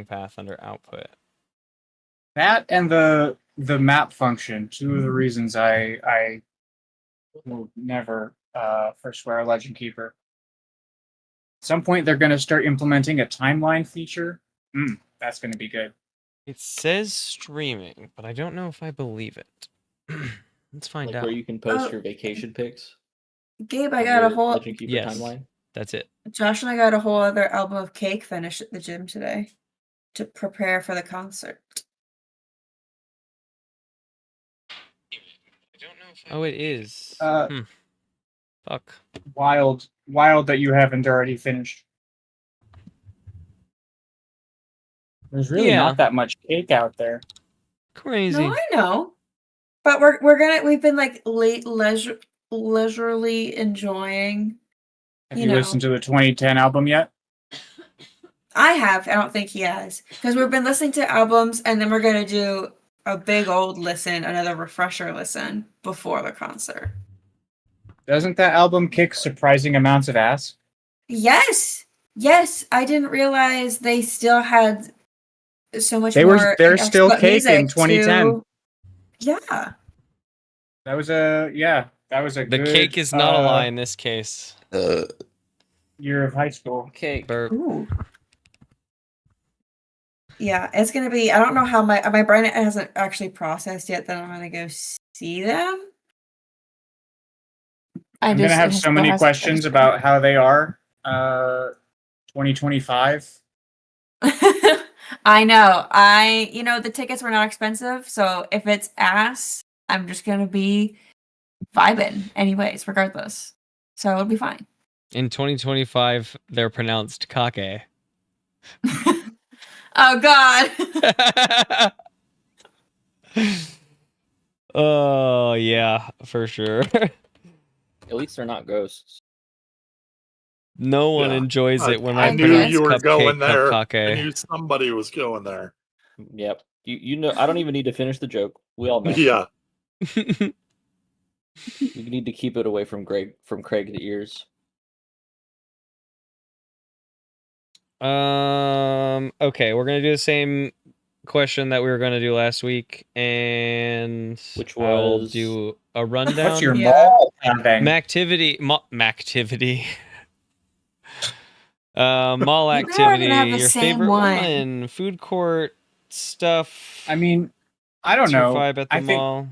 path under output. That and the map function, two of the reasons I will never forswear Legend Keeper. At some point, they're going to start implementing a timeline feature. That's going to be good. It says streaming, but I don't know if I believe it. Let's find out. Where you can post your vacation pics. Gabe, I got a whole Legend Keeper Yes. timeline. That's it. Josh and I got a whole other album of cake finished at the gym today to prepare for the concert. I don't know if oh, it is. Fuck. Wild that you haven't already finished. There's really not that much cake out there. Crazy. No, I know. But we've been like leisurely enjoying. Have you listened to the 2010 album yet? I have. I don't think he has. Because we've been listening to albums and then we're going to do a big old listen, another refresher listen before the concert. Doesn't that album kick surprising amounts of ass? Yes. Yes. I didn't realize they still had so much more. They're still cake in 2010. Yeah. That was a The good, cake is not a lie in this case. Year of high school. Cake. Ooh. Yeah, it's gonna be. I don't know how my brain hasn't actually processed yet that I'm gonna go see them. I'm gonna have so many questions about how they are. 2025. I know. The tickets were not expensive, so if it's ass, I'm just gonna be vibing anyways, regardless. So it'll be fine. In 2025, they're pronounced kake. Oh God. Oh yeah, for sure. At least they're not ghosts. No one enjoys it when I knew pronounce you were cupcake, going there. cupcake. I knew somebody was going there. Yep. You know, I don't even need to finish the joke. We all know. Yeah. You need to keep it away from Craig's ears. Okay, we're gonna do the same question that we were gonna do last week, and which I'll was do a rundown. What's your mall thing? Mactivity. Mall You activity. better have the Your same favorite one. one. Food court stuff. I mean, I don't know. Vibe at the I think- mall.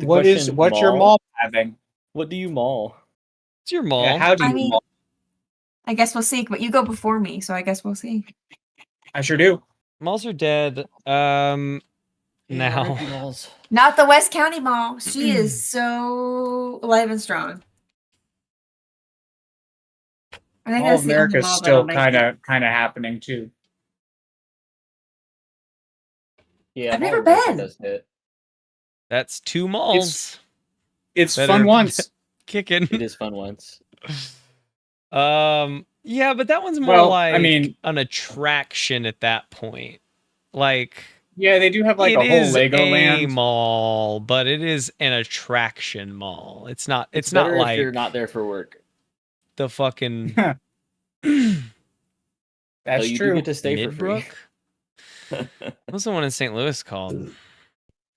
What's your mall having? What do you mall? It's your mall. Yeah, how do you mall? I guess we'll see. But you go before me, so I guess we'll see. I sure do. Malls are dead. Now. Not the West County Mall. She is so alive and strong. I think Mall that's of the only America's mall still that'll make kind of happening too. Yeah, I've never Mall of America been. does hit. That's two malls. It's that fun are once. Kicking. It is fun once. Yeah, but that one's more Well, like I mean- an attraction at that point. Like, Yeah, they do have like it a whole is a Legoland. mall, but it is an attraction mall. It's not. It's better not like if you're not there for work. the fucking That's So you true. do get to stay for free. Midbrook. What's the one in St. Louis called?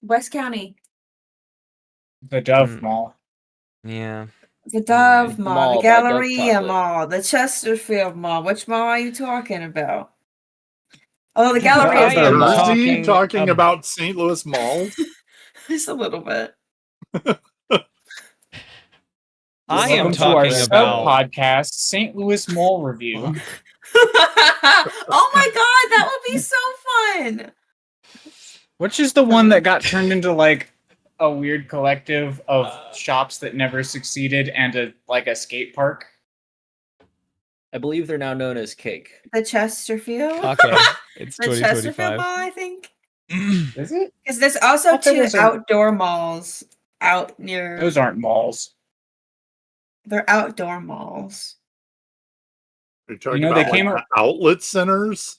West County. The Dove Mall. Yeah. The Dove The Mall, mall the by Dove Galleria Chocolate. Mall, the Chesterfield Mall. Which mall are you talking about? Oh, the Galleria I am Mall. Talking about St. Louis malls. Just a little bit. I am Welcome to our talking about. podcast, St. Louis Mall Review. Oh my God, that would be so fun. Which is the one that got turned into like a weird collective of shops that never succeeded and a skate park. I believe they're now known as Cake. The Chesterfield. Okay, it's The Chesterfield 2025. Mall, I think. Is it? Because there's also thought there two was a- outdoor malls out near. Those aren't malls. They're outdoor malls. You're talking You know, they about came like up- outlet centers.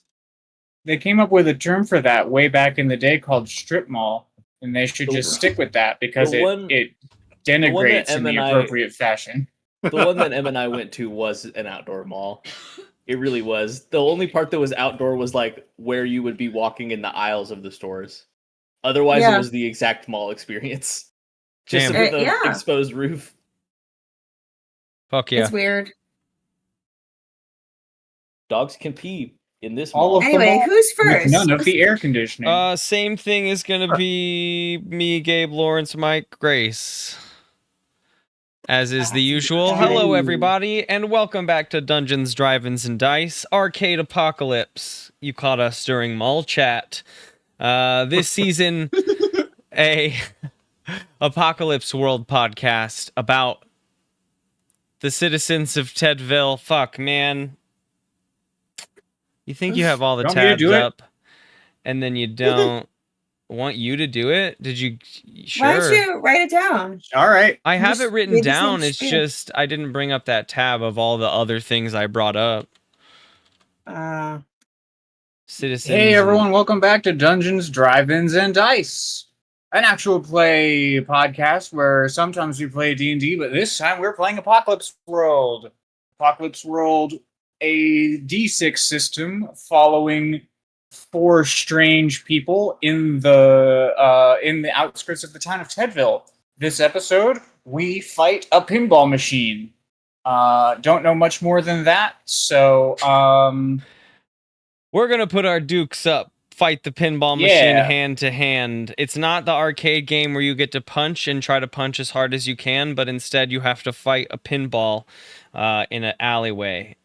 They came up with a term for that way back in the day called strip mall, and they should The- just stick with that because the one- it denigrates that in Em the and I- appropriate fashion. The one that Em and I went to was an outdoor mall. It really was. The only part that was outdoor was like where you would be walking in the aisles of the stores. Otherwise, it Yeah. was the exact mall experience. Just Damn. with an Yeah. exposed roof. Fuck yeah. It's weird. Dogs can pee in this All mall. of the Anyway, mall who's with first? none of the air conditioning. Same thing is gonna be me, Gabe, Lawrence, Mike, Grace. As is the usual. Hello, everybody, and welcome back to Dungeons, Drive-Ins, and Dice Arcade Apocalypse. You caught us during mall chat. This season, a Apocalypse World podcast about the citizens of Tedville. Fuck, man. You think you have all the Want me to tabs do it? up, and then you don't. Want you to do it? Did you? Sure. Why don't you write it down? All right. I have Just it written read the same down. It's spiel. just I didn't bring up that tab of all the other things I brought up. Citizens. Hey everyone, welcome back to Dungeons, Drive-Ins, and Dice, an actual play podcast where sometimes we play D&D, but this time we're playing Apocalypse World. Apocalypse World, a D6 system following 4 strange people in the outskirts of the town of Tedville. This episode, we fight a pinball machine. Don't know much more than that, so We're gonna put our dukes up, fight the pinball machine Yeah. hand to hand. It's not the arcade game where you get to punch and try to punch as hard as you can, but instead you have to fight a pinball in an alleyway.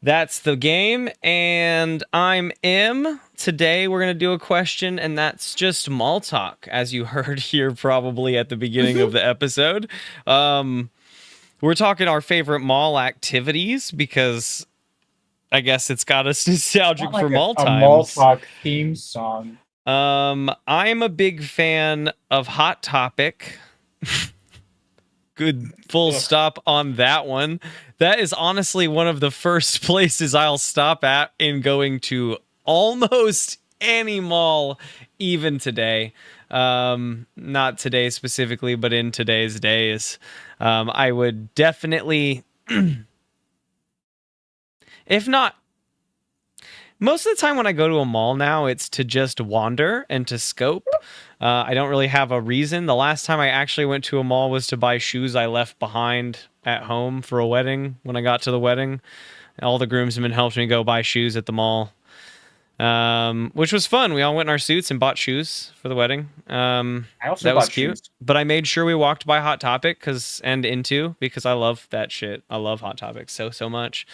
That's the game, and I'm M. Today we're going to do a question, and that's just mall talk, as you heard here probably at the beginning of the episode. We're talking our favorite mall activities, because I guess it's got us nostalgic not for like mall a times. mall talk theme song. I'm a big fan of Hot Topic. Good full Ugh. stop on that one. That is honestly one of the first places I'll stop at in going to almost any mall, even today. Not today specifically, but in today's days. I would definitely, if not, most of the time when I go to a mall now, it's to just wander and to scope. I don't really have a reason. The last time I actually went to a mall was to buy shoes I left behind at home for a wedding. When I got to the wedding, all the groomsmen helped me go buy shoes at the mall, which was fun. We all went in our suits and bought shoes for the wedding. I also That was bought cute. shoes. But I made sure we walked by Hot Topic because I love that shit. I love Hot Topic so much.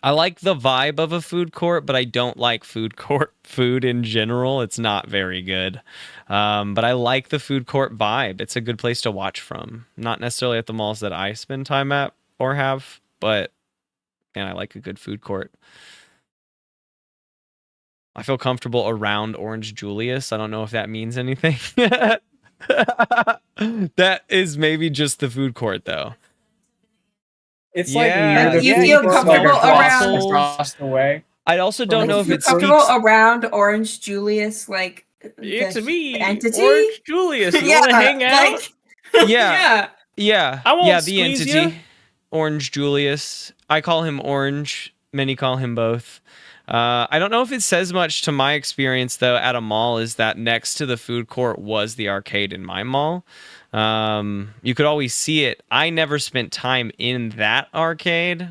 I like the vibe of a food court, but I don't like food court food in general. It's not very good. But I like the food court vibe. It's a good place to watch from. Not necessarily at the malls that I spend time at or have, but man, I like a good food court. I feel comfortable around Orange Julius. I don't know if that means anything. That is maybe just the food court, though. It's Yeah, like near the you food feel court, comfortable around- across the way. I also don't Like, know Like, if you're it's comfortable around Orange Julius, like It's the me, entity. Orange Julius. You want to hang out? like- Yeah. Yeah. I won't yeah, the squeeze entity. ya. Orange Julius. I call him Orange. Many call him both. I don't know if it says much to my experience, though, at a mall, is that next to the food court was the arcade in my mall. You could always see it. I never spent time in that arcade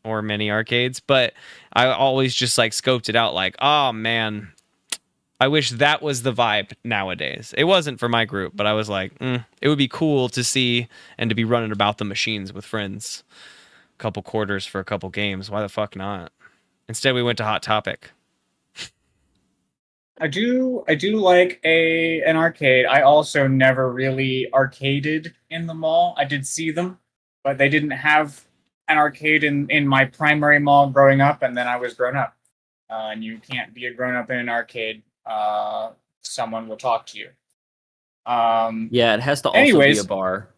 or many arcades, but I always just like scoped it out like, oh man, I wish that was the vibe nowadays. It wasn't for my group, but I was like, it would be cool to see and to be running about the machines with friends. A couple quarters for a couple games. Why the fuck not? Instead, we went to Hot Topic. I do like an arcade. I also never really arcaded in the mall. I did see them, but they didn't have an arcade in my primary mall growing up, and then I was grown up. And you can't be a grown up in an arcade. Someone will talk to you. Yeah, it has to also Anyways. be a bar.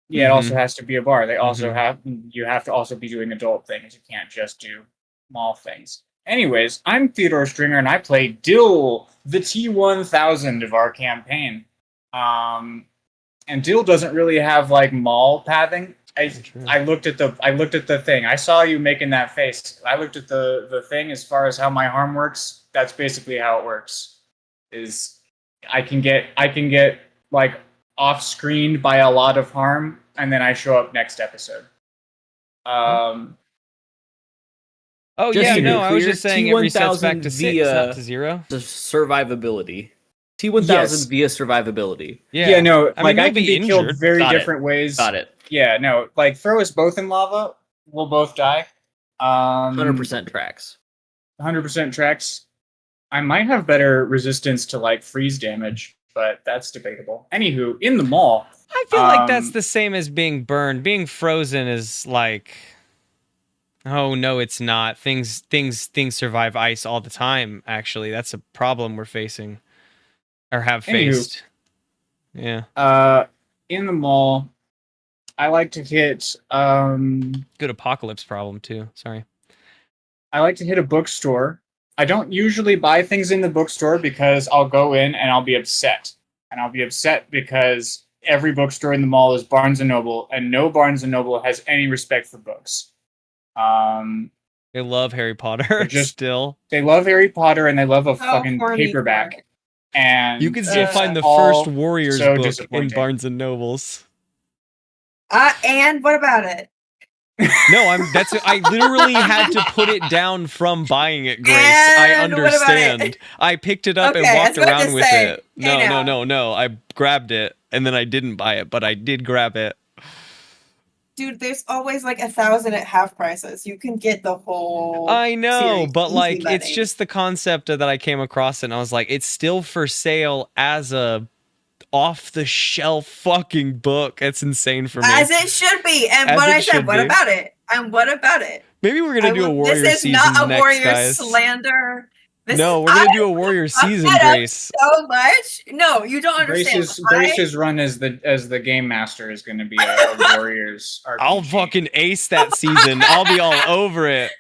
Yeah, it also has to be a bar. They also Mhm. you have to also be doing adult things. You can't just do mall things. Anyways, I'm Theodore Stringer, and I play Dill, the T-1000 of our campaign. And Dill doesn't really have like mall pathing. I looked at the thing. I saw you making that face. I looked at the thing as far as how my harm works. That's basically how it works. Is I can get like off screened by a lot of harm, and then I show up next episode. Oh Just yeah, to be no, I was clear, just saying it resets back T1000 to 6, via- not to 0. The survivability. T1000 Yes. via survivability. Yeah, no, I like mean, I you'll can be be killed injured. very Got it. different ways. Got it. Yeah, no, like throw us both in lava, we'll both die. 100% tracks. 100% tracks. I might have better resistance to like freeze damage, but that's debatable. Anywho, in the mall, I feel like that's the same as being burned. Being frozen is like, oh no, it's not. Things survive ice all the time. Actually, that's a problem we're facing or have Anywho. faced. Yeah, in the mall, I like to hit good apocalypse problem too. Sorry. I like to hit a bookstore. I don't usually buy things in the bookstore because I'll go in and I'll be upset. And I'll be upset because every bookstore in the mall is Barnes & Noble, and no Barnes & Noble has any respect for books. They love Harry Potter just- still. They love Harry Potter and they love a fucking horny paperback. for it. And You can still it's find the all first Warriors so book in disappointing. Barnes and Nobles. And what about it? No, I literally had to put it down from buying it, Grace. I And what about it? understand. I picked it up and Okay, I walked was about to around with say, it. hey now. No. I grabbed it and then I didn't buy it, but I did grab it. Dude, there's always like 1,000 at half prices. You can get the whole. I know, series but easy like money. it's just the concept that I came across and I was like, it's still for sale as a off the shelf fucking book. That's insane for me. As it should be. And As what it I said, should what be. about it? And what about it? Maybe we're gonna do a Warrior This is season not a next, Warrior guys. slander. This No, is, we're gonna I do a Warrior fucked season, that up Grace. so much. No, you don't understand. Grace's run as the game master is going to be a Warriors RPG. I'll fucking ace that season. I'll be all over it.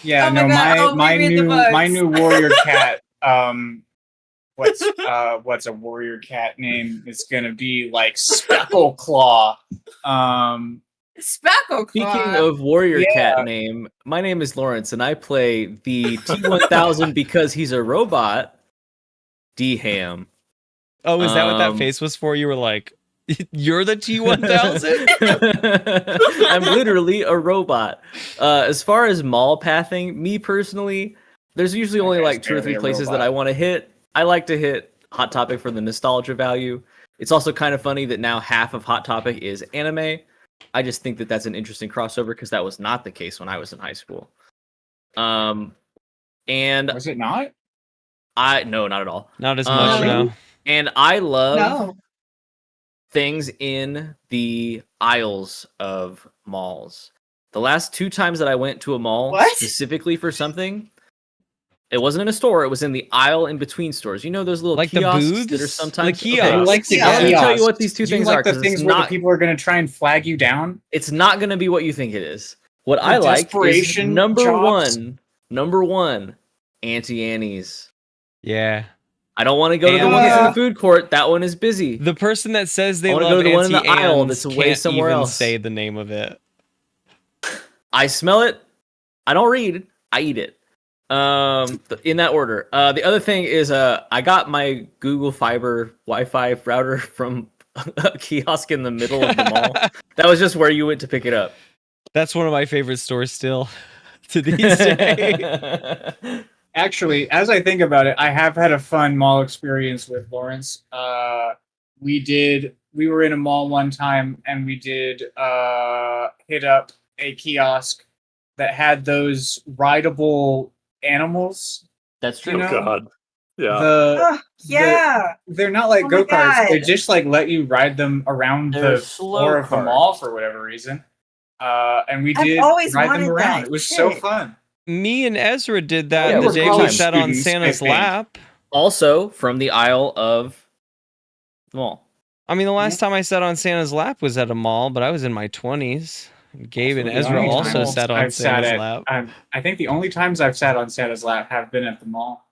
Yeah, Oh my no, God, I'll my reread the books. my new warrior cat. What's a warrior cat name? It's gonna be like Speckle Claw. Speckle Speaking Claw. of warrior Yeah. cat name, my name is Lawrence, and I play the T1000 because he's a robot. D-Ham. Oh, is that what that Um, face was for? You were like, you're the T1000? I'm literally a robot. As far as mall pathing, me personally, there's usually only Okay, like it's 2 or 3 barely a places that robot. I want to hit. I like to hit Hot Topic for the nostalgia value. It's also kind of funny that now half of Hot Topic is anime. I just think that that's an interesting crossover because that was not the case when I was in high school. And Was it not? no, not at all. Not as much, Um, no. And I love No. things in the aisles of malls. The last 2 times that I went to a mall What? specifically for something, it wasn't in a store. It was in the aisle in between stores. You know those little Like the kiosks booths? that are sometimes. The kiosks. You like the Yeah. Let me tell you what kiosks. these two Do you things like are. the 'Cause things it's where the not. people are going to try and flag you down? It's not going to be what you think it is. What The I like is desperation number jobs? one, Auntie Annie's. Yeah. I don't want to go to the one that's in the food court. That one is busy. The person that says they I wanna love go to the one in the Auntie aisle Anne's that's way can't somewhere even else. say the name of it. I smell it. I don't read. I eat it. In that order. The other thing is, I got my Google Fiber Wi-Fi router from a kiosk in the middle of the mall. That was just where you went to pick it up. That's one of my favorite stores still to these days. Actually, as I think about it, I have had a fun mall experience with Lawrence. We were in a mall one time and we did hit up a kiosk that had those rideable animals. That's You true. know? Oh God. Yeah. Oh, yeah. They're not like Oh my go-karts. They God. just like let you ride them around They're the slow floor of the carts. mall for whatever reason. And we I've did always ride them wanted around. that. It was so Shit. fun. Me and Ezra did that Yeah, the we're day we college sat on students, Santa's I think. lap. Also, from the aisle of the mall. I mean, the last time I sat on Santa's lap was at a mall, but I was in my 20s. Gabe and The Ezra only also times sat on I've sat Santa's at- lap. I think the only times I've sat on Santa's lap have been at the mall.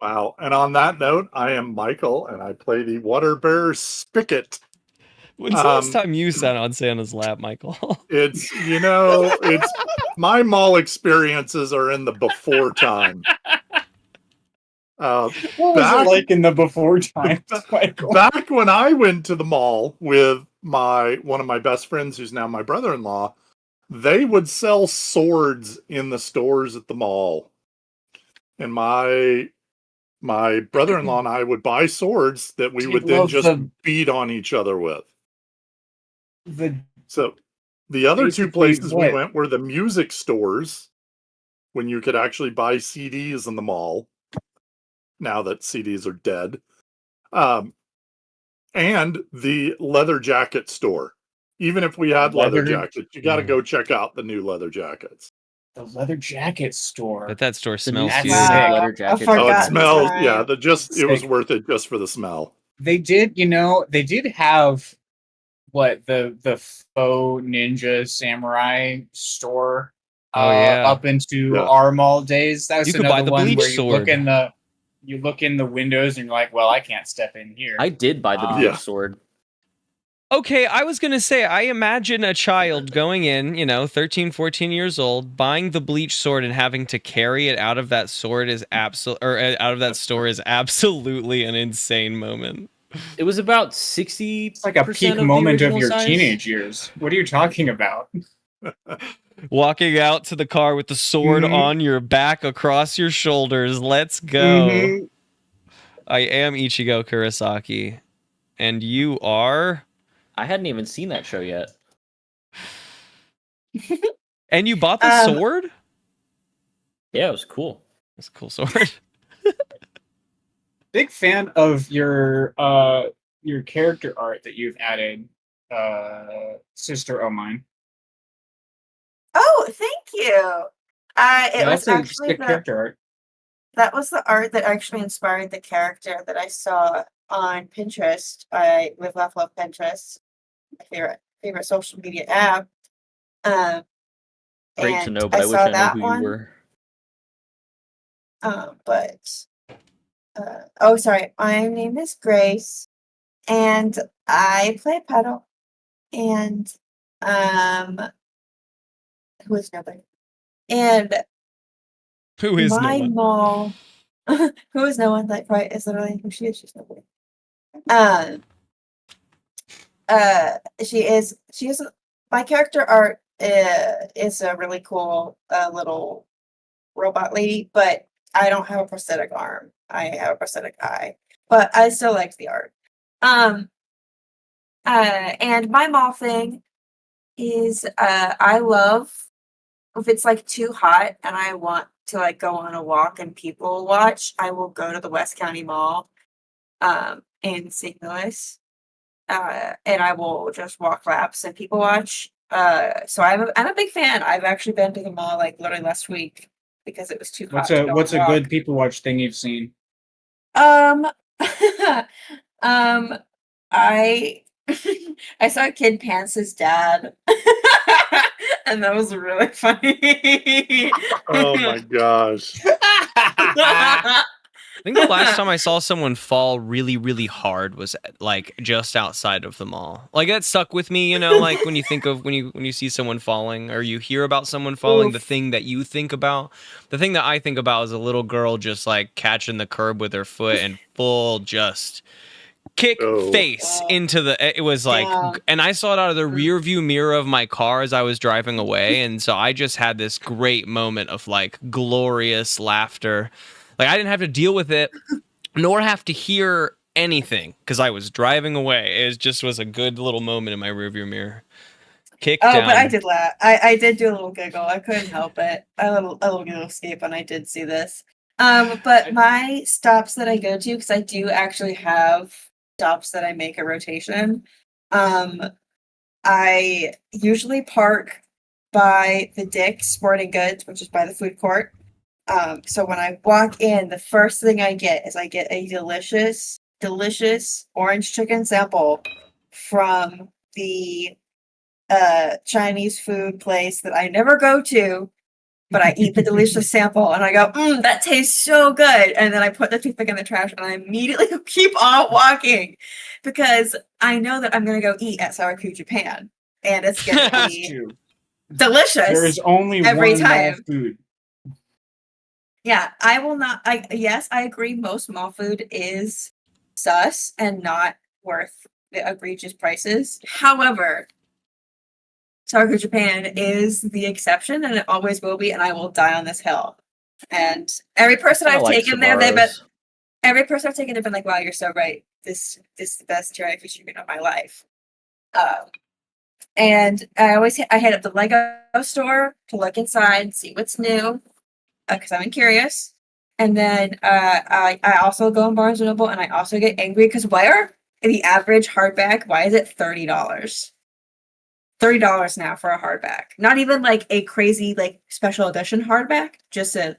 Wow. And on that note, I am Michael, and I play the Water Bear Spigot. When's the last time you sat on Santa's lap, Michael? It's my mall experiences are in the before time. What was it like in the before times, Michael? Back when I went to the mall with one of my best friends, who's now my brother-in-law, they would sell swords in the stores at the mall, and my brother-in-law and I would buy swords that we would then just beat on each other with. So the other two places we went were the music stores, when you could actually buy CDs in the mall, now that CDs are dead, and the leather jacket store. Even if we had leather jackets, you got to go check out the new leather jackets. The leather jacket store. But that store smells That's good. sick. Leather jacket. Oh, it smells. time. Yeah, it was worth it just for the smell. They did have the faux ninja samurai store Oh, yeah. up into our mall days. That was You could buy another the one bleach where you sword. look in the windows and you're like, well, I can't step in here. I did buy the bleach sword. Okay, I was going to say, I imagine a child going in, 13, 14 years old, buying the bleach sword and having to carry it out of that store is absolutely an insane moment. It was about 60. It's like a peak moment of your teenage years. What are you talking about? Walking out to the car with the sword on your back across your shoulders. Let's go. Mhm. I am Ichigo Kurosaki. And you are? I hadn't even seen that show yet. And you bought the sword? Yeah, it was cool. That's a cool sword. Big fan of your character art that you've added, Sister O' Mine. Oh, thank you. It was That's a actually sick character art. that was the art that actually inspired the character that I saw on Pinterest. I love Pinterest, my favorite social media app. Great to and know, but I wish saw I knew that who one. you were. Sorry, my name is Grace, and I play pedal, and who is nobody, and Who is my no one? mall, who is no one, that right is literally who she is. She's nobody. She is my character art is a really cool little robot lady, but I don't have a prosthetic arm. I have a prosthetic eye, but I still like the art. And my mall thing is I love if it's like too hot and I want to like go on a walk and people watch, I will go to the West County Mall in St. Louis. And I will just walk laps and people watch. So I'm a big fan. I've actually been to the mall like literally last week because it was too hot. What's a good people watch thing you've seen? I I saw Kid Pants' dad, and that was really funny. Oh my gosh. I think the last time I saw someone fall really, really hard was like just outside of the mall. Like that stuck with me, like when you think of when you see someone falling or you hear about someone falling, the thing that you think about, the thing that I think about is a little girl just like catching the curb with her foot and full just kick face into the. It was like, and I saw it out of the rear view mirror of my car as I was driving away, and so I just had this great moment of like glorious laughter. Like I didn't have to deal with it, nor have to hear anything because I was driving away. It just was a good little moment in my rearview mirror. Kick down. But I did laugh. I did do a little giggle. I couldn't help it. A little giggle escape when I did see this. But my stops that I go to, because I do actually have stops that I make a rotation. I usually park by the Dick's Sporting Goods, which is by the food court. So when I walk in, the first thing I get is a delicious orange chicken sample from the Chinese food place that I never go to but I eat the delicious sample and I go, that tastes so good. And then I put the toothpick in the trash and I immediately keep on walking because I know that I'm going to go eat at Sour Creek Japan and it's going to Has be to. delicious. There is only every one time. mall food. Yeah, I will not. Yes, I agree. Most mall food is sus and not worth the egregious prices. However, Sour Creek Japan is the exception, and it always will be. And I will die on this hill. And every person I I've like taken there, they've been Sbarro's. every person I've taken, they've been like, "Wow, you're so right. This is the best teriyaki fish chicken of my life." And I hit up the Lego store to look inside, see what's new. Because I'm curious. And then I also go in Barnes & Noble and I also get angry because why are the average hardback, why is it $30? $30 now for a hardback. Not even like a crazy like special edition hardback, just a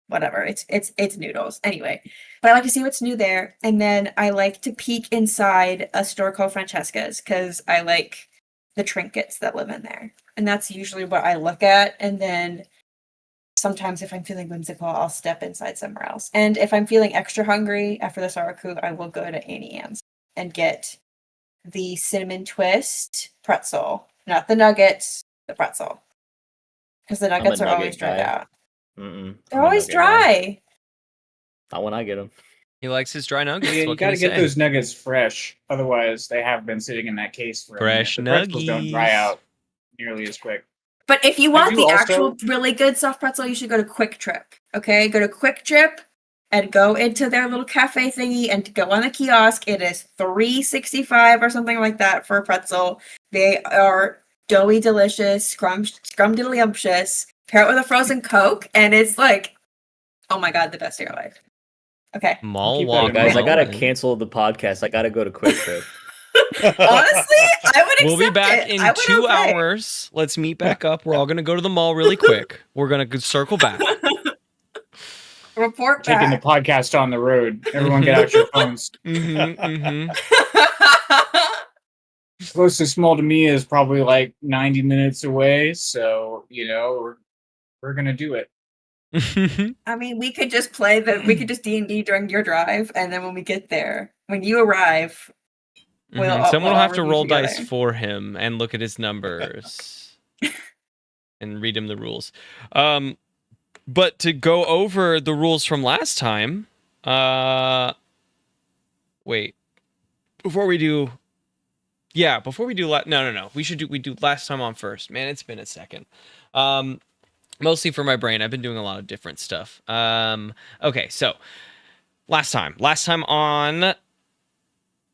whatever. It's noodles. Anyway, but I like to see what's new there. And then I like to peek inside a store called Francesca's because I like the trinkets that live in there. And that's usually what I look at. And then sometimes if I'm feeling whimsical, I'll step inside somewhere else. And if I'm feeling extra hungry after the Saraku, I will go to Annie Ann's and get the cinnamon twist pretzel. Not the nuggets, the pretzel. Because the nuggets are always dried out. They're always dry. Not when I get them. He likes his dry nuggets. Yeah, you what can got to you get say? those nuggets fresh. Otherwise, they have been sitting in that case for Fresh a minute. The pretzels don't dry nuggies. out nearly as quick. But if you want do the also- actual really good soft pretzel, you should go to Quick Trip. Okay, go to Quick Trip and go into their little cafe thingy and go on the kiosk. It is $3.65 or something like that for a pretzel. They are doughy, delicious, scrumdiddlyumptious. Pair it with a frozen Coke, and it's like, oh my god, the best of your life. Okay. Mall Keep that walk. in Guys, I mind. gotta cancel the podcast. I gotta go to Quick Trip. Honestly, I would accept We'll be back it. in I would 2 okay. hours. Let's meet back up. We're all gonna go to the mall really quick. We're gonna circle back. Report Taking the back. podcast on the road. Everyone get out your phones. Mm-hmm. Closest mall to me is probably like 90 minutes away. So, we're going to do it. I mean, we could just we could just D&D during your drive, and then when we get there, when you arrive, Someone will have to review roll together. dice for him and look at his numbers and read him the rules. But to go over the rules from last time, wait. Before we do no. We do last time on first. Man, it's been a second. Mostly for my brain. I've been doing a lot of different stuff. Okay, so last time on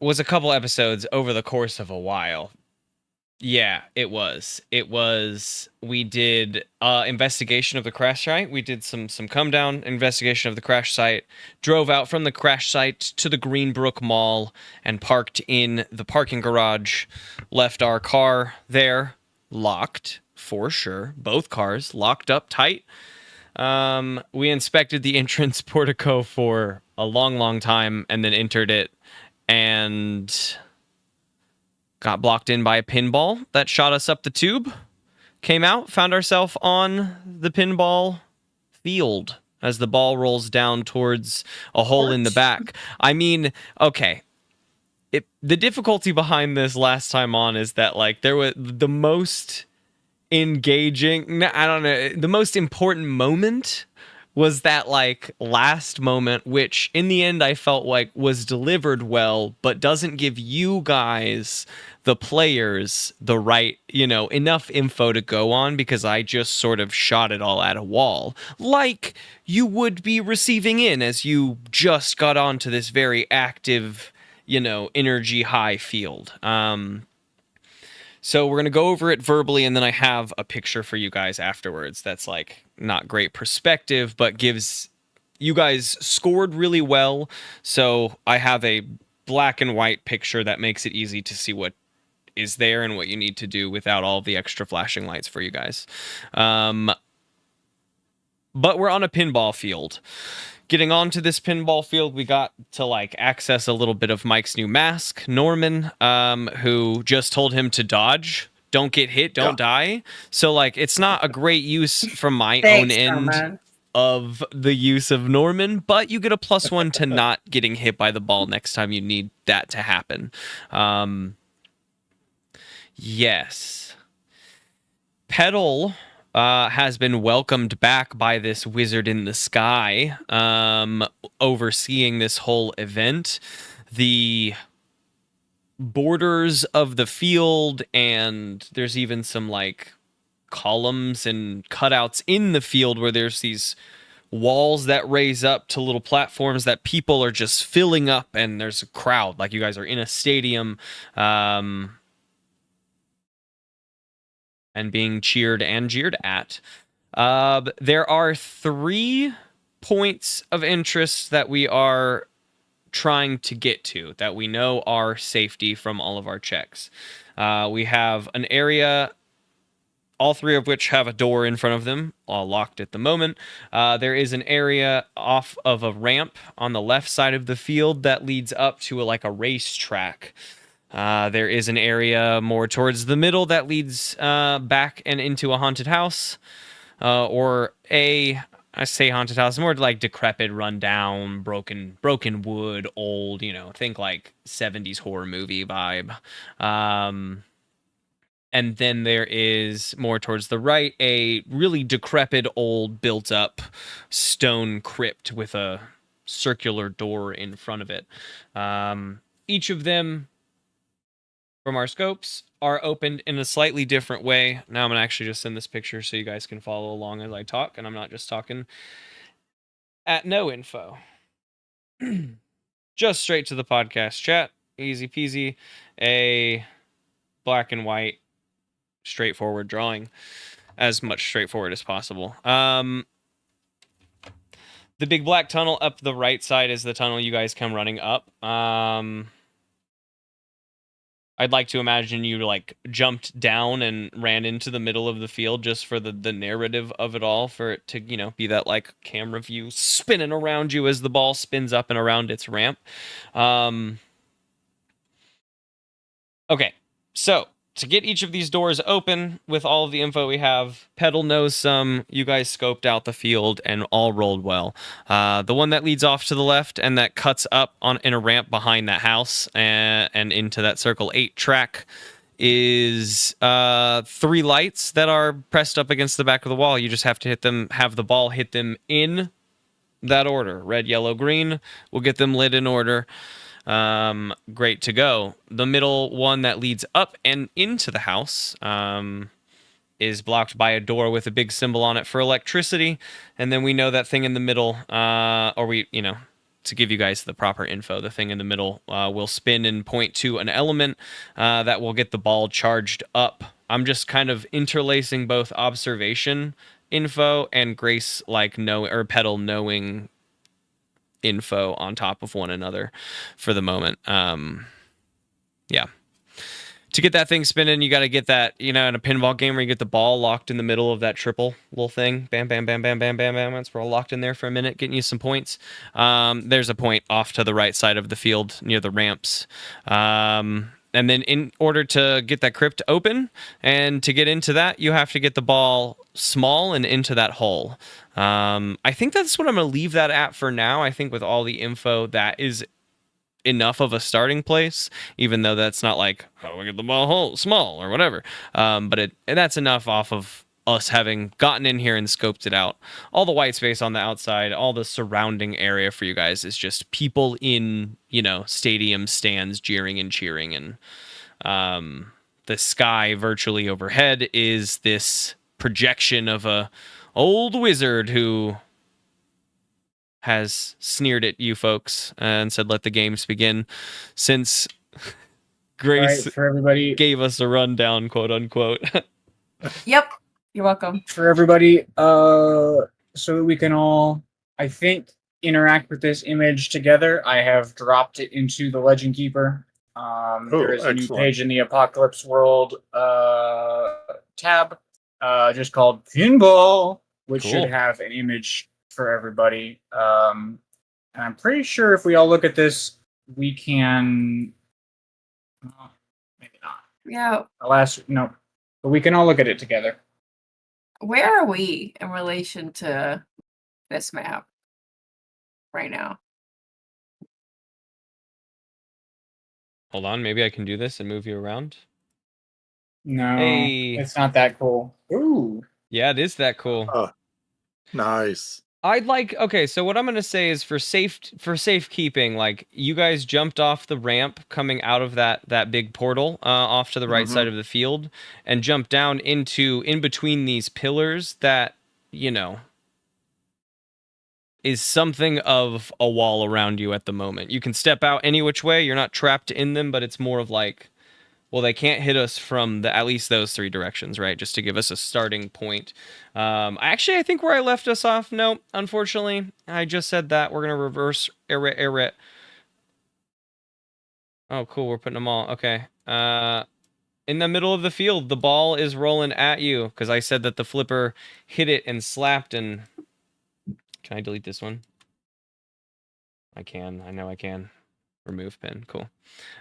was a couple episodes over the course of a while. Yeah, it was. We did investigation of the crash site. We did some come down investigation of the crash site. Drove out from the crash site to the Greenbrook Mall and parked in the parking garage. Left our car there, locked for sure. Both cars locked up tight. We inspected the entrance portico for a long time and then entered it and got blocked in by a pinball that shot us up the tube. Came out, found ourselves on the pinball field as the ball rolls down towards a hole in the back. I mean, okay. The difficulty behind this last time on is that like there was the most engaging, the most important moment was that like last moment, which in the end I felt like was delivered well, but doesn't give you guys, the players, the right, enough info to go on because I just sort of shot it all at a wall. Like you would be receiving in as you just got onto this very active, energy high field. So we're going to go over it verbally, and then I have a picture for you guys afterwards that's like not great perspective, but gives you guys scored really well. So I have a black and white picture that makes it easy to see what is there and what you need to do without all the extra flashing lights for you guys. But we're on a pinball field. Getting onto this pinball field, we got to like access a little bit of Mike's new mask, Norman, who just told him to dodge don't get hit, don't die. So like it's not a great use from my own Thanks, end Norman. of the use of Norman, but you get a +1 to not getting hit by the ball next time you need that to happen. Yes. Petal has been welcomed back by this wizard in the sky, overseeing this whole event. The borders of the field, and there's even some like columns and cutouts in the field where there's these walls that raise up to little platforms that people are just filling up, and there's a crowd like you guys are in a stadium, and being cheered and jeered at. There are 3 points of interest that we are trying to get to that we know are safety from all of our checks. We have an area, all 3 of which have a door in front of them, all locked at the moment. There is an area off of a ramp on the left side of the field that leads up to a racetrack. There is an area more towards the middle that leads back and into a haunted house, I say haunted house, more like decrepit, rundown, broken wood, old, think like 70s horror movie vibe. And then there is more towards the right, a really decrepit, old, built up stone crypt with a circular door in front of it. Each of them, from our scopes, are opened in a slightly different way. Now I'm going to actually just send this picture so you guys can follow along as I talk, and I'm not just talking at no info. Just straight to the podcast chat. Easy peasy. A black and white, straightforward drawing. As much straightforward as possible. The big black tunnel up the right side is the tunnel you guys come running up. I'd like to imagine you jumped down and ran into the middle of the field just for the narrative of it all, for it to, be that camera view spinning around you as the ball spins up and around its ramp. Okay, so to get each of these doors open with all of the info we have, Petal knows some. You guys scoped out the field and all rolled well. The one that leads off to the left and that cuts up in a ramp behind that house and into that circle 8 track is 3 lights that are pressed up against the back of the wall. You just have to have the ball hit them in that order. Red, yellow, green. We'll get them lit in order. Great to go. The middle one that leads up and into the house is blocked by a door with a big symbol on it for electricity, and then we know that thing in the middle, to give you guys the proper info, the thing in the middle will spin and point to an element that will get the ball charged up. I'm just kind of interlacing both observation info and Grace Petal knowing info on top of one another for the moment. Yeah. To get that thing spinning, you got to get that, in a pinball game where you get the ball locked in the middle of that triple little thing. Bam, bam, bam, bam, bam, bam, bam. Once we're all locked in there for a minute, getting you some points. There's a point off to the right side of the field near the ramps. And then in order to get that crypt open and to get into that, you have to get the ball small and into that hole. I think that's what I'm going to leave that at for now. I think with all the info, that is enough of a starting place, even though that's not how do we get the ball hole small or whatever. But that's enough off of us having gotten in here and scoped it out. All the white space on the outside, all the surrounding area for you guys is just people in, stadium stands jeering and cheering. And the sky virtually overhead is this projection of a old wizard who has sneered at you folks and said, let the games begin, since Grace for everybody, gave us a rundown, quote unquote. Yep. You're welcome. for everybody, so that we can all, I think, interact with this image together, I have dropped it into the Legend Keeper. There is a new excellent. page in the Apocalypse World tab, just called Pinball, which Cool. should have an image for everybody. And I'm pretty sure if we all look at this, we can. Maybe not. Yeah. Alas, no. but we can all look at it together. Where are we in relation to this map right now? Hold on, maybe I can do this and move you around. No, Hey. it's not that cool. Ooh, Yeah, it is that cool. Nice. I'd like okay, so what I'm gonna say is for safekeeping, like you guys jumped off the ramp coming out of that big portal off to the right side of the field and jumped down into in between these pillars that, you know, is something of a wall around you at the moment. You can step out any which way, you're not trapped in them, but it's more of like, well, they can't hit us from at least those three directions, right? Just to give us a starting point. Actually, I think where I left us off, no, unfortunately, I just said that. We're going to reverse it. Oh, cool, we're putting them all. Okay. In the middle of the field, the ball is rolling at you, because I said that the flipper hit it and slapped and... Can I delete this one? I can. I know I can. Remove pin. Cool.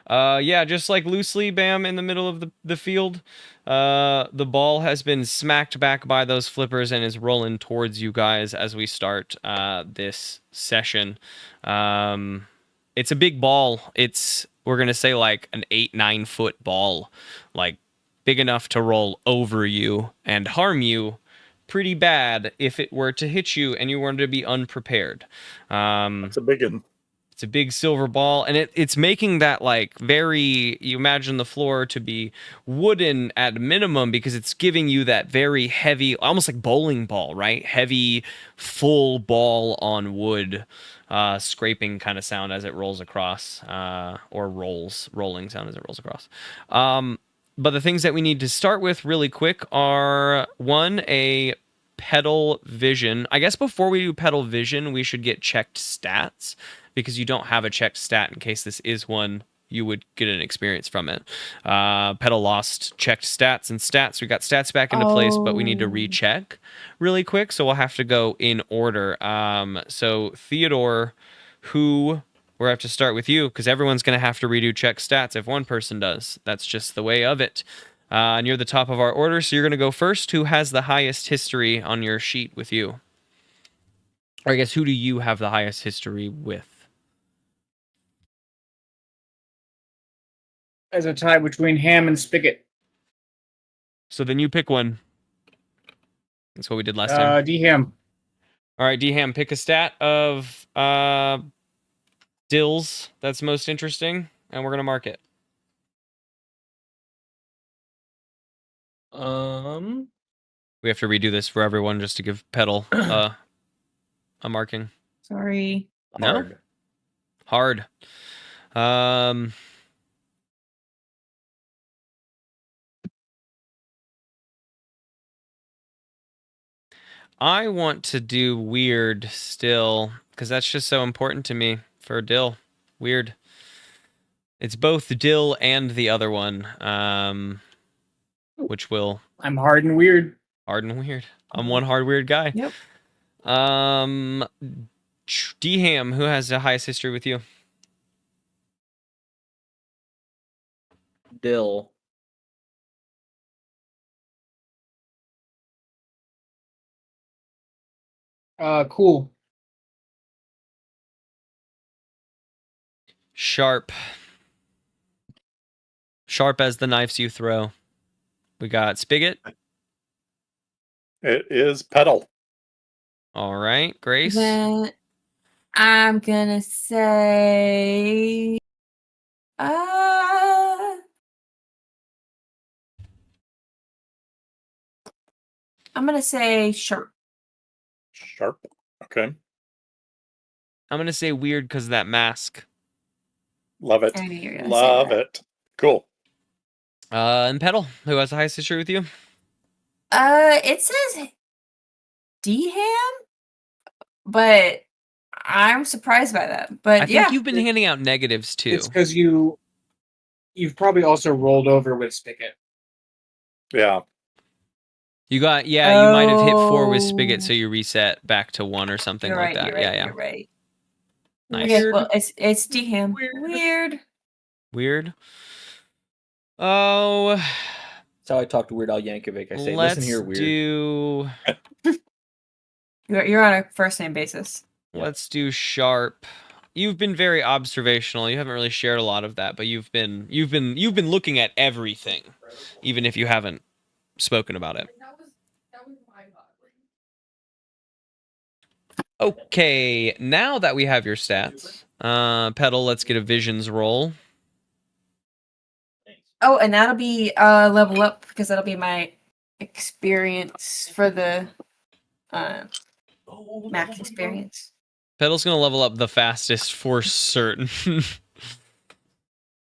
Yeah, just like loosely, bam, in the middle of the field. The ball has been smacked back by those flippers and is rolling towards you guys as we start this session. It's a big ball. We're going to say like an 8-9 foot ball. Like big enough to roll over you and harm you pretty bad if it were to hit you and you were to be unprepared. That's a big one. It's a big silver ball, and it's making that like very, you imagine the floor to be wooden at minimum because it's giving you that very heavy, almost like bowling ball, right? Heavy, full ball on wood, scraping kind of sound as it rolls across, or rolling sound as it rolls across. But the things that we need to start with really quick are, one, a pedal vision. I guess before we do pedal vision, we should get checked stats, because you don't have a checked stat in case this is one you would get an experience from it. Pedal lost checked stats and stats. We got stats back into place, but we need to recheck really quick, so we'll have to go in order. So Theodore, we'll have to start with you, because everyone's going to have to redo check stats if one person does. That's just the way of it. And you're the top of our order, so you're going to go first. Who has the highest history on your sheet with you? Or I guess, who do you have the highest history with? there's a tie between Ham and Spigot. So then you pick one. That's what we did last time. D Ham. All right, D-Ham, pick a stat of Dill's that's most interesting, and we're going to mark it. We have to redo this for everyone just to give Pedal a marking. Sorry. No? Hard. I want to do weird still, because that's just so important to me for Dill. Weird. It's both Dill and the other one, which will... I'm hard and weird. Hard and weird. I'm one hard weird guy. Yep. D-Ham, who has the highest history with you? Dill. Cool. Sharp. Sharp as the knives you throw. We got Spigot. It is Pedal. All right, Grace. Then I'm gonna say I'm gonna say Sharp. Sharp. Okay. I'm going to say weird because of that mask. Love it. I knew you were gonna say Love that. it. Cool. And Pedal, who has the highest history with you? It says D-Ham, but I'm surprised by that. But I think you've been handing out negatives too. It's because you've probably also rolled over with Spigot. Yeah. You got, you might have hit 4 with Spigot, so you reset back to 1 or something you're like right, that. You're right, Yeah. You're right. Nice. Okay, well, it's D-Ham. Weird. Weird. Oh, how I talk to Weird Al Yankovic. I say, Let's listen here, Weird. do You're on a first name basis. let's do sharp. You've been very observational. You haven't really shared a lot of that, but you've been looking at everything, even if you haven't spoken about it. Okay, now that we have your stats, Petal, let's get a visions roll. Oh, and that'll be level up because that'll be my experience for the max experience. Petal's gonna level up the fastest for certain.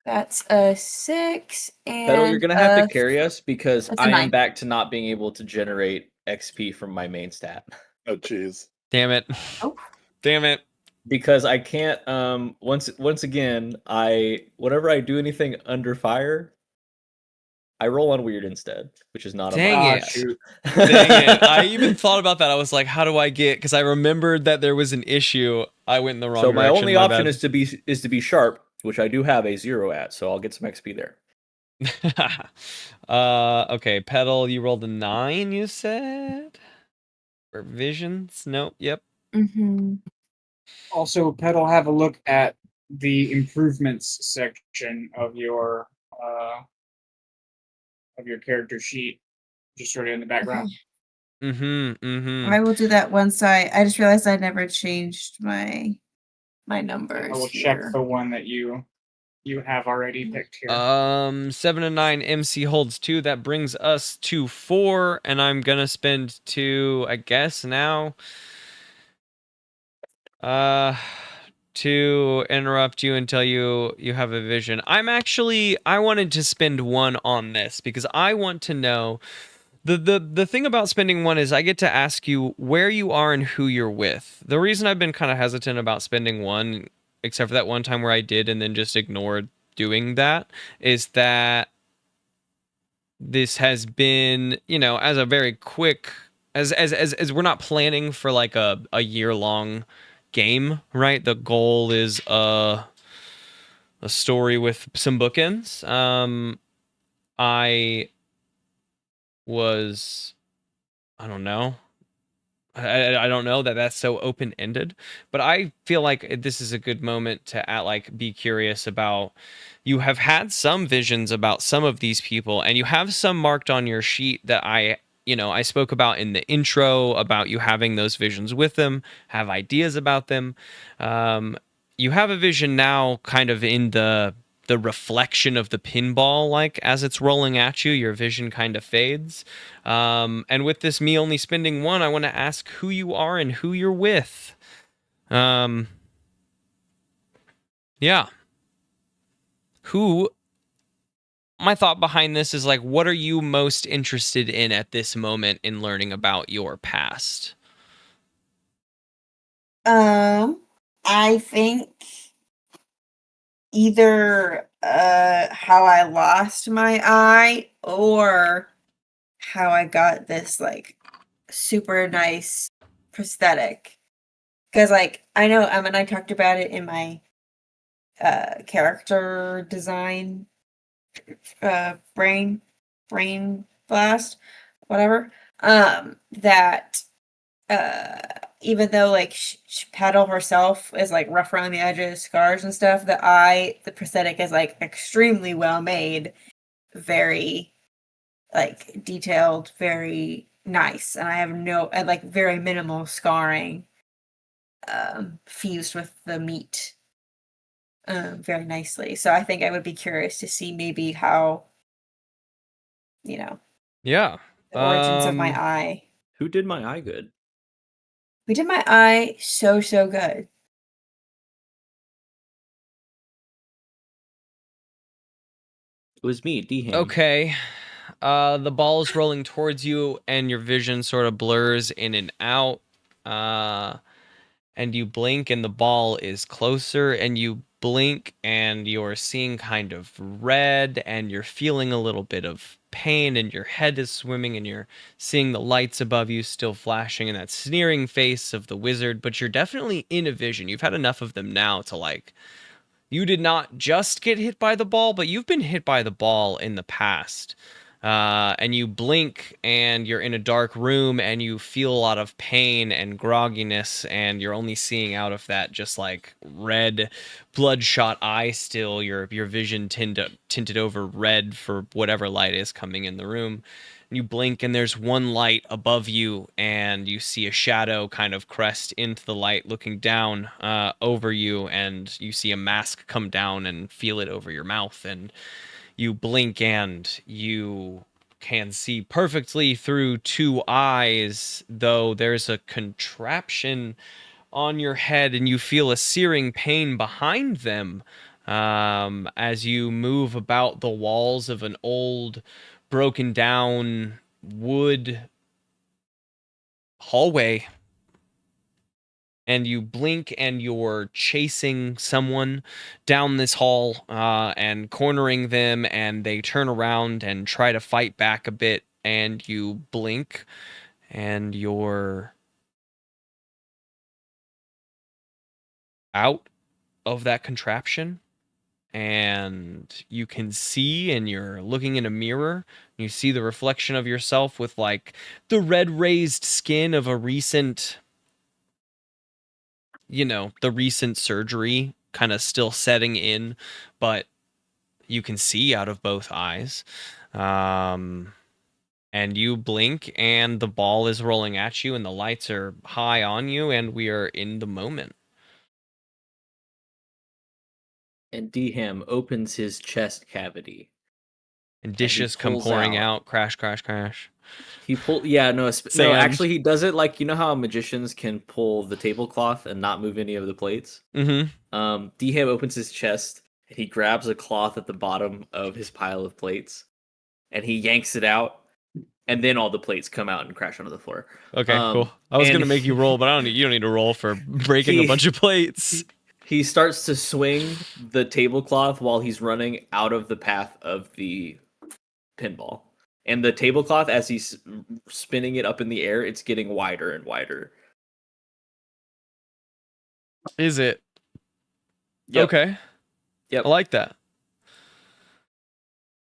That's a 6 and Petal, you're gonna have to carry us because that's a I am 9. back to not being able to generate XP from my main stat. Oh, jeez. Damn it. Oh. Damn it. Because I can't once again, whenever I do anything under fire, I roll on weird instead, which is not Dang a it. Shoot. Dang it. I even thought about that. I was like, how do I get, because I remembered that there was an issue. I went in the wrong So my direction. only my option bad. is to be sharp, which I do have a 0 at, so I'll get some XP there. Okay, Petal, you rolled a 9, you said? For visions? Nope. Yep. Mm-hmm. Also, Pedal, have a look at the improvements section of your character sheet, just sort of in the background. I will do that once I just realized I never changed my numbers. I will check the one that you have already picked here. 7 and 9, MC holds 2. That brings us to 4, and I'm gonna spend 2, I guess, now. To interrupt you until you have a vision. I wanted to spend 1 on this because I want to know the thing about spending 1 is I get to ask you where you are and who you're with. The reason I've been kind of hesitant about spending 1, except for that one time where I did and then just ignored doing that, is that this has been, as a very quick, as we're not planning for like a year-long game, right? The goal is a story with some bookends. I don't know. I don't know that that's so open-ended, but I feel like this is a good moment to be curious about. You have had some visions about some of these people, and you have some marked on your sheet that I spoke about in the intro about you having those visions with them, have ideas about them. You have a vision now kind of in the reflection of the pinball, like as it's rolling at you, your vision kind of fades. And with this me only spending 1, I want to ask who you are and who you're with. Yeah. My thought behind this is like, what are you most interested in at this moment in learning about your past? I think either how I lost my eye or how I got this like super nice prosthetic. Because like I know Em and I talked about it in my character design brain blast, whatever. That even though like Paddle herself is like rough around the edges, scars and stuff, the prosthetic is like extremely well made, very like detailed, very nice, and I have like very minimal scarring, fused with the meat, very nicely. So I think I would be curious to see maybe how, Yeah, the origins of my eye. Who did my eye good? We did my eye so good. It was me, D-Ham. Okay. The ball is rolling towards you, and your vision sort of blurs in and out. And you blink, and the ball is closer, and you blink, and you're seeing kind of red, and you're feeling a little bit of pain, and your head is swimming, and you're seeing the lights above you still flashing, and that sneering face of the wizard, but you're definitely in a vision. You've had enough of them now to like, you did not just get hit by the ball, but you've been hit by the ball in the past. and you blink and you're in a dark room and you feel a lot of pain and grogginess, and you're only seeing out of that just like red bloodshot eye still, your vision tinted over red for whatever light is coming in the room. You blink and there's one light above you, and you see a shadow kind of crest into the light looking down over you, and you see a mask come down and feel it over your mouth, and you blink and you can see perfectly through two eyes, though there's a contraption on your head and you feel a searing pain behind them as you move about the walls of an old, broken down wood hallway. And you blink and you're chasing someone down this hall and cornering them, and they turn around and try to fight back a bit, and you blink and you're out of that contraption, and you can see, and you're looking in a mirror. You see the reflection of yourself with like the red raised skin of a recent, the recent surgery kind of still setting in, but you can see out of both eyes. And you blink and the ball is rolling at you and the lights are high on you, and we are in the moment. And Dham opens his chest cavity. And dishes come pulls pouring out- out. Crash, crash, crash. He pulled. Yeah, no, no. Sand. Actually, he does it like, you know how magicians can pull the tablecloth and not move any of the plates. Mm-hmm. Dham opens his chest and he grabs a cloth at the bottom of his pile of plates, and he yanks it out, and then all the plates come out and crash onto the floor. Okay, cool. I was and gonna make you roll, but you don't need to roll for breaking a bunch of plates. He starts to swing the tablecloth while he's running out of the path of the pinball. And the tablecloth, as he's spinning it up in the air, it's getting wider and wider. Is it? Yep. Okay. Yep. I like that.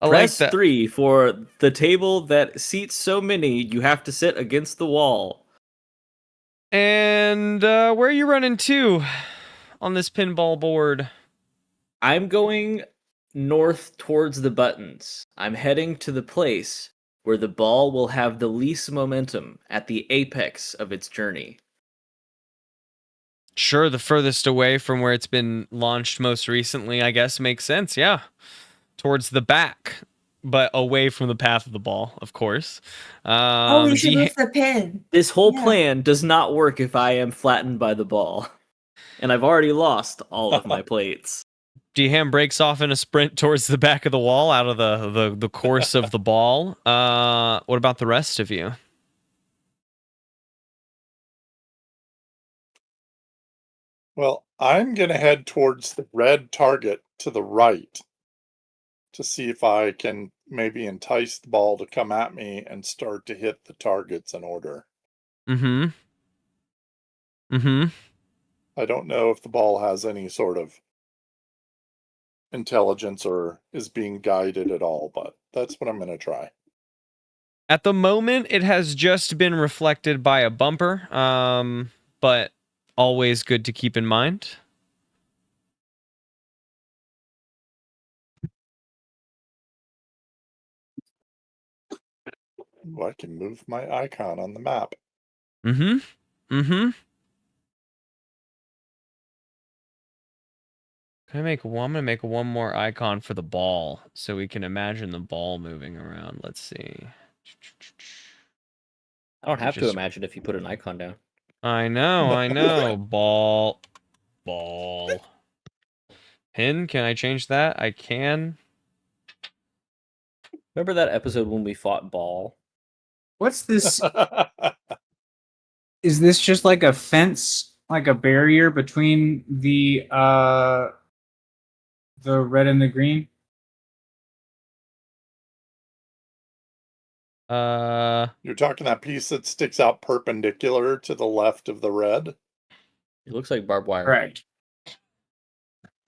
I Press like that. 3 for the table that seats so many you have to sit against the wall. And where are you running to on this pinball board? I'm going north towards the buttons. I'm heading to the place where the ball will have the least momentum at the apex of its journey. Sure, the furthest away from where it's been launched most recently, I guess, makes sense. Yeah. Towards the back, but away from the path of the ball, of course. You should move the pin. This whole Yeah. plan does not work if I am flattened by the ball. And I've already lost all of my plates. Dham breaks off in a sprint towards the back of the wall out of the course of the ball. What about the rest of you? Well, I'm going to head towards the red target to the right to see if I can maybe entice the ball to come at me and start to hit the targets in order. Mm-hmm. Mm-hmm. I don't know if the ball has any sort of intelligence or is being guided at all, but that's what I'm going to try. At the moment, it has just been reflected by a bumper, but always good to keep in mind. Ooh, I can move my icon on the map. Mm-hmm. Mm-hmm. I'm gonna make one more icon for the ball so we can imagine the ball moving around. Let's see. I don't have to Just- imagine if you put an icon down. I know. Ball. Pin, can I change that? I can. Remember that episode when we fought Ball? What's this? Is this just like a fence, like a barrier between the red and the green? You're talking that piece that sticks out perpendicular to the left of the red? It looks like barbed wire. Correct.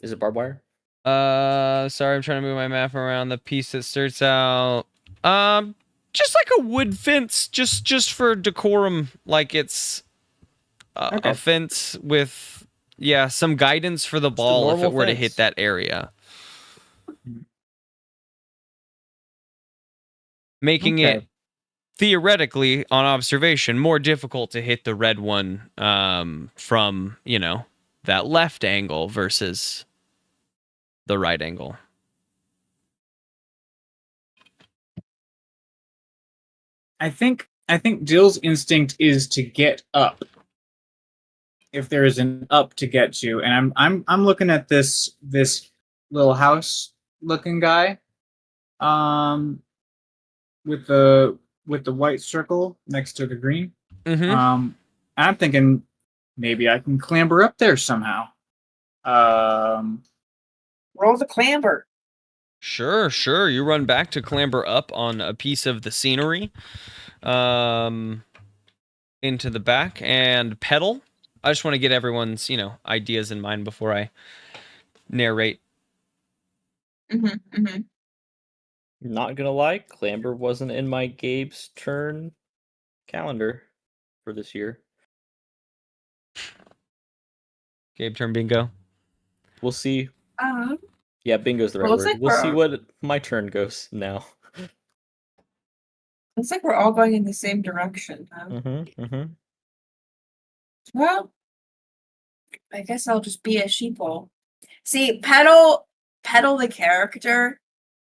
Is it barbed wire? Sorry, I'm trying to move my map around. The piece that starts out Just like a wood fence, just for decorum, like it's Okay. a fence with some guidance for the a ball if it normal were to fence. hit that area. Making Okay. it theoretically on observation more difficult to hit the red one from, that left angle versus the right angle. I think Dill's instinct is to get up. If there is an up to get to, and I'm looking at this little house looking guy, with the white circle next to the green. Mm-hmm. And I'm thinking maybe I can clamber up there somehow. Roll the clamber. Sure. You run back to clamber up on a piece of the scenery, into the back and pedal. I just want to get everyone's, ideas in mind before I narrate. Not gonna lie, clamber wasn't in my Gabe's turn calendar for this year. Gabe, turn bingo. We'll see. Yeah, bingo's the right looks word. like We'll see we're- what my turn goes now. Looks like we're all going in the same direction, huh? Mm-hmm. Well, I guess I'll just be a sheeple. See, Petal the character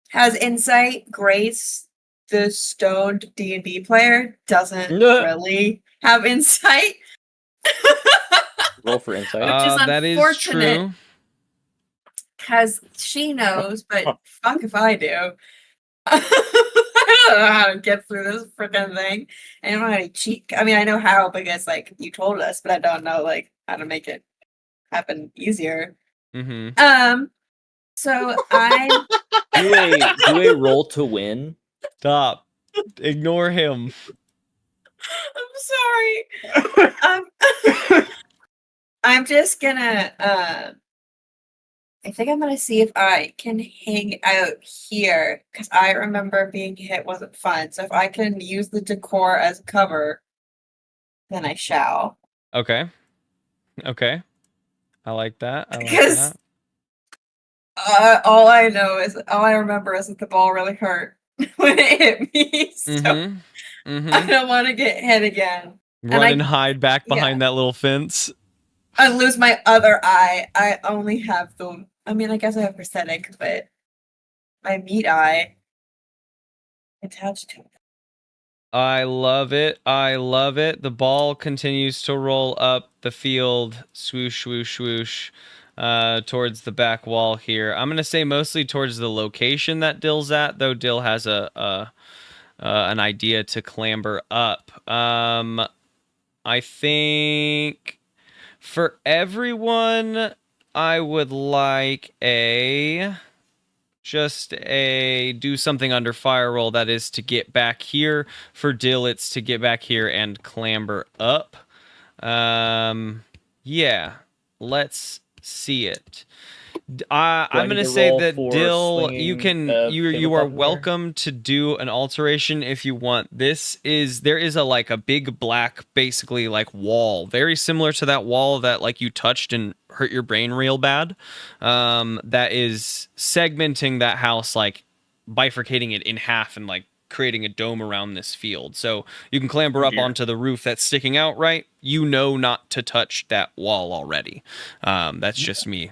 has insight. Grace, the stoned D&D player, doesn't really have insight. Roll for insight. Which is that is unfortunate. true. Because she knows, but fuck if I do. I don't know how to get through this freaking thing. I don't know how to cheat. I mean, I know how because, like, you told us, but I don't know, like, how to make it happen easier. Mm-hmm. So I Do a roll to win. Stop. Ignore him. I'm sorry. I'm just gonna I think I'm gonna see if I can hang out here because I remember being hit wasn't fun. So if I can use the decor as cover, then I shall. Okay. I like that. Because all I remember is that the ball really hurt when it hit me. So I don't want to get hit again. Run and hide back behind that little fence. I lose my other eye. I only have I mean, I guess I have prosthetic, but my meat eye attached to it. I love it. The ball continues to roll up the field, swoosh, swoosh, swoosh, towards the back wall here. I'm gonna say mostly towards the location that Dill's at, though Dill has an idea to clamber up. I think for everyone, I would like just a do something under fire roll, that is to get back here. For Dill, it's to get back here and clamber up. Yeah, let's see it. I'm gonna say that Dill, you are welcome to do an alteration if you want. There is a big black, basically like wall, very similar to that wall that like you touched and hurt your brain real bad. That is segmenting that house, like bifurcating it in half and like creating a dome around this field. So you can clamber up onto the roof that's sticking out, right? You know not to touch that wall already. That's just me,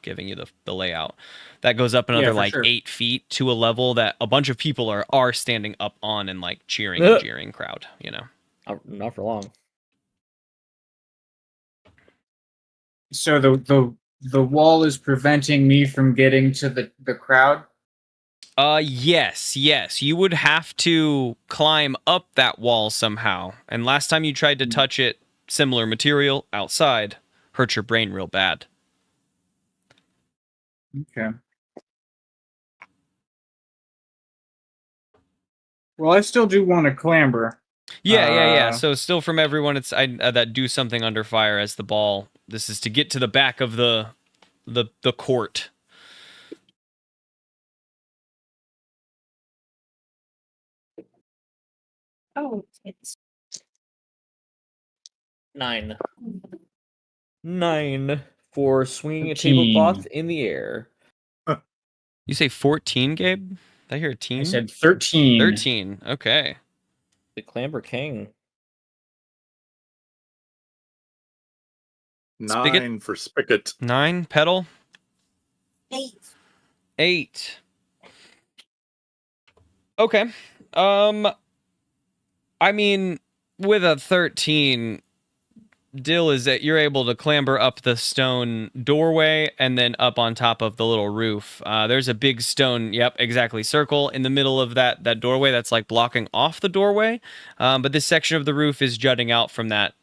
giving you the layout. That goes up another 8 feet to a level that a bunch of people are standing up on and like cheering and jeering crowd, Not for long. So the wall is preventing me from getting to the crowd? Yes. You would have to climb up that wall somehow. And last time you tried to touch it, similar material outside, hurt your brain real bad. Okay. Well, I still do want to clamber. Yeah. So still from everyone, it's that do something under fire as the ball. This is to get to the back of the court. Oh, it's 9. 9 for swinging a 13. tablecloth in the air. You say 14, Gabe? Did I hear a I teen? said 13. 13. Okay. The Clamber King. 9 for Spigot. 9. Pedal. 8. 8. Okay. I mean, with a 13, Dill is that you're able to clamber up the stone doorway and then up on top of the little roof. There's a big stone, yep, exactly, circle in the middle of that doorway that's like blocking off the doorway. But this section of the roof is jutting out from that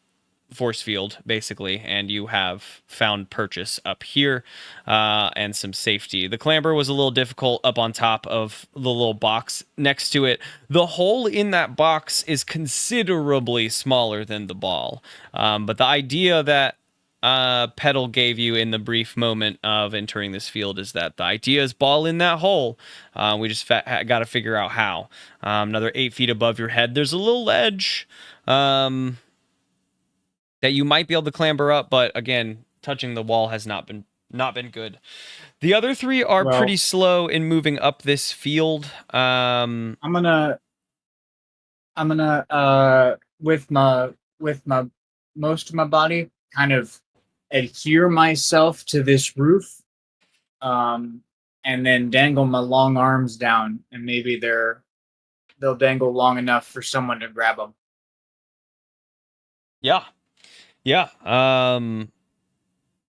force field, basically, and you have found purchase up here and some safety. The clamber was a little difficult up on top of the little box next to it. The hole in that box is considerably smaller than the ball, but the idea that Petal gave you in the brief moment of entering this field is that the idea is ball in that hole. We just got to figure out how. Another 8 feet above your head, there's a little ledge that you might be able to clamber up, but again, touching the wall has not been good. The other 3 are pretty slow in moving up this field. I'm gonna with my most of my body kind of adhere myself to this roof, and then dangle my long arms down, and maybe they'll dangle long enough for someone to grab them. Yeah.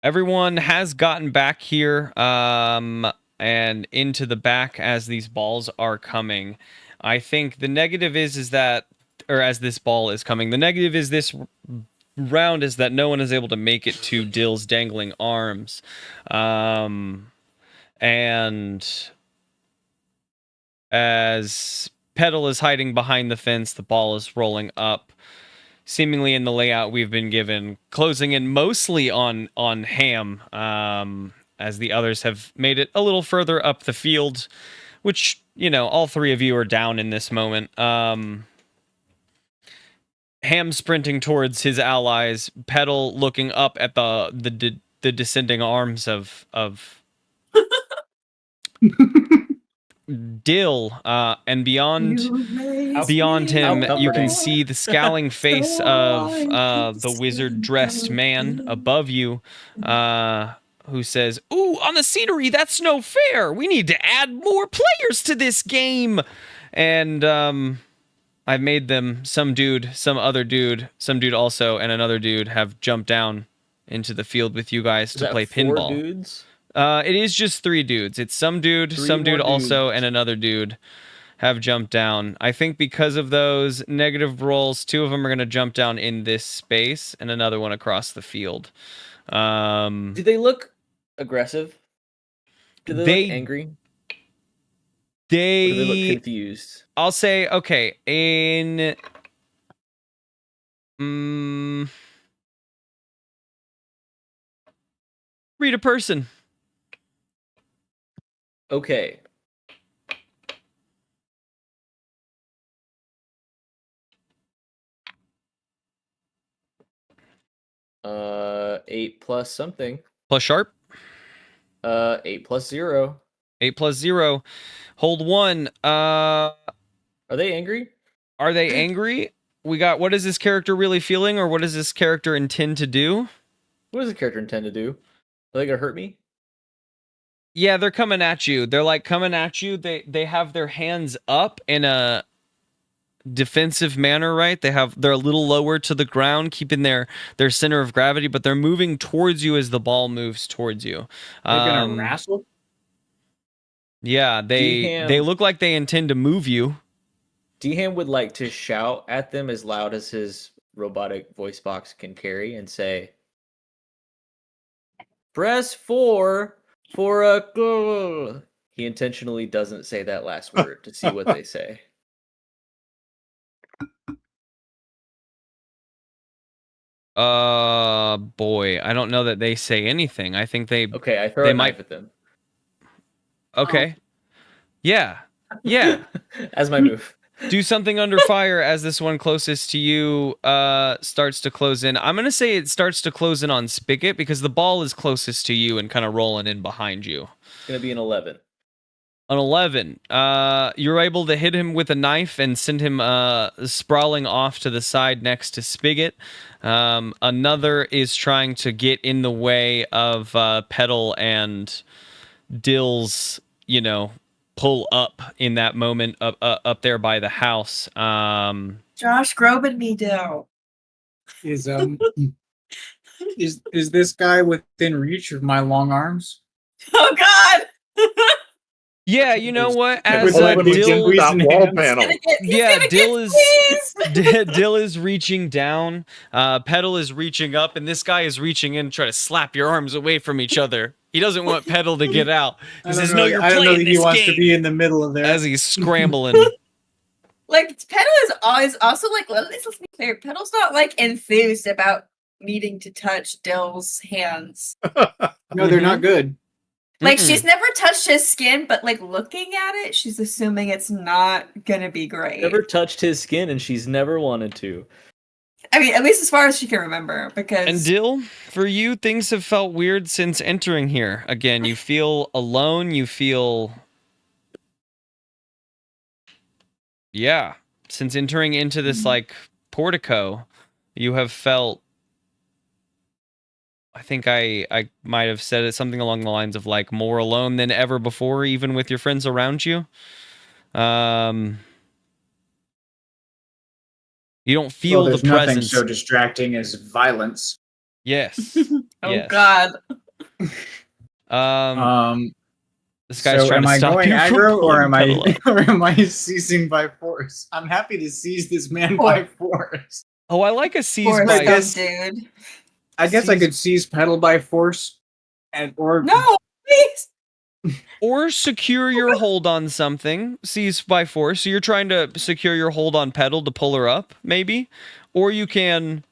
Everyone has gotten back here and into the back as these balls are coming. I think the negative is that, or as this ball is coming, the negative is this round is that no one is able to make it to Dill's dangling arms. And as Petal is hiding behind the fence, the ball is rolling up. Seemingly in the layout we've been given, closing in mostly on Ham, as the others have made it a little further up the field, which, all 3 of you are down in this moment. Ham sprinting towards his allies, Petal looking up at the descending arms of Dill, and beyond him, you can see the scowling face of the wizard-dressed man above you, who says, "Ooh, on the scenery, that's no fair. We need to add more players to this game." And I've made them some dude, some other dude, some dude also, and another dude have jumped down into the field with you guys to play 4 pinball. dudes? It is just 3 dudes. It's some dude, some dude also, and another dude have jumped down. I think because of those negative rolls, 2 of them are going to jump down in this space, and another one across the field. Do they look aggressive? Do they look angry? Or do they look confused? I'll say, okay, read a person. Okay. Uh, 8 plus something. Plus sharp? 8 plus 0. 8 plus 0. Hold 1. Are they angry? Are they angry? We got, what is this character really feeling, or what does this character intend to do? What does the character intend to do? Are they gonna hurt me? Yeah, they're coming at you. They're like coming at you. They have their hands up in a defensive manner, right? They're a little lower to the ground, keeping their center of gravity, but they're moving towards you as the ball moves towards you. They're gonna wrestle. Yeah, they look like they intend to move you. Dham would like to shout at them as loud as his robotic voice box can carry and say, "Press 4 for a girl." He intentionally doesn't say that last word to see what they say. Boy, I don't know that they say anything. I think they... Okay, I throw a knife at them. Okay. Yeah. Yeah. As my move. Do something under fire as this one closest to you starts to close in. I'm going to say it starts to close in on Spigot because the ball is closest to you and kind of rolling in behind you. It's gonna be an 11. An 11. You're able to hit him with a knife and send him sprawling off to the side next to Spigot. Another is trying to get in the way of Petal and Dill's, pull up in that moment up there by the house. Josh Groban me do. Is this guy within reach of my long arms? Oh God! Yeah, you know what? With As Hopefully we get Dill, that in wall hands. panel. Dill is reaching down. Petal is reaching up, and this guy is reaching in to try to slap your arms away from each other. He doesn't want Petal to get out. He says, "No, you're I don't know playing that he this wants to game." be in the middle of there. As he's scrambling. Like Petal is always also like. Let's be clear. Petal's not like enthused about needing to touch Dill's hands. No, they're not good. Like Mm-mm. she's never touched his skin, but like looking at it, she's assuming it's not gonna be great. Never touched his skin, and she's never wanted to. I mean, at least as far as she can remember, because And Dill, for you, things have felt weird since entering here. Again, you feel alone. You feel, yeah, since entering into this like portico, you have felt. I think I might have said it something along the lines of like more alone than ever before, even with your friends around you. You don't feel there's the nothing presence. so distracting as violence. Yes. oh yes. God, This guy's So trying am to I stop going you from aggro, or pulling am I Petal up. or am I seizing by force? I'm happy to seize this man by force. Oh, I like a seize poor by. dumb dude. I guess I Seize- could seize Pedal by force, or No, please. Or secure your hold on something. Seize by force. So you're trying to secure your hold on Petal to pull her up, maybe, or you can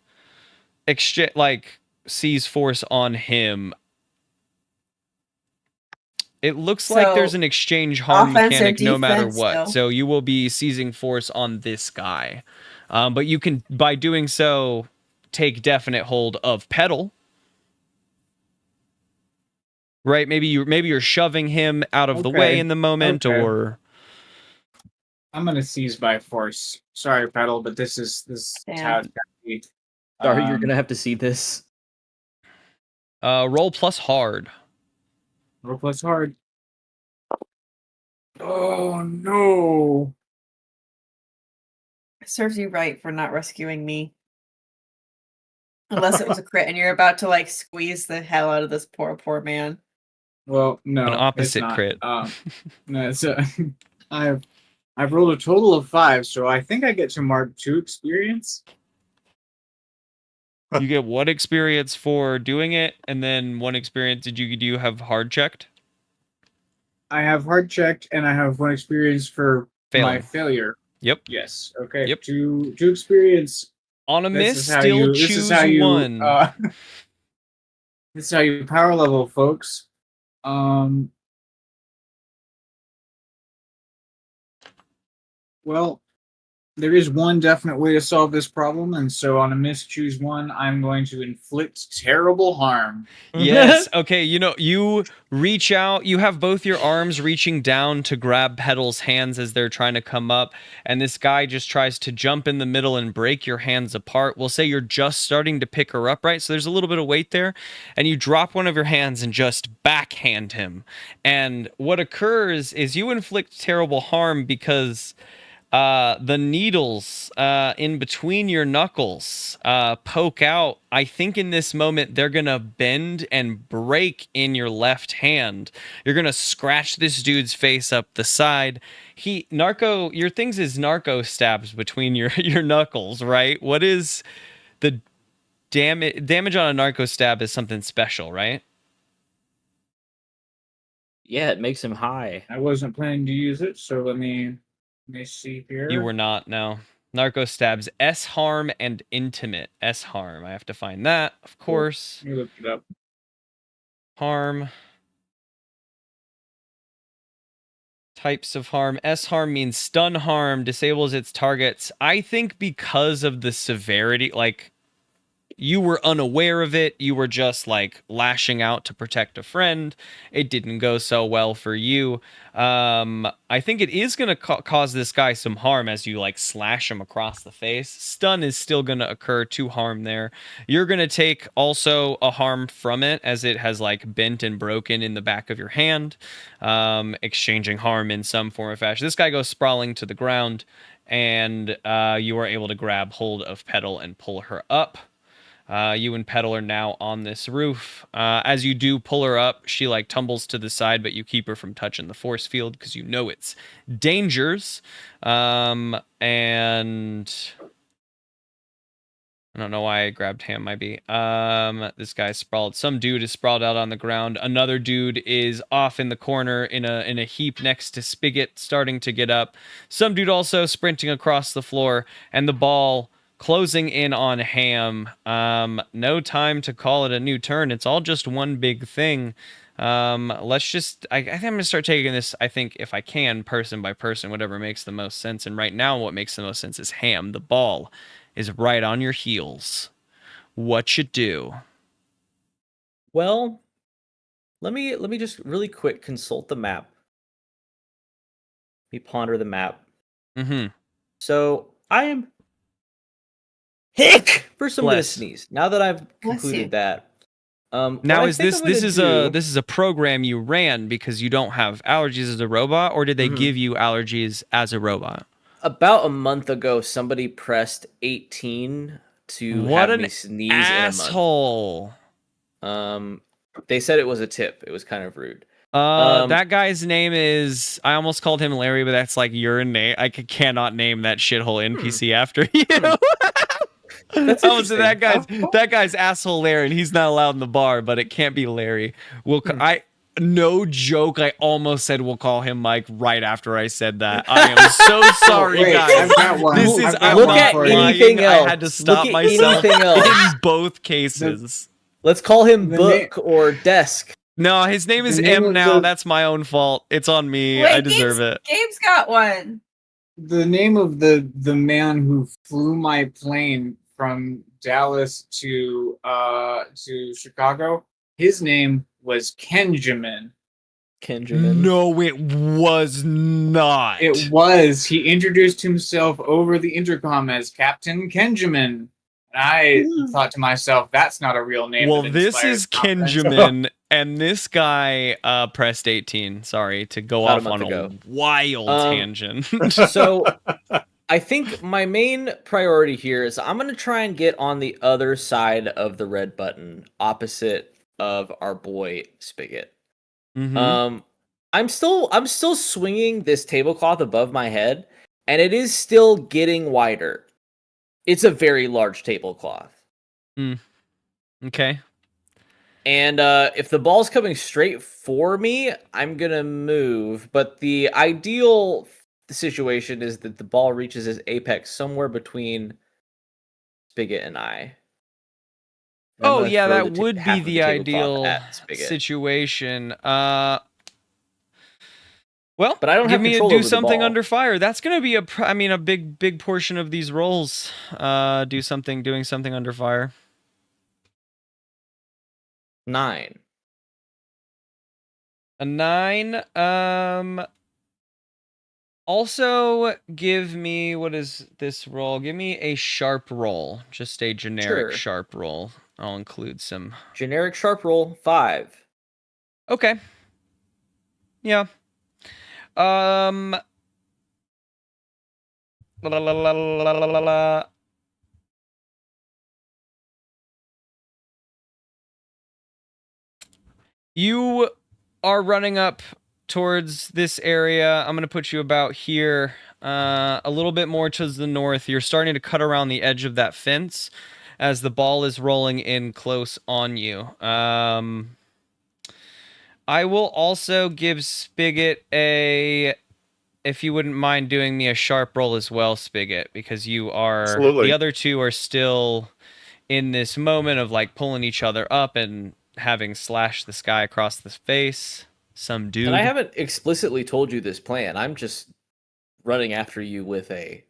seize force on him. It looks like there's So, an exchange harm offense or mechanic no matter defense, what. though? So you will be seizing force on this guy. But you can, by doing so, take definite hold of Petal. Right? Maybe you're shoving him out of the way Okay, in the moment, okay. or I'm gonna seize by force. Sorry, Pedal, but this is Damn. how it's gotta be. Sorry, you're gonna have to see this. roll plus hard. Roll plus hard. Oh no! Serves you right for not rescuing me. Unless it was a crit and you're about to like squeeze the hell out of this poor man. Well, no, An opposite it's not. crit. No, it's I've rolled a total of 5, so I think I get to mark 2 experience. You get 1 experience for doing it, and then 1 experience. Do you have hard checked? I have hard checked, and I have 1 experience for my Failing. failure. Yep. Yes. Okay. Yep. 2 experience. On a This miss, is how still you- choose this is how you, 1. This is how you power level, folks. Well, there is one definite way to solve this problem, and so on a miss, choose 1. I'm going to inflict terrible harm. Yes. Okay. You reach out. You have both your arms reaching down to grab Petal's hands as they're trying to come up. And this guy just tries to jump in the middle and break your hands apart. We'll say you're just starting to pick her up, right? So there's a little bit of weight there. And you drop one of your hands and just backhand him. And what occurs is you inflict terrible harm because the needles in between your knuckles poke out. I think in this moment they're gonna bend and break in your left hand. You're gonna scratch this dude's face up the side. Your things is narco stabs between your knuckles, right? What is the damage on a narco stab is something special, right? Yeah, it makes him high. I wasn't planning to use it, so let me see here. You were not, no. Narco stabs S harm and intimate S harm. I have to find that, of course. Let me look it up. Harm Types of harm. S harm means stun harm, disables its targets. I think because of the severity, like you were unaware of it, you were just like lashing out to protect a friend. It didn't go so well for you. I think it is going to cause this guy some harm as you like slash him across the face. Stun is still going to occur to harm there. You're going to take also a harm from it as it has like bent and broken in the back of your hand, exchanging harm in some form or fashion. This guy goes sprawling to the ground, and you are able to grab hold of Petal and pull her up. You and Petal are now on this roof. As you do pull her up, she like tumbles to the side, but you keep her from touching the force field because you know it's dangers. And I don't know why I grabbed Ham, might be. This guy's sprawled. Some dude is sprawled out on the ground. Another dude is off in the corner in a heap next to Spigot, starting to get up. Some dude also sprinting across the floor, and the ball closing in on Ham. No time to call it a new turn. It's all just one big thing. Let's just, I think I'm gonna start taking this, I think if I can, person by person, whatever makes the most sense. And right now what makes the most sense is Ham. The ball is right on your heels. What you do? Well, let me just really quick consult the map. Let me ponder the map. Mm-hmm. So I am hick. First, I'm gonna Bless. sneeze. Now that I've Bless you. concluded that. Now what I is think this I'm this gonna is do- a this is a program you ran because you don't have allergies as a robot, or did they Mhm. give you allergies as a robot? About a month ago, somebody pressed 18 to What have an me sneeze asshole! in a month. They said it was a tip. It was kind of rude. That guy's name is, I almost called him Larry, but that's like your name. I cannot name that shithole NPC after you. That's I was that interesting. that guy's asshole Larry, and he's not allowed in the bar, but it can't be Larry. No joke, I almost said we'll call him Mike right after I said that. I am so sorry, Wait, guys. I've got one. This is I've got I'm Look one not at for you. anything lying. I had to else. stop Look at myself anything else. in both cases. Let's call him The Book or Desk. No, his name The is name M of now. the- That's my own fault. It's on me. Wait, I deserve it. Gabe's got one. The name of the man who flew my plane from Dallas to Chicago, his name was Kenjamin. Kenjamin. No, it was not. It was. He introduced himself over the intercom as Captain Kenjamin. And I thought to myself, that's not a real name. Well, that this inspires is confidence. Kenjamin, and this guy pressed 18. Sorry to go About a off month on ago. a wild tangent. So I think my main priority here is I'm going to try and get on the other side of the red button, opposite of our boy Spigot. Mhm. I'm still swinging this tablecloth above my head, and it is still getting wider. It's a very large tablecloth. Okay. And if the ball's coming straight for me, I'm gonna move. But the ideal situation is that the ball reaches its apex somewhere between Spigot and I. And I'm Oh gonna yeah, throw that the would half be of the tablecloth ideal at Spigot. situation. Well, But I don't give have me a control do over the something ball. under fire. That's gonna be a big portion of these rolls. Doing something under fire. 9. A 9. Also, give me, what is this roll? Give me a sharp roll. Just a generic Sure. sharp roll. I'll include some. Generic sharp roll 5. Okay. Yeah. La, la, la, la, la, la, la, la. You are running up towards this area. I'm going to put you about here, a little bit more towards the north. You're starting to cut around the edge of that fence as the ball is rolling in close on you. I will also give Spigot if you wouldn't mind doing me a sharp roll as well, Spigot, because you are, Absolutely. the other two are still in this moment of like pulling each other up and having slashed the sky across the face. some dude. And I haven't explicitly told you this plan. I'm just running after you with a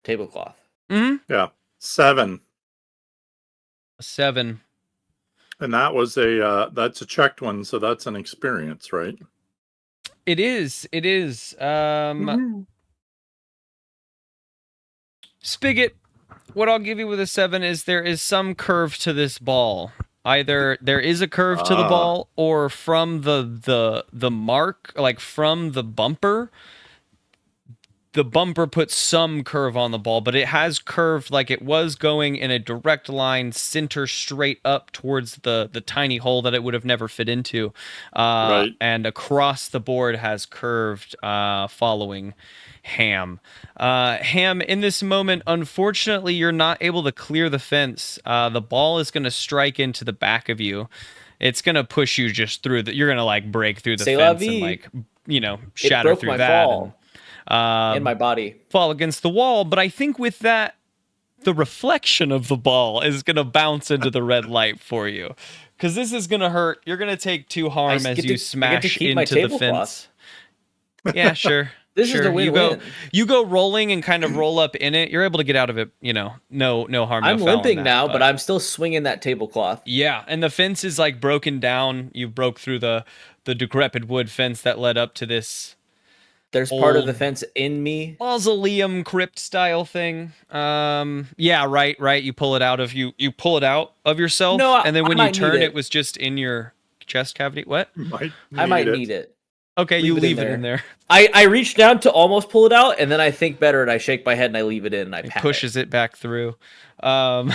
tablecloth. Mhm. Yeah. 7. 7. And that was that's a checked one, so that's an experience, right? It is. It is. Spigot, what I'll give you with a 7 is there is some curve to this ball. Either there is a curve to the ball, or from the mark, like from the bumper puts some curve on the ball, but it has curved like it was going in a direct line, center straight up towards the tiny hole that it would have never fit into. Right. And across the board has curved following Ham. Ham, in this moment, unfortunately, you're not able to clear the fence. The ball is going to strike into the back of you. It's going to push you just through you're going to like break through the C'est la fence and vie. like, It shatter broke through my that. fall in my body. Fall against the wall, but I think with that, the reflection of the ball is going to bounce into the red light for you. Because this is going to hurt. You're going to take 2 harm as you smash into the fence. Yeah, sure. This sure. is a win-win. You go rolling and kind of roll up in it. You're able to get out of it, no harm. I'm no foul limping on that, now, but I'm still swinging that tablecloth. Yeah, and the fence is like broken down. You broke through the decrepit wood fence that led up to this There's part of old the fence in me. mausoleum crypt style thing. Yeah, right. You pull it out of you pull it out of yourself, No, and then I when you might turn need it was just in your chest cavity. What? I might need it. Okay, you leave it in in there. I reach down to almost pull it out, and then I think better, and I shake my head, and I leave it in, and I It pat pushes it back through. But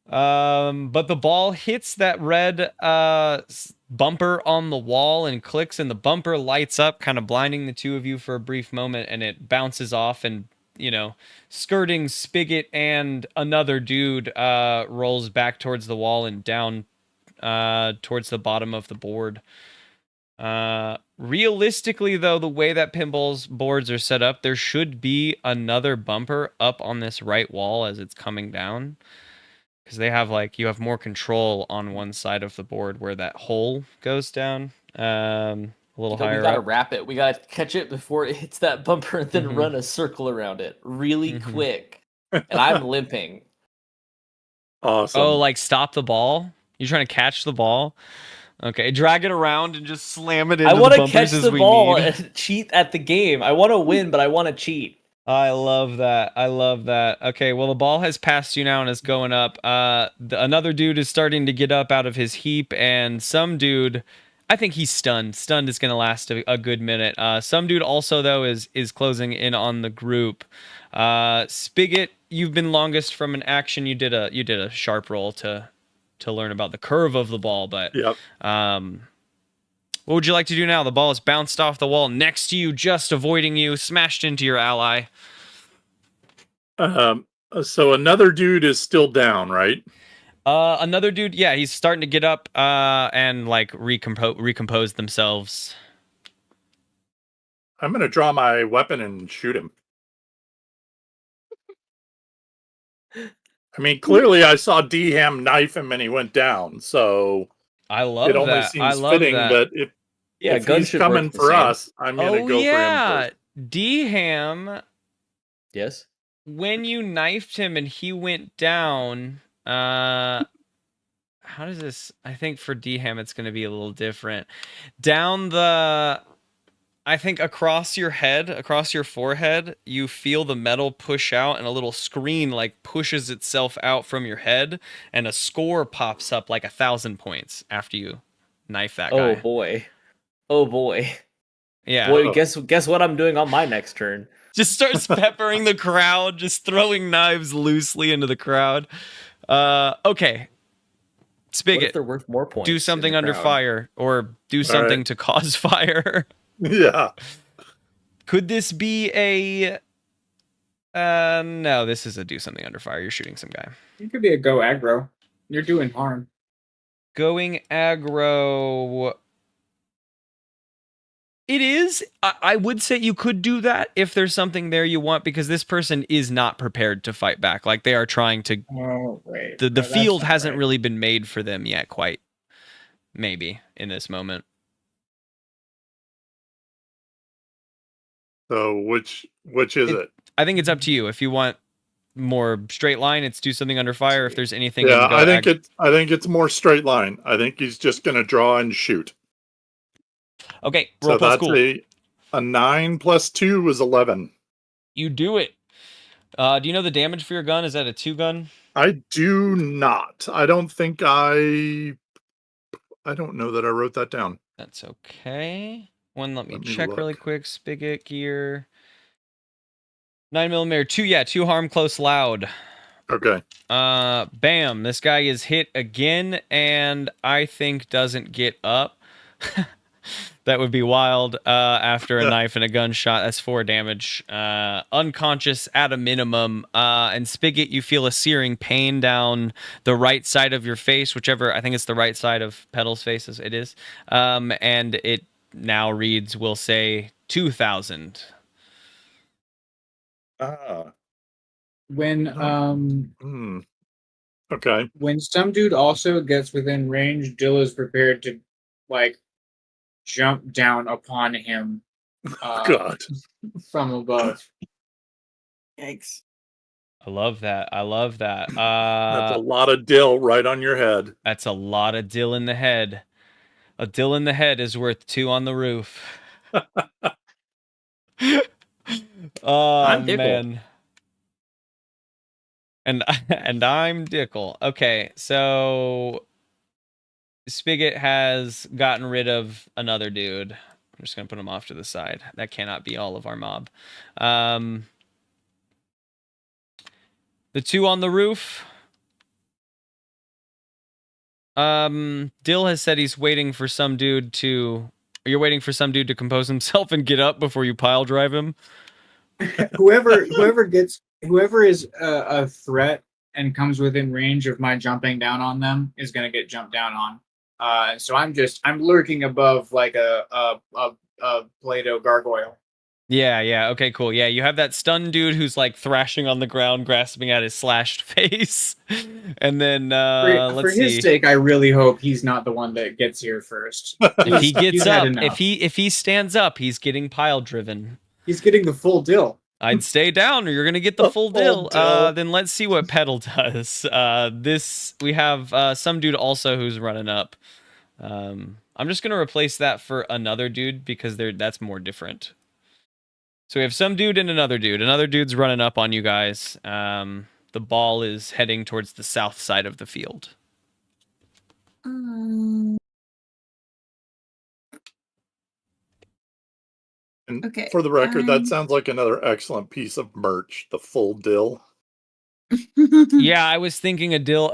the ball hits that red bumper on the wall and clicks, and the bumper lights up, kind of blinding the two of you for a brief moment, and it bounces off and, skirting Spigot and another dude rolls back towards the wall and down towards the bottom of the board. Realistically, though, the way that Pinball's boards are set up, there should be another bumper up on this right wall as it's coming down. Because they have you have more control on one side of the board where that hole goes down. A little higher We gotta up. wrap it. We gotta catch it before it hits that bumper, and then run a circle around it really quick. And I'm limping. Awesome. Oh, stop the ball? You're trying to catch the ball? Okay, drag it around and just slam it into I want the to bumpers catch as the we ball need. and cheat at the game. I want to win, but I want to cheat. I love that. Okay, well, the ball has passed you now and is going up. Another dude is starting to get up out of his heap, and some dude, I think he's stunned. Stunned is going to last a good minute. Some dude also, though, is closing in on the group. Spigot, you've been longest from an action. You did a sharp roll to learn about the curve of the ball, but Yep. what would you like to do now? The ball is bounced off the wall next to you, just avoiding you, smashed into your ally. So another dude is still down, right? Another dude, yeah, he's starting to get up and recompose themselves. I'm gonna draw my weapon and shoot him. I mean, clearly I saw D-Ham knife him and he went down, so I love it only that. I seems love fitting that. that if guns he's should coming work the for same. us, I'm gonna go for him first. D-Ham, Yes. when you knifed him and he went down, how does this? I think for D-Ham it's going to be a little different. I think across your head, across your forehead, you feel the metal push out and a little screen pushes itself out from your head, and a score pops up 1,000 points after you knife that guy. Oh boy. Yeah. Boy, guess what I'm doing on my next turn. Just starts peppering the crowd, just throwing knives loosely into the crowd. Okay. What Spigot, if they're worth more points? do something under fire, or do something to cause fire. Yeah. Could this be a... no, this is a do something under fire. You're shooting some guy. You could be a go aggro. You're doing harm. Going aggro... It is. I would say you could do that if there's something there you want, because this person is not prepared to fight back. They are trying to... Oh, wait. The No, that's field not hasn't right. really been made for them yet, quite. Maybe, in this moment. So which is it? I think it's up to you. If you want more straight line, it's do something under fire. If there's anything, Yeah, go I think it's more straight line. I think he's just gonna draw and shoot. Okay, roll So plus that's cool. a 9 plus 2 is 11. You do it. Do you know the damage for your gun? Is that a 2 gun? I do not. I don't know that I wrote that down. That's okay. Let me Let me check really look. quick. Spigot gear. 9mm, 2 harm, close, loud. Okay. Bam. This guy is hit again, and I think doesn't get up. That would be wild. After a knife and a gunshot, that's 4 damage. Unconscious at a minimum. And Spigot, you feel a searing pain down the right side of your face, whichever, I think it's the right side of Petal's face as it is. And it now reads, we'll say 2,000. When Okay. when some dude also gets within range, Dill is prepared to like jump down upon him God. from above. Yikes. I love that. That's a lot of dill right on your head. That's a lot of dill in the head. A dill in the head is worth 2 on the roof. Oh, I'm Dickel. man. And I'm Dickel. Okay, so Spigot has gotten rid of another dude. I'm just gonna put him off to the side. That cannot be all of our mob. The 2 on the roof. Dill has said he's waiting for some dude to. You're waiting for some dude to compose himself and get up before you pile drive him. whoever is a threat and comes within range of my jumping down on them is going to get jumped down on. So I'm lurking above like a Play-Doh gargoyle. Yeah. Okay, cool. Yeah, you have that stunned dude who's like thrashing on the ground, grasping at his slashed face. And then For let's his see. sake, I really hope he's not the one that gets here first. If he gets He's had up, enough. if he stands up, he's getting pile driven. He's getting the full Dill. I'd stay down or you're gonna get the full dill. dill. Then let's see what Petal does. We have some dude also who's running up. I'm just gonna replace that for another dude because that's more different. So we have some dude and another dude. Another dude's running up on you guys. The ball is heading towards the south side of the field. And Okay, for the record, that sounds like another excellent piece of merch, the full dill. Yeah, I was thinking a dill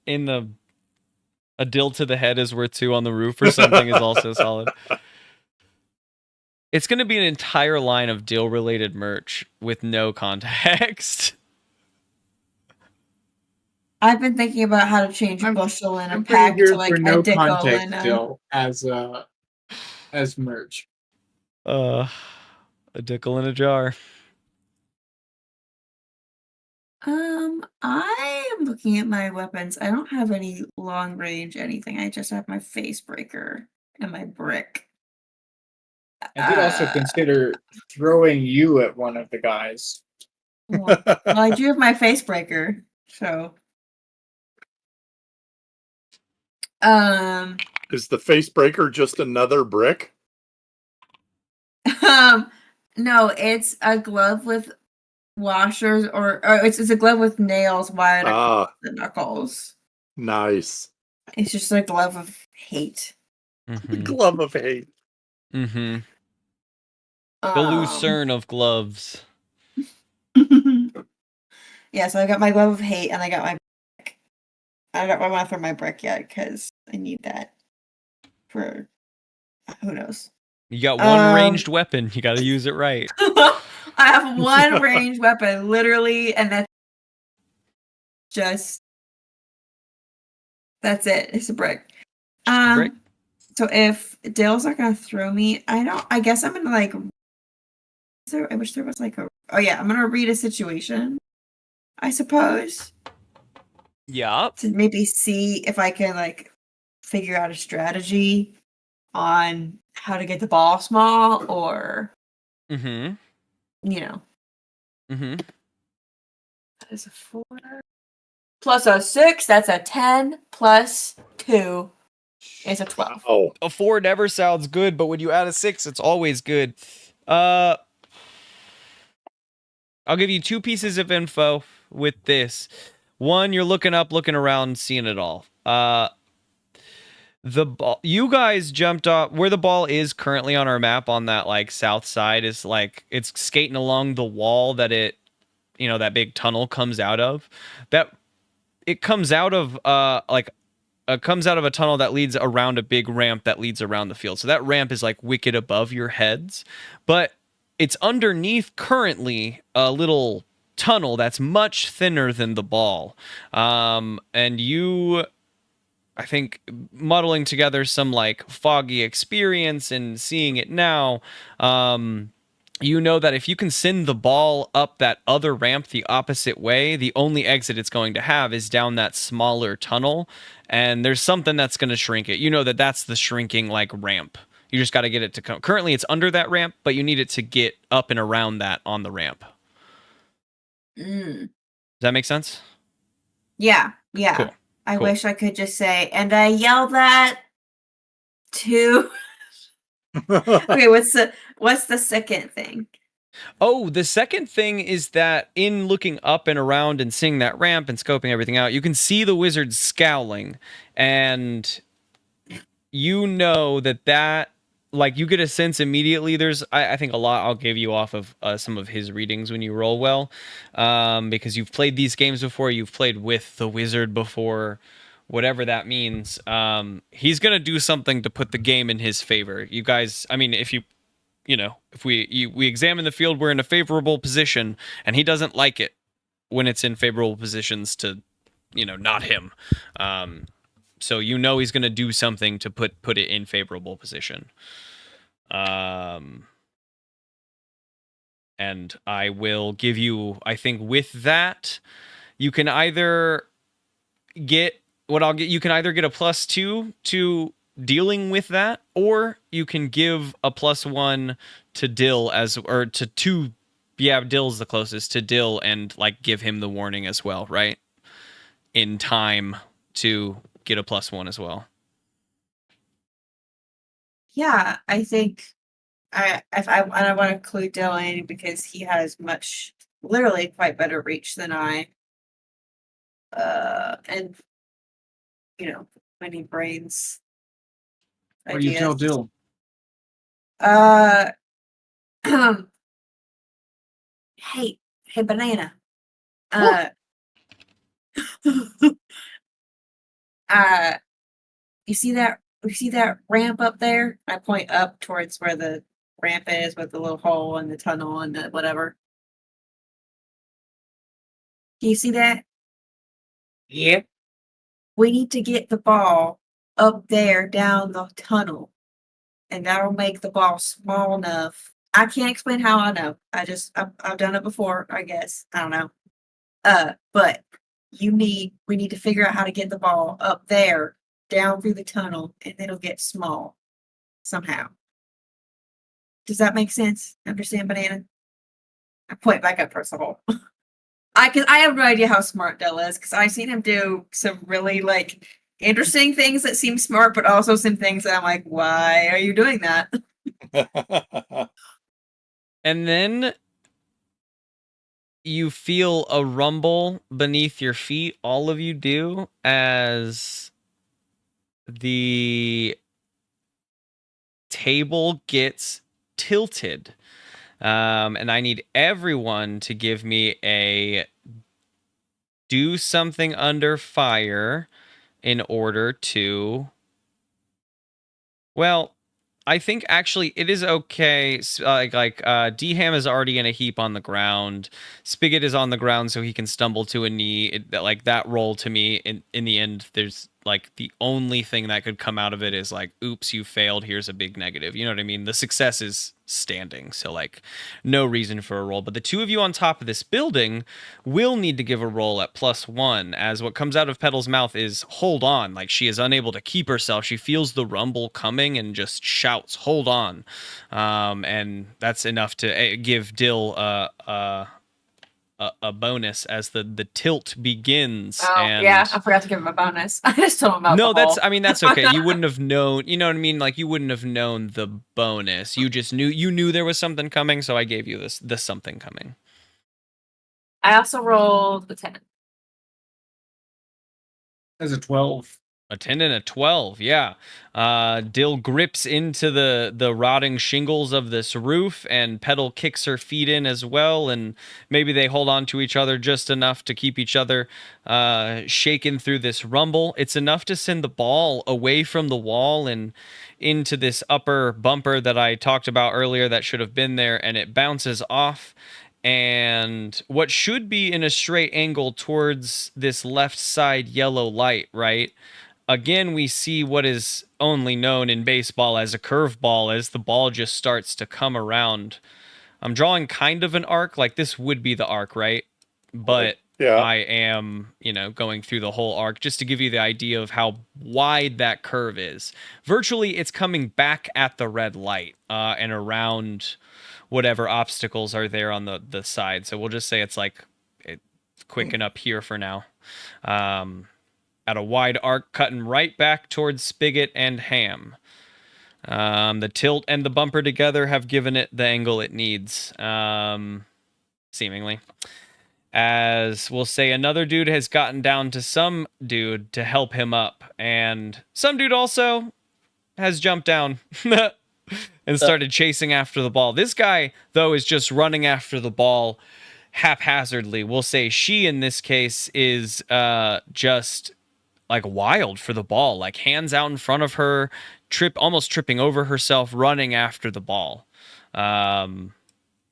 to the head is worth 2 on the roof or something is also solid. It's going to be an entire line of dill-related merch with no context. I've been thinking about how to change bushel in a I'm pack pretty here to like for no a Dickel context in a... Dill as merch. A dickle in a jar. I am looking at my weapons. I don't have any long range anything. I just have my face breaker and my brick. I did also consider throwing you at one of the guys. Well, I do have my face breaker, so. Is the face breaker just another brick? No, it's a glove with washers, or it's a glove with nails wired across the knuckles. Nice. It's just a glove of hate. Mm-hmm. Glove of hate. Mm-hmm. The Lucerne of gloves. Yeah, so I got my glove of hate and I got my brick. I don't want to throw my brick yet because I need that for who knows. You got one ranged weapon. You got to use it right. I have one ranged weapon, literally, and that's it. It's a brick. Brick? So if Dale's not gonna throw me, I guess I'm gonna like. I wish there was like a. Oh yeah, I'm gonna read a situation. I suppose. Yeah. To maybe see if I can like figure out a strategy on how to get the ball small or Mm-hmm. You know, Mm-hmm. that is a 4 plus a 6. That's a 10 plus 2 is a 12. Oh, A 4 never sounds good, but when you add a 6, it's always good. I'll give you 2 pieces of info with this. One, you're looking up, looking around, seeing it all. The ball, you guys jumped off where the ball is currently on our map on that like south side is like it's skating along the wall that it, that big tunnel comes out of. That it comes out of comes out of a tunnel that leads around a big ramp that leads around the field. So that ramp is like wicked above your heads, but it's underneath currently a little tunnel that's much thinner than the ball. And you, I think, muddling together some like foggy experience and seeing it now, you know that if you can send the ball up that other ramp the opposite way, the only exit it's going to have is down that smaller tunnel, and there's something that's going to shrink it. You know that that's the shrinking like ramp. You just got to get it to come. Currently, it's under that ramp, but you need it to get up and around that on the ramp. Mm. Does that make sense? Yeah, yeah. Cool. I Cool. wish I could just say, and I yell that to. Okay, what's the second thing? Oh, the second thing is that in looking up and around and seeing that ramp and scoping everything out, you can see the wizard scowling, and you know that like you get a sense immediately. There's I think a lot I'll give you off of some of his readings when you roll well, because you've played these games before, you've played with the wizard before, whatever that means. He's gonna do something to put the game in his favor. You guys, I mean, if we examine the field, we're in a favorable position, and he doesn't like it when it's in favorable positions to, not him. So he's going to do something to put it in favorable position. And I will give you, I think with that, you can either get you can either get a +2 to dealing with that, or you can give a +1 to Dill to 2. Yeah, Dill's the closest to Dill, and like give him the warning as well, right? In time to get a +1 as well. Yeah, I think I want to include Dylan because he has literally quite better reach than I. And many brains. What do you tell ideas. Dill? Hey, banana. You see that ramp up there? I point up towards where the ramp is with the little hole and the tunnel and the whatever. Do you see that? Yep. We need to get the ball up there down the tunnel, and that'll make the ball small enough. I can't explain how I know. I've done it before, I guess. I don't know. But we need to figure out how to get the ball up there, down through the tunnel, and it'll get small somehow. Does that make sense? Understand, banana? I point back up towards the hole. I have no idea how smart Dell is, because I've seen him do some really like interesting things that seem smart, but also some things that I'm like, why are you doing that? And then you feel a rumble beneath your feet. All of you do, as the table gets tilted. And I need everyone to give me a do something under fire in order to... Well, I think actually it is okay. D-Ham is already in a heap on the ground. Spigot is on the ground so he can stumble to a knee. That roll to me, in the end, there's like the only thing that could come out of it is like, oops, you failed, here's a big negative. You know what I mean? The success is standing, so like no reason for a roll. But the two of you on top of this building will need to give a roll at +1, as what comes out of Petal's mouth is hold on. Like she is unable to keep herself. She feels the rumble coming and just shouts, hold on. And that's enough to give Dill a bonus as the tilt begins. Oh, and yeah, I forgot to give him a bonus. I just told him about no, the that's hole. I mean that's okay. You wouldn't have known, you know what I mean? Like you wouldn't have known the bonus. You just knew there was something coming, so I gave you the something coming. I also rolled a 10. As a 12. A 10 and a 12, yeah. Dill grips into the rotting shingles of this roof, and Petal kicks her feet in as well, and maybe they hold on to each other just enough to keep each other shaken through this rumble. It's enough to send the ball away from the wall and into this upper bumper that I talked about earlier that should have been there, and it bounces off. And what should be in a straight angle towards this left side yellow light, right? Again, we see what is only known in baseball as a curveball as the ball just starts to come around. I'm drawing kind of an arc, like this would be the arc, right? But Yeah. I am, going through the whole arc just to give you the idea of how wide that curve is. Virtually, it's coming back at the red light and around whatever obstacles are there on the side. So we'll just say it's like quicken up here for now. At a wide arc cutting right back towards Spigot and Ham. The tilt and the bumper together have given it the angle it needs, seemingly. As we'll say, another dude has gotten down to some dude to help him up, and some dude also has jumped down and started chasing after the ball. This guy, though, is just running after the ball haphazardly. We'll say she, in this case, is just like wild for the ball, like hands out in front of her, almost tripping over herself, running after the ball. The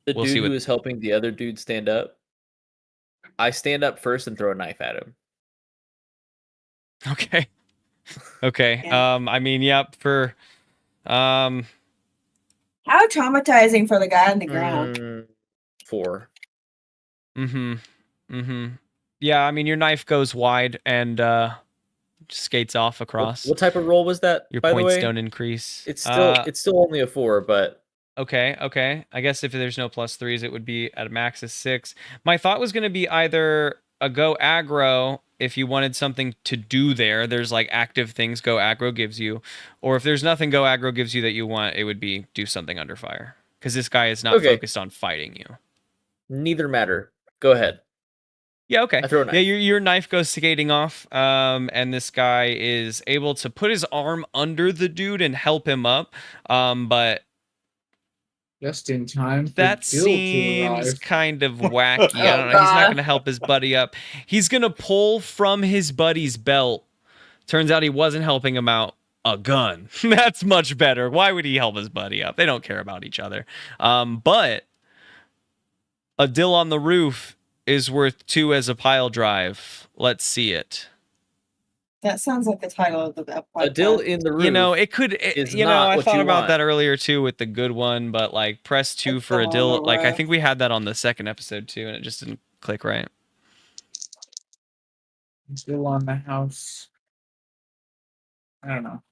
we'll dude see who is helping the other dude stand up, I stand up first and throw a knife at him. Okay. Okay. Yeah. I mean, yep, for How traumatizing for the guy on the ground. 4. Yeah, I mean, your knife goes wide and skates off across. What type of roll was that? Your by the points way? don't increase. It's still only a 4, but Okay. I guess if there's no +3s, it would be at a max of 6. My thought was going to be either a go aggro if you wanted something to do there. There's like active things go aggro gives you, or if there's nothing go aggro gives you that you want, it would be do something under fire, because this guy is not focused on fighting you. Neither matter. Go ahead. Yeah, okay. I throw a knife. Yeah, your knife goes skating off, and this guy is able to put his arm under the dude and help him up, but Just in time for that Dill to seems arrive. kind of wacky. I don't know. He's not going to help his buddy up. He's going to pull from his buddy's belt. Turns out he wasn't helping him out. A gun. That's much better. Why would he help his buddy up? They don't care about each other. But a Dill on the roof is worth 2 as a pile drive. Let's see it. That sounds like the title of the podcast. A Dill in the roof. It could. is I not what thought you about want. that earlier too with the good one, but like press 2 for a Dill Dill. on the Like I roof. think we had that on the second episode too, and it just didn't click right. Dill on the house. I don't know.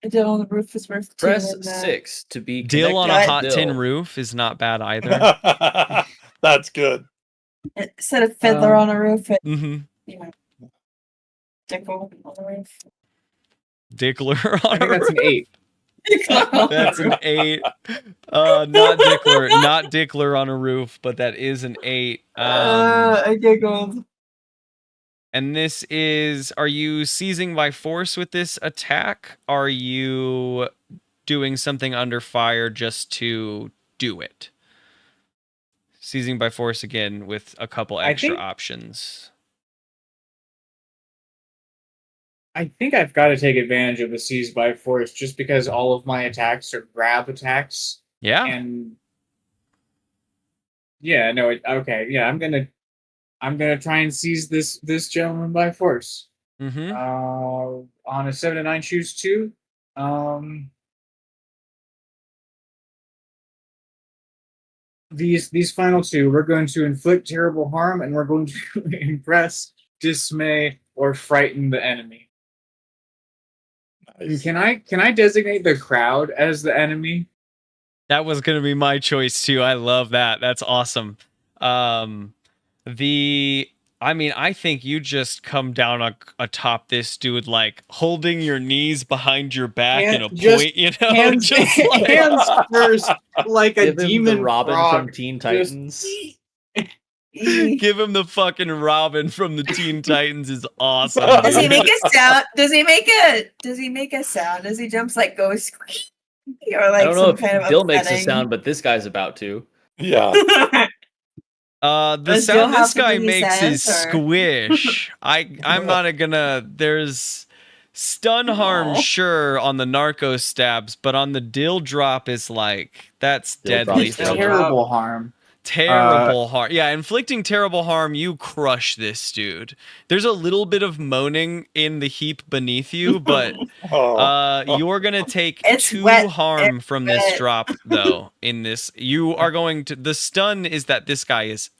A Dill on the roof is worth 2. Press and, 6 to be Dill on a connected hot to tin Dill. roof is not bad either. That's good. Instead of fiddler on a roof, it, Mm-hmm. dickle on the roof. Dickler I on think a that's an roof. 8. That's an 8. Not Dickler on a roof, but that is an 8. I giggled. And this is, are you seizing by force with this attack? Are you doing something under fire just to do it? Seizing by force again with a couple extra options. I think I've got to take advantage of the seize by force just because all of my attacks are grab attacks. Yeah. And yeah, no, okay, yeah, I'm gonna try and seize this gentleman by force. Mm-hmm. On a 7 to 9, choose 2. These final 2, we're going to inflict terrible harm, and we're going to impress, dismay, or frighten the enemy. Nice. Can I designate the crowd as the enemy? That was gonna be my choice too. I love that. That's awesome. I think you just come down atop this dude, like holding your knees behind your back in a Just point, you know, Hands, just like, hands first, like a Give him demon the Robin frog. from Teen Just- Titans. give him the fucking Robin from the Teen Titans is awesome. Does he dude. make a sound? Does he make a sound as he jumps, like go scream? Or like I don't know some if kind of Dill makes a upsetting- sound, but this guy's about to. Yeah. The Does sound Dill have this guy something he makes is says, or- squish. I'm not gonna. There's stun harm, Aw. sure, on the narco stabs, but on the Dill drop is like that's Dill drop deadly. is For terrible. you. terrible harm. Terrible harm. Yeah, inflicting terrible harm, you crush this dude. There's a little bit of moaning in the heap beneath you, but Oh. you're gonna take It's 2 wet. harm It's from this wet. drop, though. In this, you are going to. The stun is that this guy is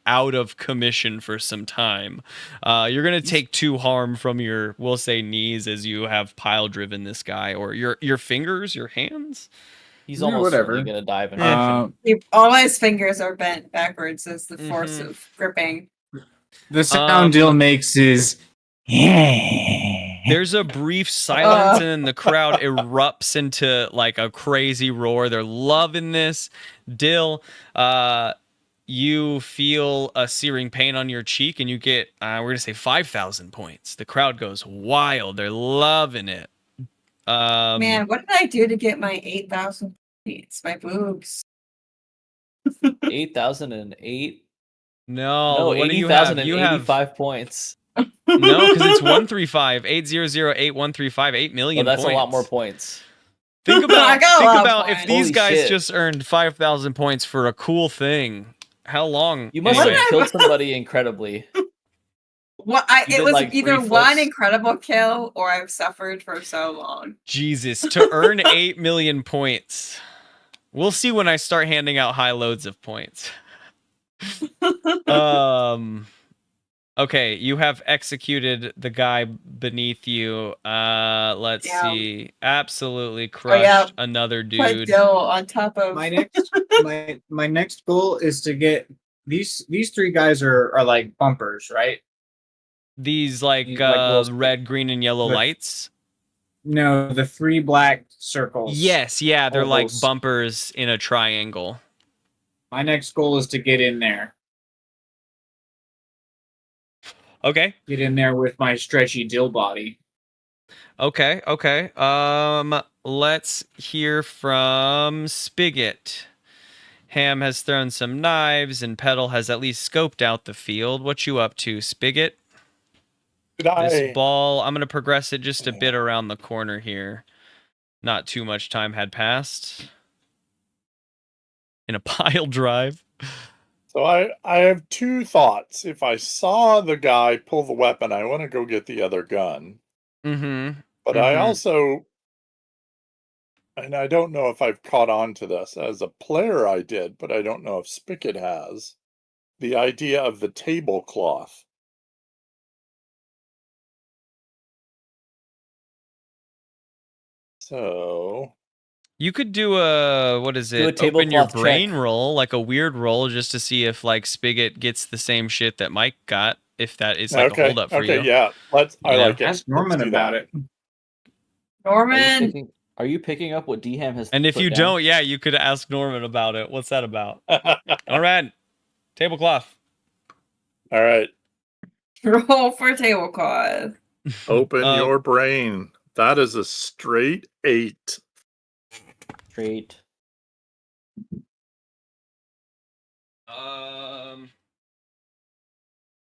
out of commission for some time. You're gonna take 2 harm from your, we'll say, knees as you have pile driven this guy, or your fingers, your hands. He's Yeah, almost whatever. certainly gonna dive in. Uh, All his fingers are bent backwards as the force Mhm. of gripping. the sound Dill makes is. There's a brief silence, and then the crowd erupts into like a crazy roar. They're loving this. Dill, you feel a searing pain on your cheek, and you get, we're gonna say 5,000 points. The crowd goes wild. They're loving it. Man, what did I do to get my 8,000 points? My boobs. 8,008. No, No, what do you have? You have 80,085 points. no, because it's 135 8008135 8 Oh, million. that's points. a lot more points. Think about I got a lot of if points. these Holy guys shit. just earned 5,000 points for a cool thing. How long? You must anyway? have killed somebody incredibly. What You it did, was like, either 3 one flips? incredible kill or I've suffered for so long. Jesus, to earn 8 million points. We'll see when I start handing out high loads of points. Okay, you have executed the guy beneath you. Let's Yeah. see. Absolutely crushed yeah. another Put dude. Dill on top of My next my next goal is to get these 3 guys are like bumpers, right? These like These, little- red, green, and yellow the- lights. No, the 3 black circles. Yes, yeah, they're like Ovals. bumpers in a triangle. My next goal is to get in there. Okay. Get in there with my stretchy Dill body. Okay. Let's hear from Spigot. Ham has thrown some knives, and Petal has at least scoped out the field. What you up to, Spigot? This ball, I'm going to progress it just a bit around the corner here. Not too much time had passed. In a pile drive. So I have 2 thoughts. If I saw the guy pull the weapon, I want to go get the other gun. Mm-hmm. But I Mhm. also, and I don't know if I've caught on to this. As a player I did, but I don't know if Spigot has. The idea of the tablecloth. So You could do a, what is Do a it? Open your tablecloth brain check. roll, like a weird roll, just to see if like Spigot gets the same shit that Mike got. If that is like a hold up for you. yeah. I You know? like it. Ask Norman Let's do about that. it. Norman. Are you picking up what Dham has? And if put you down? don't, yeah, you could ask Norman about it. What's that about? All right. Tablecloth. All right. Roll for tablecloth. Open Uh, your brain. That is a straight 8. Straight.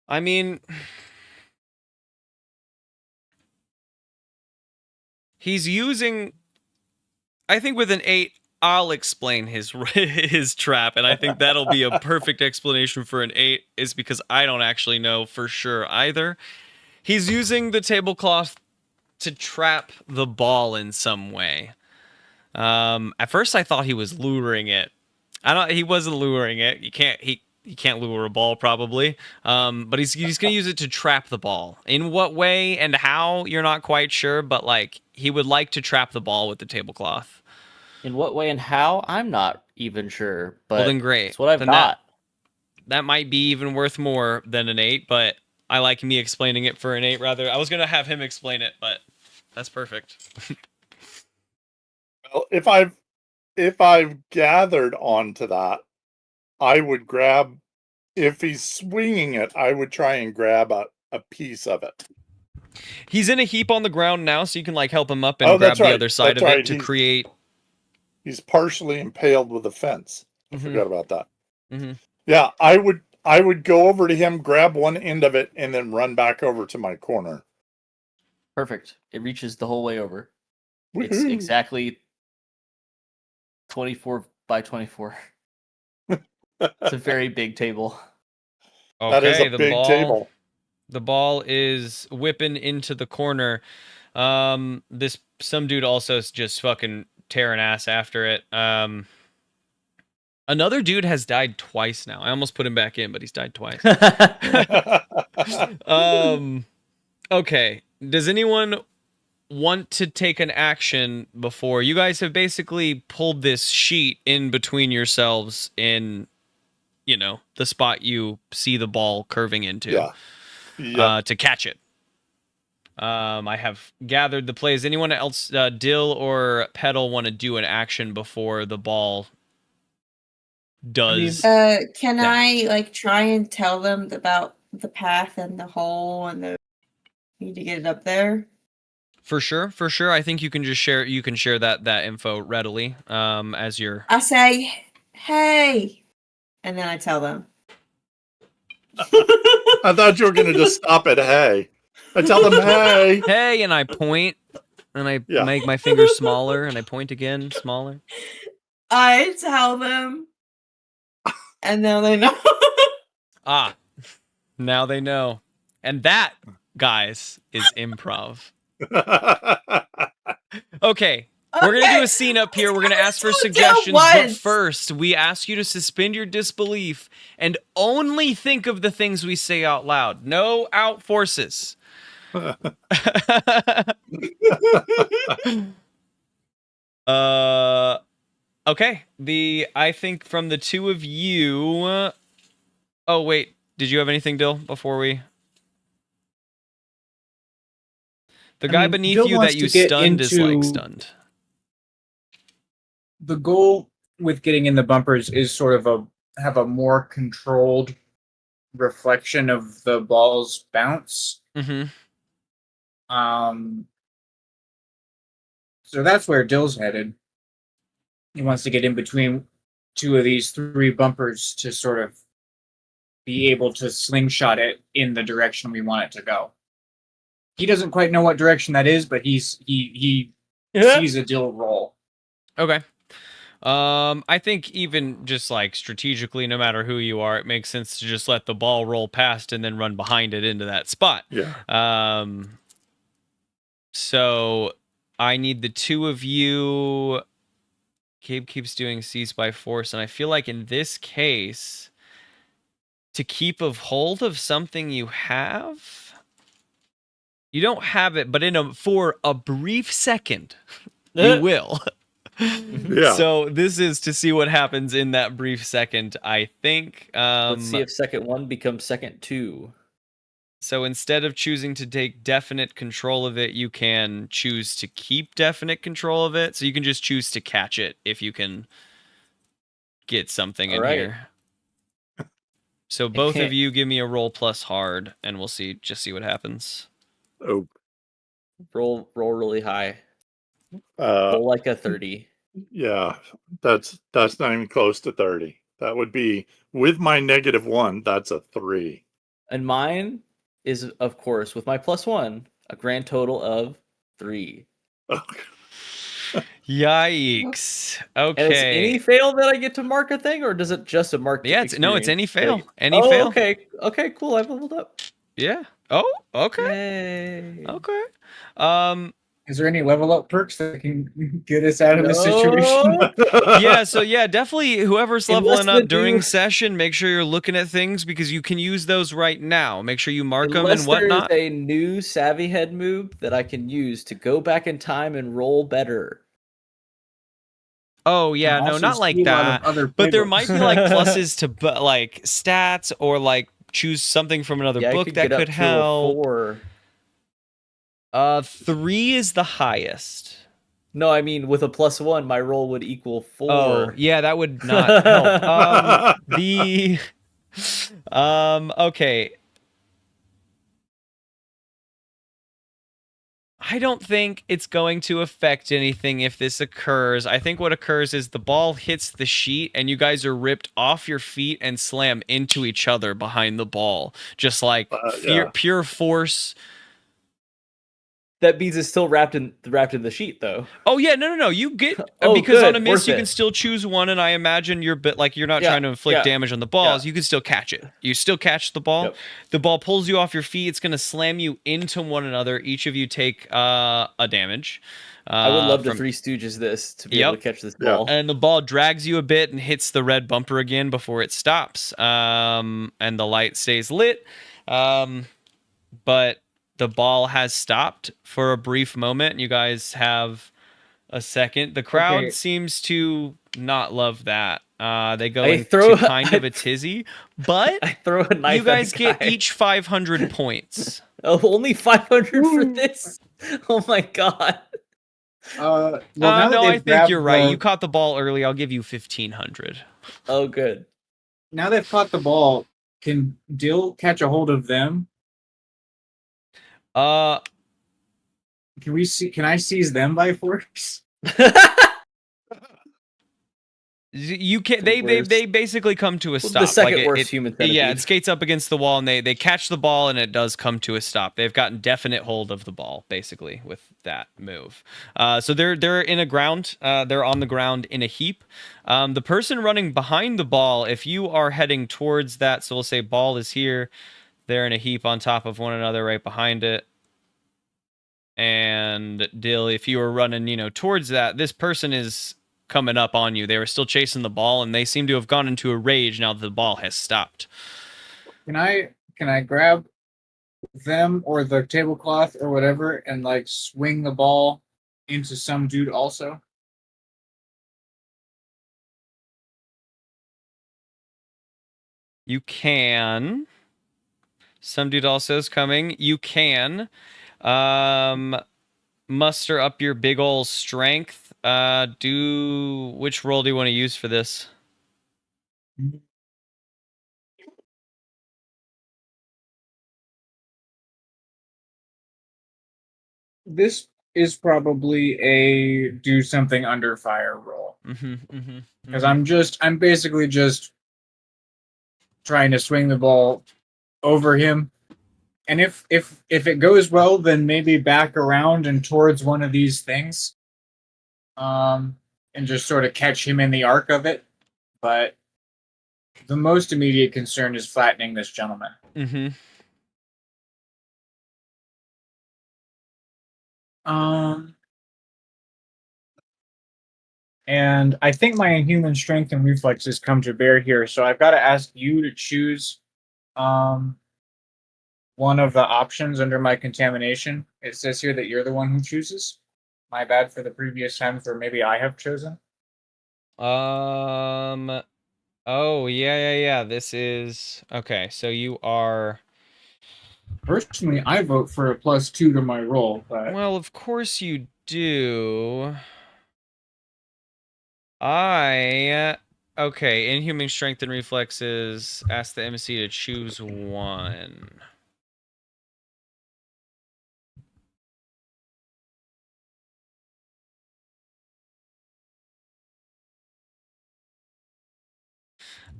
I mean, he's using. I think with an 8, I'll explain his his trap, and I think that'll be a perfect explanation for an 8. Is because I don't actually know for sure either. He's using the tablecloth to trap the ball in some way. At first I thought he was luring it. He wasn't luring it. He can't lure a ball probably. But he's gonna use it to trap the ball. In what way and how, you're not quite sure, but like he would like to trap the ball with the tablecloth. In what way and how? I'm not even sure. But Well then great. It's what I've Then got. that might be even worth more than an 8, but I like me explaining it for an 8 rather. I was gonna have him explain it, but that's perfect. Well, if I've gathered onto that, I would grab, if he's swinging it, I would try and grab a piece of it. He's in a heap on the ground now, so you can like help him up and Oh, grab that's the right. other side That's of it right. to create. He's partially impaled with a fence. I Mhm. forgot about that. Mhm. Yeah, I would go over to him, grab one end of it, and then run back over to my corner. Perfect. It reaches the whole way over. It's Woohoo. exactly 24 by 24. It's a very big table. That is Okay, a big table. The ball is whipping into the corner. Some dude also is just fucking tearing ass after it. Another dude has died twice now. I almost put him back in, but he's died twice. Okay. Does anyone want to take an action before? You guys have basically pulled this sheet in between yourselves in, the spot you see the ball curving into. Yeah. Yep. To catch it. I have gathered the plays. Anyone else, Dill or Pedal, want to do an action before the ball does? Can I like try and tell them about the path and the hole and the need to get it up there? For sure. I think you can just share. You can share that info readily. As you're. I say, hey, and then I tell them. I thought you were going to just stop at hey. I tell them hey. Hey, and I point, and I Yeah. make my fingers smaller, and I point again, smaller. I tell them, and now they know. Now they know, and that, guys, is improv. Okay. We're going to do a scene up here. We're going to ask for suggestions. But first, we ask you to suspend your disbelief and only think of the things we say out loud. No out forces. Okay. I think from the two of you. Oh, wait. Did you have anything, Dill, before we. The guy beneath Dill you wants that you to get stunned is like into- stunned. The goal with getting in the bumpers is sort of have a more controlled reflection of the ball's bounce. Mm-hmm. So that's where Dill's headed. He wants to get in between two of these 3 bumpers to sort of be able to slingshot it in the direction we want it to go. He doesn't quite know what direction that is, but he sees a Dill roll. Okay. I think even just like strategically, no matter who you are, it makes sense to just let the ball roll past and then run behind it into that spot. Yeah. So I need the two of you. Gabe keeps doing seize by force, and I feel like in this case, to keep a hold of something you have, you don't have it, but for a brief second, you will. Yeah. So this is to see what happens in that brief second, I think. Let's see if second 1 becomes second 2. So instead of choosing to take definite control of it, you can choose to keep definite control of it. So you can just choose to catch it if you can get something in here. So both of you give me a roll plus hard, and we'll see what happens. Oh. Roll really high. Uh, Roll like a 30. Yeah, that's not even close to 30. That would be, with my -1, that's a 3. And mine is, of course, with my +1, a grand total of 3. Yikes. Okay. And is any fail that I get to mark a thing, or does it just a mark? Yeah, it's any fail. Like, Any fail. Okay, cool. I've leveled up. Yeah. Oh, okay. Yay. Okay. Is there any level up perks that can get us out of this situation? Yeah, so yeah, definitely whoever's Unless leveling the up during dude- session, make sure you're looking at things because you can use those right now. Make sure you mark them Unless and there is whatnot. a new savvy head move that I can use to go back in time and roll better. Oh yeah, And no, also not like steal out of that. other But there playbooks. might be like pluses to like stats or like choose something from another Yeah, I book could that get could up to help. a 4. 3 is the highest. No, I mean with a +1, my roll would equal 4. Oh, yeah, that would not help. Okay. I don't think it's going to affect anything if this occurs. I think what occurs is the ball hits the sheet and you guys are ripped off your feet and slam into each other behind the ball. Just like yeah. pure force. That means it's still wrapped in the sheet, though. Oh yeah, no. You get Oh, because on a good, miss worth you it. can still choose one, and I imagine you're you're not Yeah, trying to inflict yeah, damage on the balls. yeah. You can still catch it. You still catch the ball. Yep. The ball pulls you off your feet. It's gonna slam you into one another. Each of you take a damage. I would love to from- Three Stooges this to be Yep. able to catch this Yeah. ball. And the ball drags you a bit and hits the red bumper again before it stops. And the light stays lit. But the ball has stopped for a brief moment. You guys have a second. The crowd Okay. seems to not love that. They go I into throw- kind of a tizzy, but I throw a knife. you guys at a get guy. each 500 points. Oh, only 500 for this. Oh my god. Well, now that No, I they've think grabbed you're right. the- You caught the ball early. I'll give you 1,500. Oh, good. Now they've caught the ball. Can Dill catch a hold of them? Uh, Can we see? Can I seize them by force? you can. The They worst. basically come to a stop. The second Like, worst human centipede. Yeah, it skates up against the wall and they catch the ball and it does come to a stop. They've gotten definite hold of the ball basically with that move. So they're in a ground. They're on the ground in a heap. The person running behind the ball, if you are heading towards that, so we'll say ball is here. They're in a heap on top of one another right behind it. And Dill, if you were running, towards that, this person is coming up on you. They were still chasing the ball and they seem to have gone into a rage now that the ball has stopped. Can I grab them or the tablecloth or whatever and like swing the ball into some dude also? You can. Some dude also is coming. You can muster up your big ol' strength. Which roll do you want to use for this? This is probably a do something under fire roll because I'm basically just trying to swing the ball over him, and if it goes well, then maybe back around and towards one of these things, and just sort of catch him in the arc of it. But the most immediate concern is flattening this gentleman. And I think my inhuman strength and reflexes come to bear here, so I've got to ask you to choose one of the options under my contamination. It says here that you're the one who chooses. My bad for the previous times where maybe I have chosen. Oh yeah. This is okay. So you are. Personally, I vote for a +2 to my roll, but Well, of course you do. Okay, inhuman strength and reflexes. Ask the MC to choose one.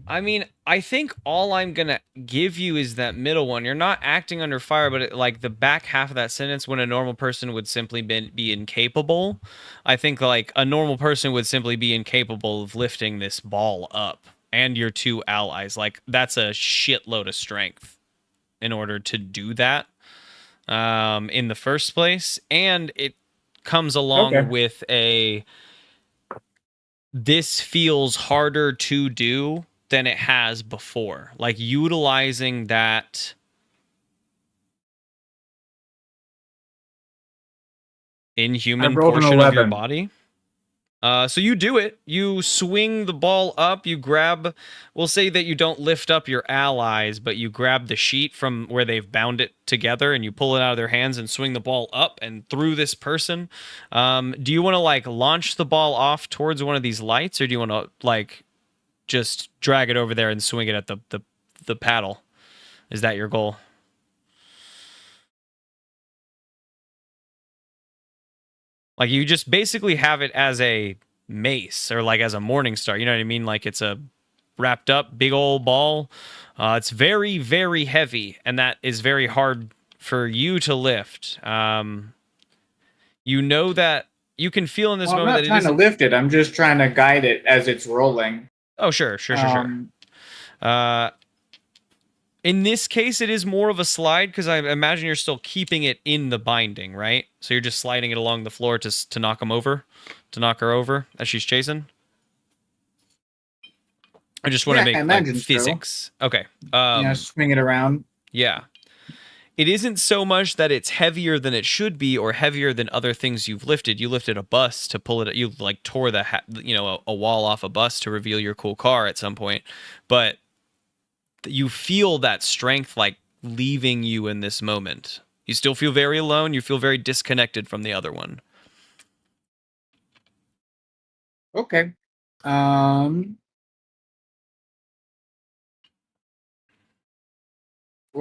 I mean, I think all I'm gonna give you is that middle one. You're not acting under fire, but like the back half of that sentence, when a normal person would simply be incapable. I think like a normal person would simply be incapable of lifting this ball up, and your two allies. Like that's a shitload of strength in order to do that in the first place, and it comes along with this feels harder to do than it has before. Like utilizing that inhuman portion of your body. So you do it. You swing the ball up. You grab. We'll say that you don't lift up your allies, but you grab the sheet from where they've bound it together, and you pull it out of their hands and swing the ball up and through this person. Do you want to like launch the ball off towards one of these lights, or do you want to like just drag it over there and swing it at the paddle? Is that your goal? Like you just basically have it as a mace or like as a morning star. You know what I mean? Like it's a wrapped up big old ball. It's very, very heavy, and that is very hard for you to lift. You know that you can feel in this moment that I'm not trying to lift it. I'm just trying to guide it as it's rolling. Oh, sure. In this case, it is more of a slide because I imagine you're still keeping it in the binding, right? So you're just sliding it along the floor to knock him over, to knock her over as she's chasing. I just want to make like, physics. So. Okay. Swing it around. Yeah. It isn't so much that it's heavier than it should be or heavier than other things you've lifted. You lifted a bus to pull it. You like tore a wall off a bus to reveal your cool car at some point, but you feel that strength like leaving you in this moment. You still feel very alone. You feel very disconnected from the other one. Okay. Well,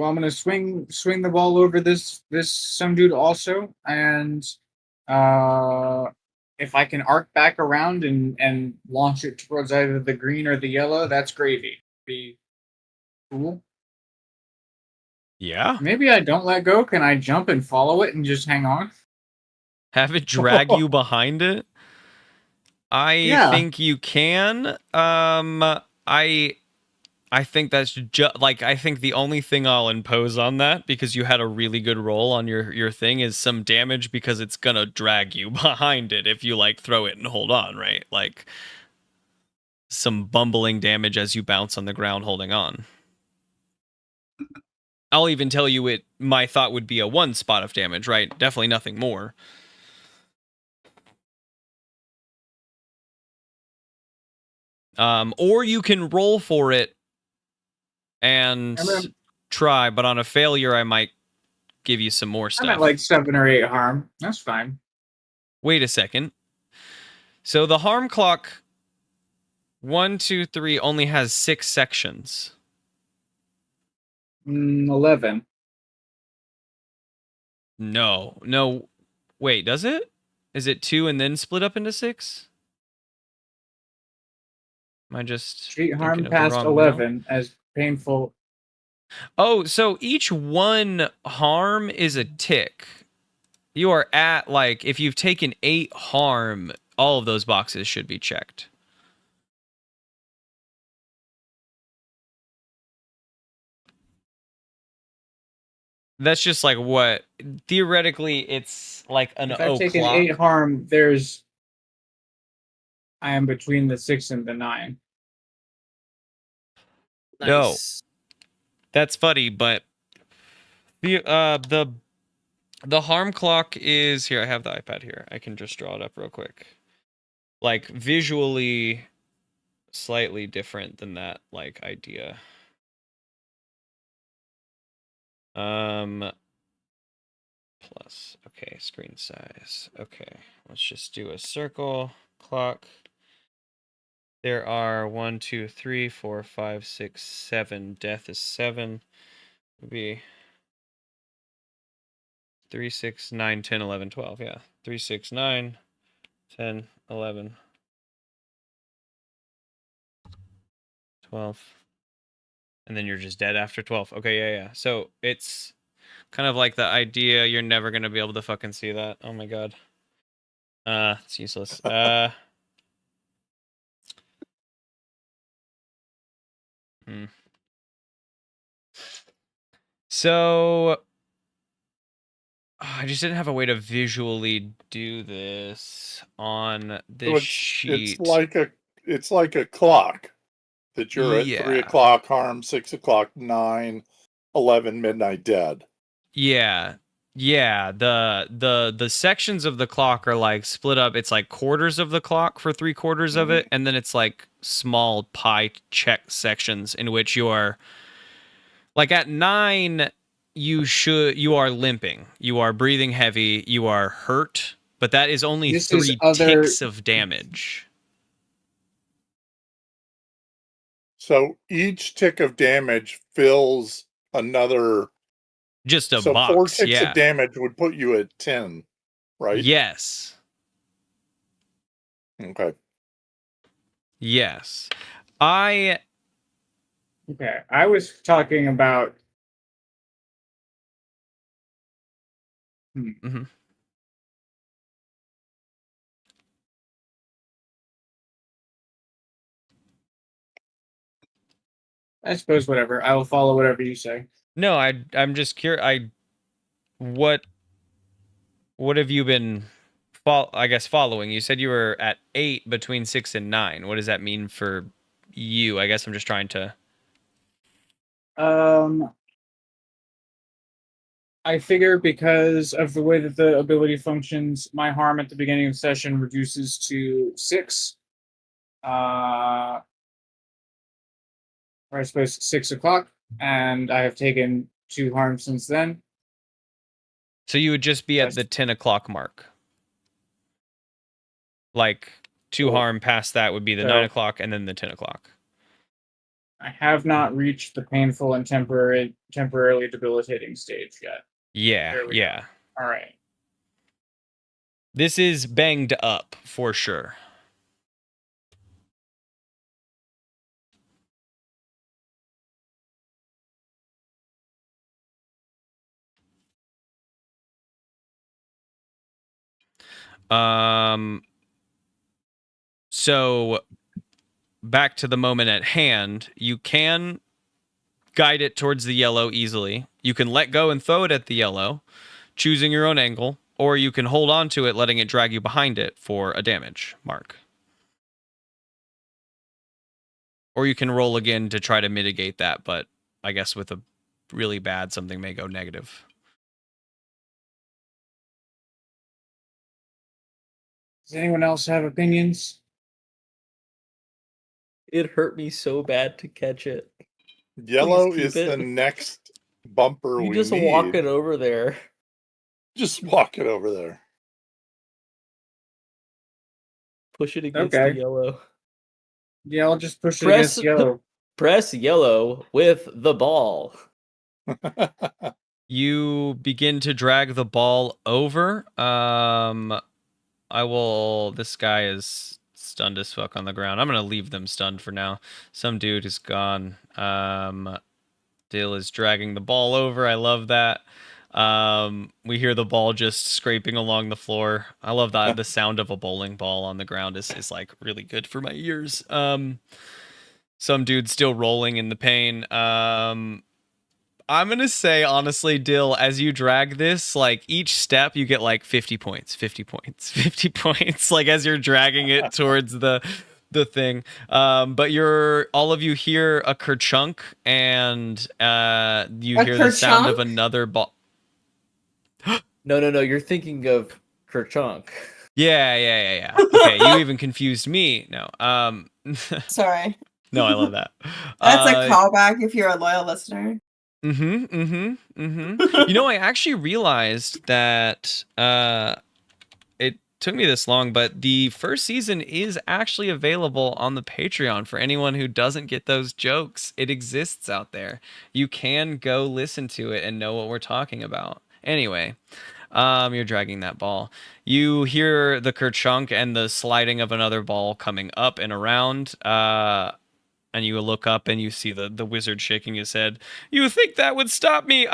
I'm gonna swing the ball over this some dude also, and if I can arc back around and launch it towards either the green or the yellow, that's gravy. Be cool. Yeah. Maybe I don't let go. Can I jump and follow it and just hang on? Have it drag you behind it? I think you can. I think that's just like I think the only thing I'll impose on that, because you had a really good roll on your thing, is some damage because it's gonna drag you behind it if you like throw it and hold on, right? Like some bumbling damage as you bounce on the ground holding on. I'll even tell you my thought would be a 1 spot of damage, right? Definitely nothing more. Or you can roll for it and try, but on a failure, I might give you some more stuff. I'm at like 7 or 8 harm. That's fine. Wait a second. So the harm clock 1, 2, 3 only has 6 sections. 11. No. Wait, does it? Is it 2 and then split up into 6? Am I just treat harm past 11 as painful? Oh, so each 1 harm is a tick. You are at like if you've taken 8 harm, all of those boxes should be checked. That's just like what theoretically it's like an if I've taken 8 harm, I am between the 6 and the 9. Nice. No, that's funny, but the harm clock is here. I have the iPad here. I can just draw it up real quick. Like visually, slightly different than that like idea. Plus, okay, screen size. Okay, let's just do a circle clock. There are 1, 2, 3, 4, 5, 6, 7. Death is 7. Would be 3, 6, 9, 10, 11, 12. Yeah, 3, 6, 9, 10, 11, 12. And then you're just dead after 12. Okay, yeah. So it's kind of like the idea you're never going to be able to fucking see that. Oh my god. It's useless. So I just didn't have a way to visually do this on this So sheet. it's like a clock that you're at 3 Yeah. o'clock harm, 6 o'clock, 9, 11, midnight dead. Yeah. Yeah, the sections of the clock are like split up. It's like quarters of the clock for 3/4 of it, and then it's like small pie check sections in which you are like at 9 you are limping. You are breathing heavy, you are hurt, but that is only This is 3 other- ticks of damage. So each tick of damage fills another. Just a So box, 4 ticks yeah. of damage would put you at 10, right? Yes. Okay. Yes. Okay, I was talking about. Mhm. I suppose whatever. I will follow whatever you say. No, I'm just curious. What have you been following? You said you were at 8 between 6 and 9. What does that mean for you? I guess I'm just trying to. I figure because of the way that the ability functions, my harm at the beginning of session reduces to 6. Or I suppose 6 o'clock, and I have taken 2 harm since then. So you would just be at Yes. the 10 o'clock mark. Like 2 Cool. harm past that would be the So- 9 o'clock and then the 10 o'clock. I have not reached the painful and temporarily debilitating stage yet. Yeah, There we go. yeah. All right. This is banged up for sure. So back to the moment at hand, you can guide it towards the yellow easily. You can let go and throw it at the yellow, choosing your own angle, or you can hold on to it, letting it drag you behind it for a damage mark. Or you can roll again to try to mitigate that, but I guess with a really bad, something may go negative. Does anyone else have opinions? It hurt me so bad to catch it. Yellow keep is the it. next bumper You we just need. walk it over there. Just walk it over there. Push it against Okay. the yellow. Yeah, I'll just push it Press- against yellow. Press yellow with the ball. You begin to drag the ball over. This guy is stunned as fuck on the ground. I'm gonna leave them stunned for now. Some dude is gone. Dill is dragging the ball over. I love that. We hear the ball just scraping along the floor. I love that. The sound of a bowling ball on the ground is like really good for my ears. Some dude still rolling in the pain. I'm gonna say honestly, Dill, as you drag this, like each step you get like 50 points, 50 points, 50 points, like as you're dragging it towards the thing. But all of you hear a kerchunk, and you A hear the sound of kerchunk? another ball. No, you're thinking of Kerchunk. Yeah. Okay, you even confused me. No. Sorry. No, I love that. That's a callback if you're a loyal listener. You know, I actually realized that it took me this long, but the first season is actually available on the Patreon for anyone who doesn't get those jokes. It exists out there. You can go listen to it and know what we're talking about. Anyway, you're dragging that ball. You hear the kerchunk and the sliding of another ball coming up and around. And you look up and you see the wizard shaking his head. You think that would stop me?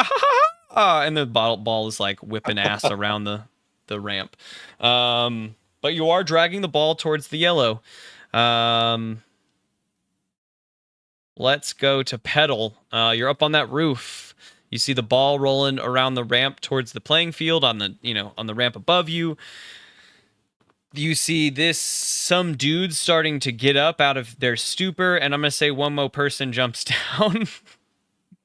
And the ball is like whipping ass around the ramp. But you are dragging the ball towards the yellow. Let's go to Pedal. You're up on that roof. You see the ball rolling around the ramp towards the playing field on the ramp above you. You see some dudes starting to get up out of their stupor, and I'm gonna say one more person jumps down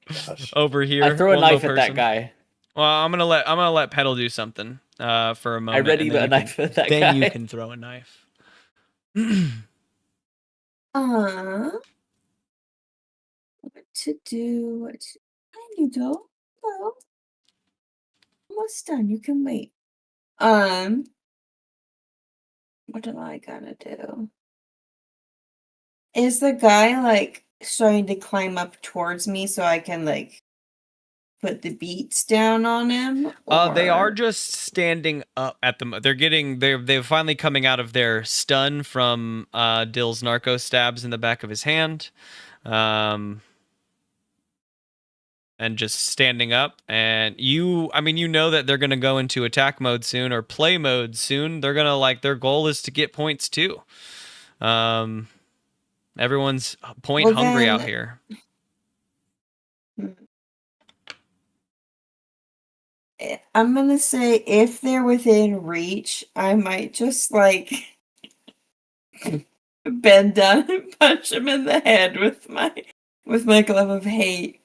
Gosh. over here. I throw a One more knife at that person. guy. Well, I'm gonna let Pedal do something for a moment. I ready and then a you knife at that then guy. you can throw a knife. What to do? What to... There you go. Go. Almost done. You can wait. What am I gonna do? Is the guy like starting to climb up towards me so I can like put the beats down on him? They are or- just standing up at the. They're finally coming out of their stun from Dill's narco stabs in the back of his hand, and just standing up. And you know that they're gonna go into attack mode soon or play mode soon. They're gonna their goal is to get points too. Everyone's point Well, hungry out then- here. I'm gonna say if they're within reach, I might just like bend down and punch him in the head with my glove of hate.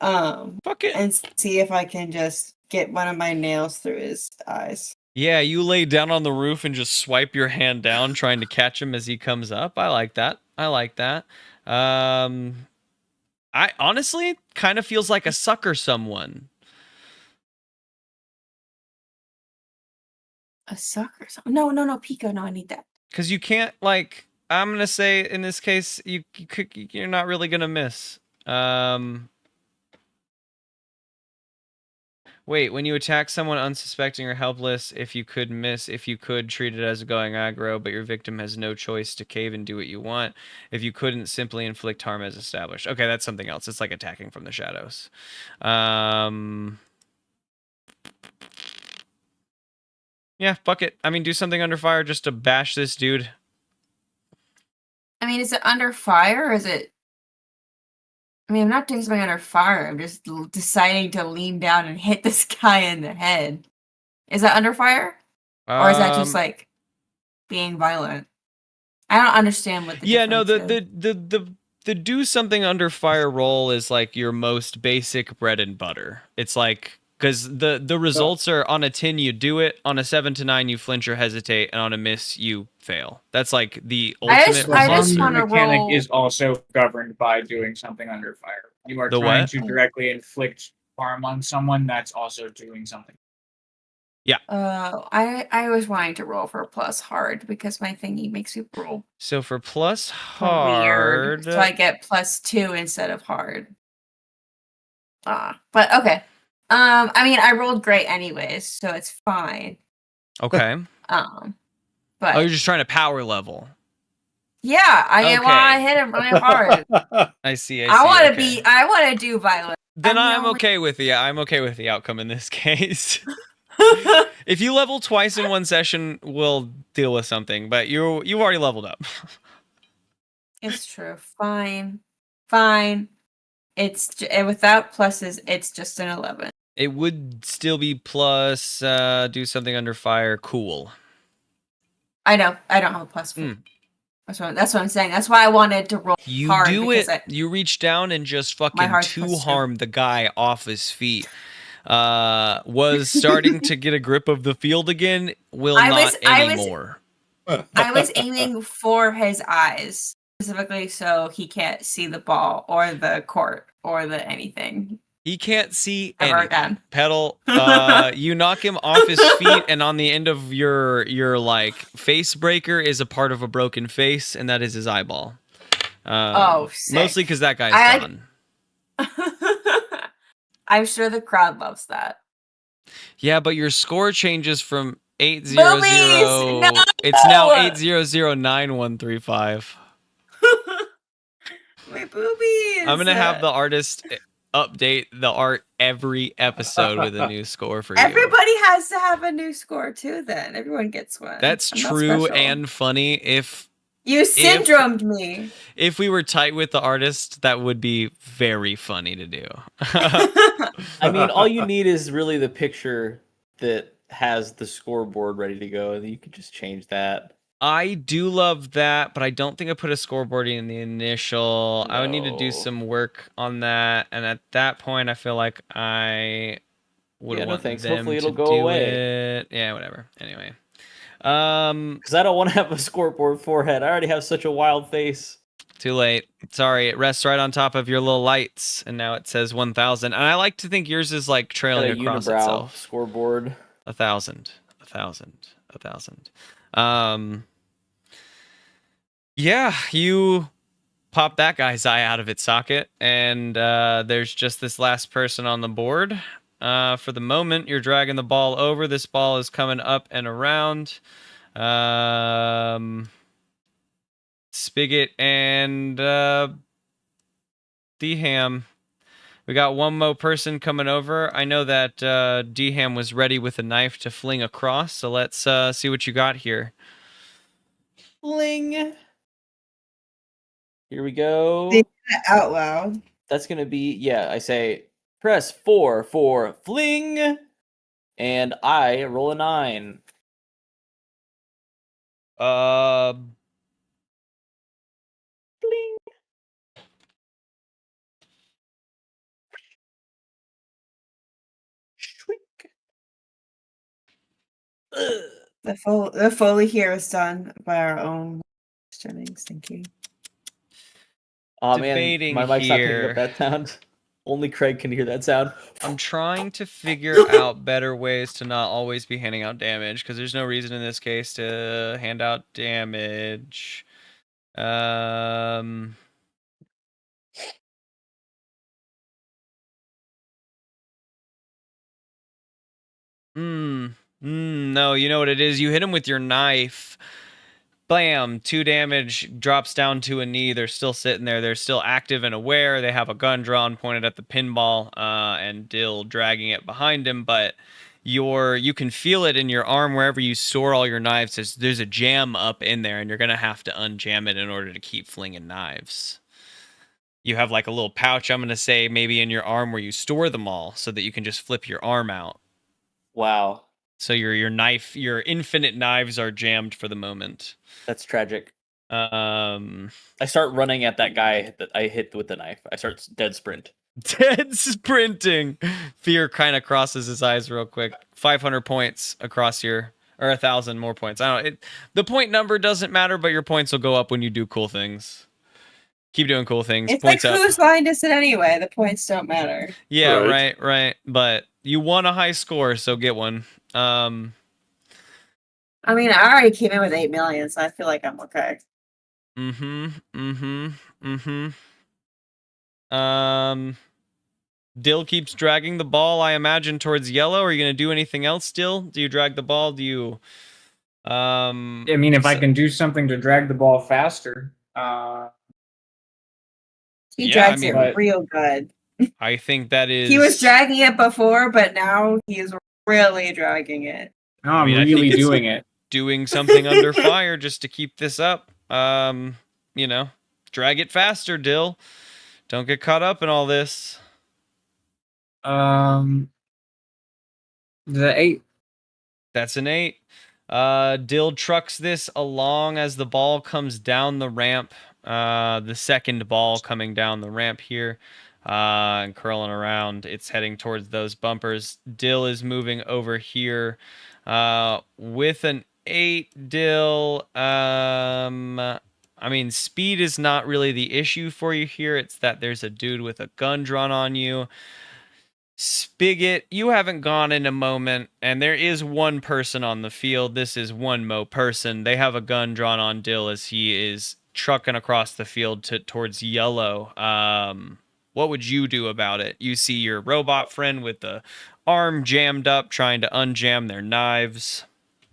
Fuck it. And see if I can just get one of my nails through his eyes. Yeah, you lay down on the roof and just swipe your hand down, trying to catch him as he comes up. I like that. I honestly kind of feels like a sucker someone. A sucker? No, Pico. No, I need that. Because you can't, I'm going to say in this case, you're not really going to miss. Wait, when you attack someone unsuspecting or helpless, if you could treat it as going aggro, but your victim has no choice to cave and do what you want. If you couldn't, simply inflict harm as established. Okay, that's something else. It's like attacking from the shadows. Yeah, fuck it. I mean, do something under fire just to bash this dude. I mean, is it under fire or is it... I mean, I'm not doing something under fire. I'm just deciding to lean down and hit this guy in the head. Is that under fire? Or is that just like being violent? I don't understand what the difference is. The do something under fire roll is like your most basic bread and butter. It's like, because the results are on a 10 you do it, on a 7 to 9 you flinch or hesitate, and on a miss you fail. That's like the ultimate I just result. wanna mechanic roll- is also governed by doing something under fire. You are The trying what? to directly inflict harm on someone. That's also doing something. I was wanting to roll for plus hard because my thingy makes me roll So for plus weird. hard, So I get +2 instead of hard. But okay. I mean, I rolled great anyways, so it's fine. okay. But Oh, you're just trying to power level. yeah, I Okay. hit him really hard. I see. I want to okay. I want to do violent. Then I'm the I'm only- okay with I'm okay with the outcome in this case. If you level twice in one session, we'll deal with something. But you've already leveled up. It's true. Fine. It's without pluses. It's just an 11. It would still be plus do something under fire. Cool. I know. I don't have a plus. That's what I'm saying. That's why I wanted to roll You hard. do it. because You reach down and just My fucking heart's two plus two. harm the guy off his feet. Was starting to get a grip of the field again. Will I not was- I was- anymore. I was aiming for his eyes specifically, so he can't see the ball or the court or the anything He can't see ever anything. again. Pedal, you knock him off his feet, and on the end of your like face breaker is a part of a broken face, and that is his eyeball. Sick. Mostly because that guy's I- gone. I'm sure the crowd loves that. Yeah, but your score changes from 800. Boobies! No! It's now 8009135. My boobies. I'm gonna have the artist update the art every episode with a new score for you. Everybody has to have a new score too. Then everyone gets one. That's I'm not true special. and funny. If You syndromed me. If we were tight with the artist, that would be very funny to do. I mean, all you need is really the picture that has the scoreboard ready to go, and you can just change that. I do love that, but I don't think I put a scoreboard in the initial. I would need to do No. some work on that, and at that point, I feel like I would Yeah, no want thanks. them Hopefully to it'll go do away. it. Yeah, whatever. Anyway, Because I don't want to have a scoreboard forehead. I already have such a wild face. too late. Sorry, it rests right on top of your little lights, and now it says 1,000. And I like to think yours is like Got trailing a across unibrow itself. scoreboard. 1,000, 1,000, 1,000. Yeah, you pop that guy's eye out of its socket, and there's just this last person on the board. For the moment, you're dragging the ball over. This ball is coming up and around. Spigot and D-Ham. We got one more person coming over. I know that D-Ham was ready with a knife to fling across, so let's see what you got here. Fling. Here we go. Say that out loud. That's going to be, yeah, I say press 4 for fling, and I roll a 9. Fling. Shriek. Ugh. The Foley here is done by our own Jennings. Thank you. Oh man, Debating my mic's not picking here. up that sound. Only Craig can hear that sound. I'm trying to figure out better ways to not always be handing out damage, because there's no reason in this case to hand out damage. No, you know what it is? You hit him with your knife. Blam, 2 damage, drops down to a knee. They're still sitting there. They're still active and aware. They have a gun drawn, pointed at the pinball, and Dill dragging it behind him. But you can feel it in your arm wherever you store all your knives. There's a jam up in there, and you're gonna have to unjam it in order to keep flinging knives. You have like a little pouch, I'm gonna say, maybe in your arm where you store them all, so that you can just flip your arm out. Wow, So your infinite knives are jammed for the moment. that's tragic. I I start running at that guy that I hit with the knife. I start dead sprint. Dead sprinting. Fear kind of crosses his eyes real quick. 500 points across your, or 1,000 more points. I don't. The point number doesn't matter, but your points will go up when you do cool things. Keep doing cool things. It's Points like up. whose line is it anyway? The points don't matter. Yeah, Right. right. But you won a high score, so get one. I mean, I already came in with 8 million, so I feel like I'm okay. Dill keeps dragging the ball, I imagine, towards yellow. Are you gonna do anything else still? Do you drag the ball? Do you I mean, if I can do something to drag the ball faster, He Yeah, drags I mean, it real good. I think that is He was dragging it before, but now he is really dragging it. now I'm mean, I think really it's- doing it. doing something under fire just to keep this up. Drag it faster, Dill. Don't get caught up in all this. The 8. That's an 8. Dill trucks this along as the ball comes down the ramp. The second ball coming down the ramp here, and curling around. It's heading towards those bumpers. Dill is moving over here with an 8. Dill. I mean, speed is not really the issue for you here. It's that there's a dude with a gun drawn on you. Spigot, you haven't gone in a moment, and there is one person on the field. This is one mo person. They have a gun drawn on Dill as he is trucking across the field towards yellow. What would you do about it? You see your robot friend with the arm jammed up, trying to unjam their knives.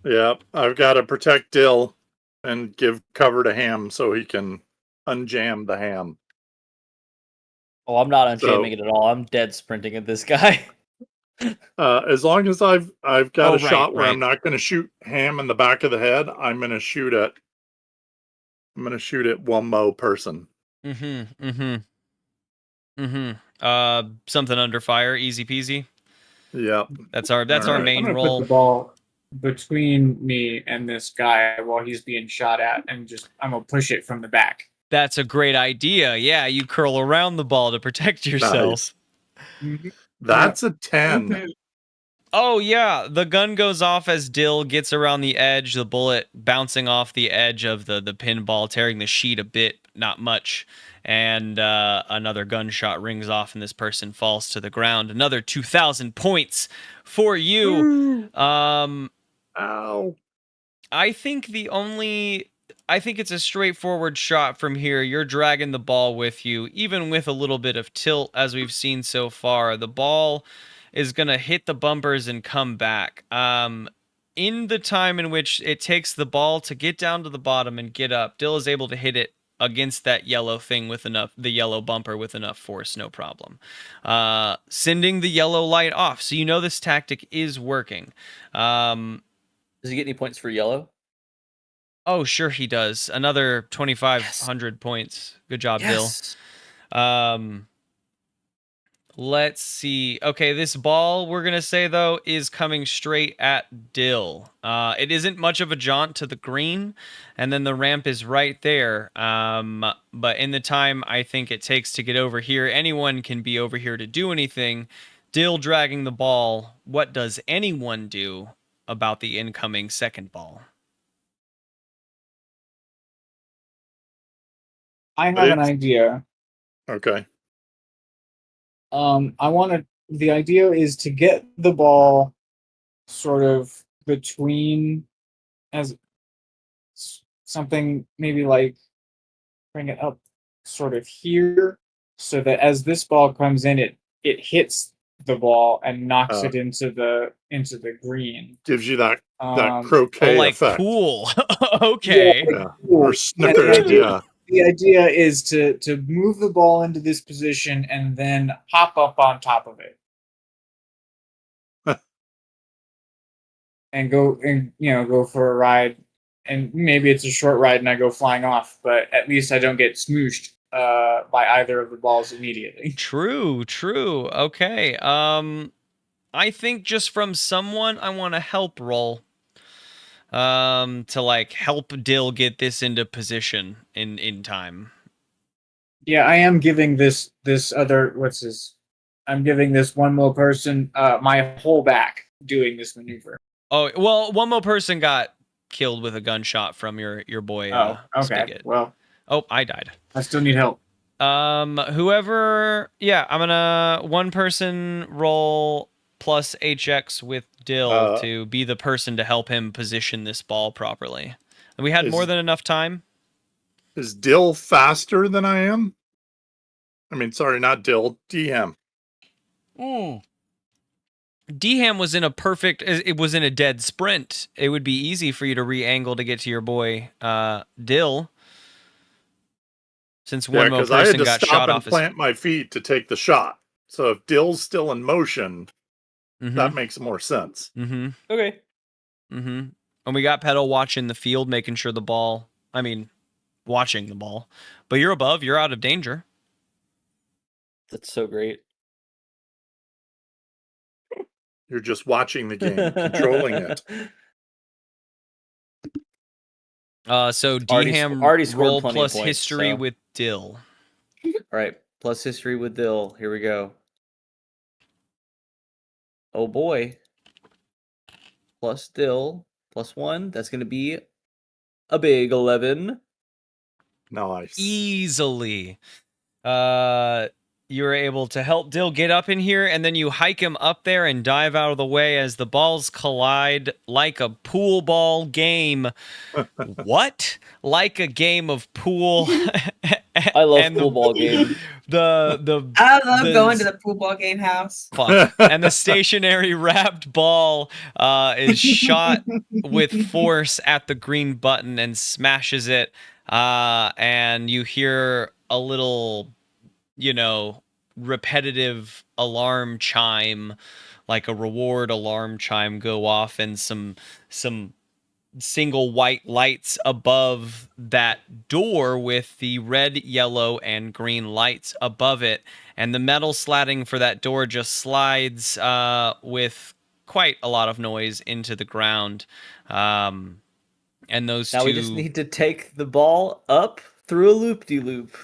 Yeah, I've got to protect Dill and give cover to Ham so he can unjam the ham. Oh, I'm not unjamming So- it at all. I'm dead sprinting at this guy. As long as I've got Oh, a shot where right. I'm not going to shoot Ham in the back of the head, I'm going to shoot at I'm gonna shoot at one mo person. Something under fire, easy peasy. Yep. That's our All our right. main I'm gonna role. put the ball between me and this guy while he's being shot at, and I'm gonna push it from the back. That's a great idea. Yeah, you curl around the ball to protect yourself. Mhm. That's a 10. Okay. Oh yeah, the gun goes off as Dill gets around the edge, the bullet bouncing off the edge of the pinball, tearing the sheet a bit, not much. And another gunshot rings off and this person falls to the ground. Another 2,000 points for you. Ow. I think it's a straightforward shot from here. You're dragging the ball with you, even with a little bit of tilt, as we've seen so far. The ball is going to hit the bumpers and come back. In the time in which it takes the ball to get down to the bottom and get up, Dill is able to hit it against that yellow thing with the yellow bumper with enough force, no problem. Sending the yellow light off. So you know this tactic is working. Does he get any points for yellow? Oh, sure he does. Another 2,500 points. Good job, Yes. Dill. Let's see. Okay, this ball, we're going to say, though, is coming straight at Dill. It isn't much of a jaunt to the green, and then the ramp is right there. But in the time I think it takes to get over here, anyone can be over here to do anything. Dill dragging the ball. What does anyone do about the incoming second ball? I have an It's- idea. Okay. The idea is to get the ball sort of between as something maybe like bring it up sort of here so that as this ball comes in it hits the ball and knocks it into the green. Gives you that Um, croquet like effect. pool. Okay. Yeah. Or snooker. And Yeah. the idea is to move the ball into this position and then hop up on top of it. And go for a ride, and maybe it's a short ride and I go flying off, but at least I don't get smooshed by either of the balls immediately. True. Okay. I think just from someone, I want a help roll. To like help Dill get this into position in time. Yeah, I am giving this other I'm giving this one more person my whole back doing this maneuver. Oh well, one more person got killed with a gunshot from your boy. Okay. Spigot. Well, Oh, I died. I still need help. Whoever. Yeah, I'm gonna one person roll plus HX with Dill to be the person to help him position this ball properly. We had more than enough time. Is Dill faster than I am? I mean, sorry, not Dill. DM. Dham was in a perfect. It was in a dead sprint. It would be easy for you to re-angle to get to your boy Dill. Since one more Because I had person to got stop shot and off. plant my feet to take the shot. So if Dill's still in motion, that makes more sense. Okay. And we got Pedal watching the field, making sure the ball. I mean, watching the ball. But you're above. You're out of danger. That's so great. You're just watching the game, controlling it. So Already Dham scored roll plenty of plus points, history so. with Dill. All right. Plus history with Dill. Here we go. Oh boy. Plus Dill. Plus 1. That's going to be a big 11. Nice. Easily. You're able to help Dill get up in here, and then you hike him up there and dive out of the way as the balls collide like a pool ball game. What? Like a game of pool? I love pool ball game. I love going to the pool ball game house. Fuck. And the stationary wrapped ball is shot with force at the green button and smashes it. And you hear a little, repetitive alarm chime, like a reward alarm chime go off, and some single white lights above that door with the red, yellow, and green lights above it. And the metal slatting for that door just slides with quite a lot of noise into the ground. And those Now two... we just need to take the ball up through a loop-de-loop.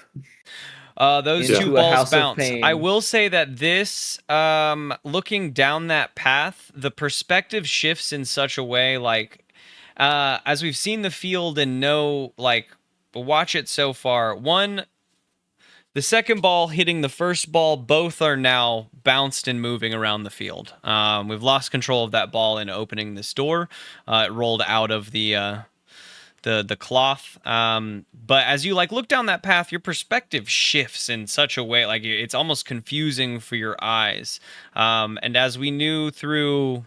Those Into two a balls house of bounce. pain. I will say that this, looking down that path, the perspective shifts in such a way, like, as we've seen the field and know, like, watch it so far. One, the second ball hitting the first ball, both are now bounced and moving around the field. We've lost control of that ball in opening this door. It rolled out of the cloth, but as you like look down that path, your perspective shifts in such a way, like it's almost confusing for your eyes. And as we knew through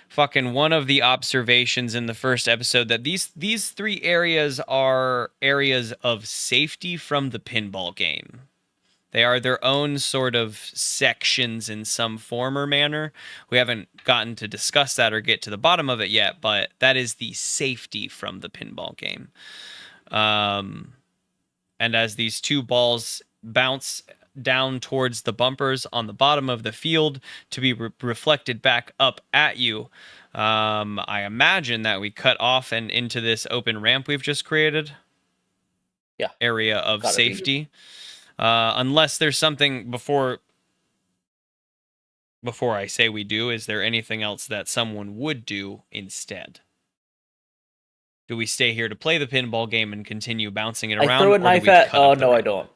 fucking one of the observations in the first episode, that these three areas are areas of safety from the pinball game. They are their own sort of sections in some form or manner. We haven't gotten to discuss that or get to the bottom of it yet, but that is the safety from the pinball game. And as these two balls bounce down towards the bumpers on the bottom of the field to be reflected back up at you, I imagine that we cut off and into this open ramp we've just created. Yeah. Area of Gotta be. safety. Unless there's something before I say we do, is there anything else that someone would do instead? Do we stay here to play the pinball game and continue bouncing it around? I throw a or do knife we at... cut Oh, up the no, I ramp? don't.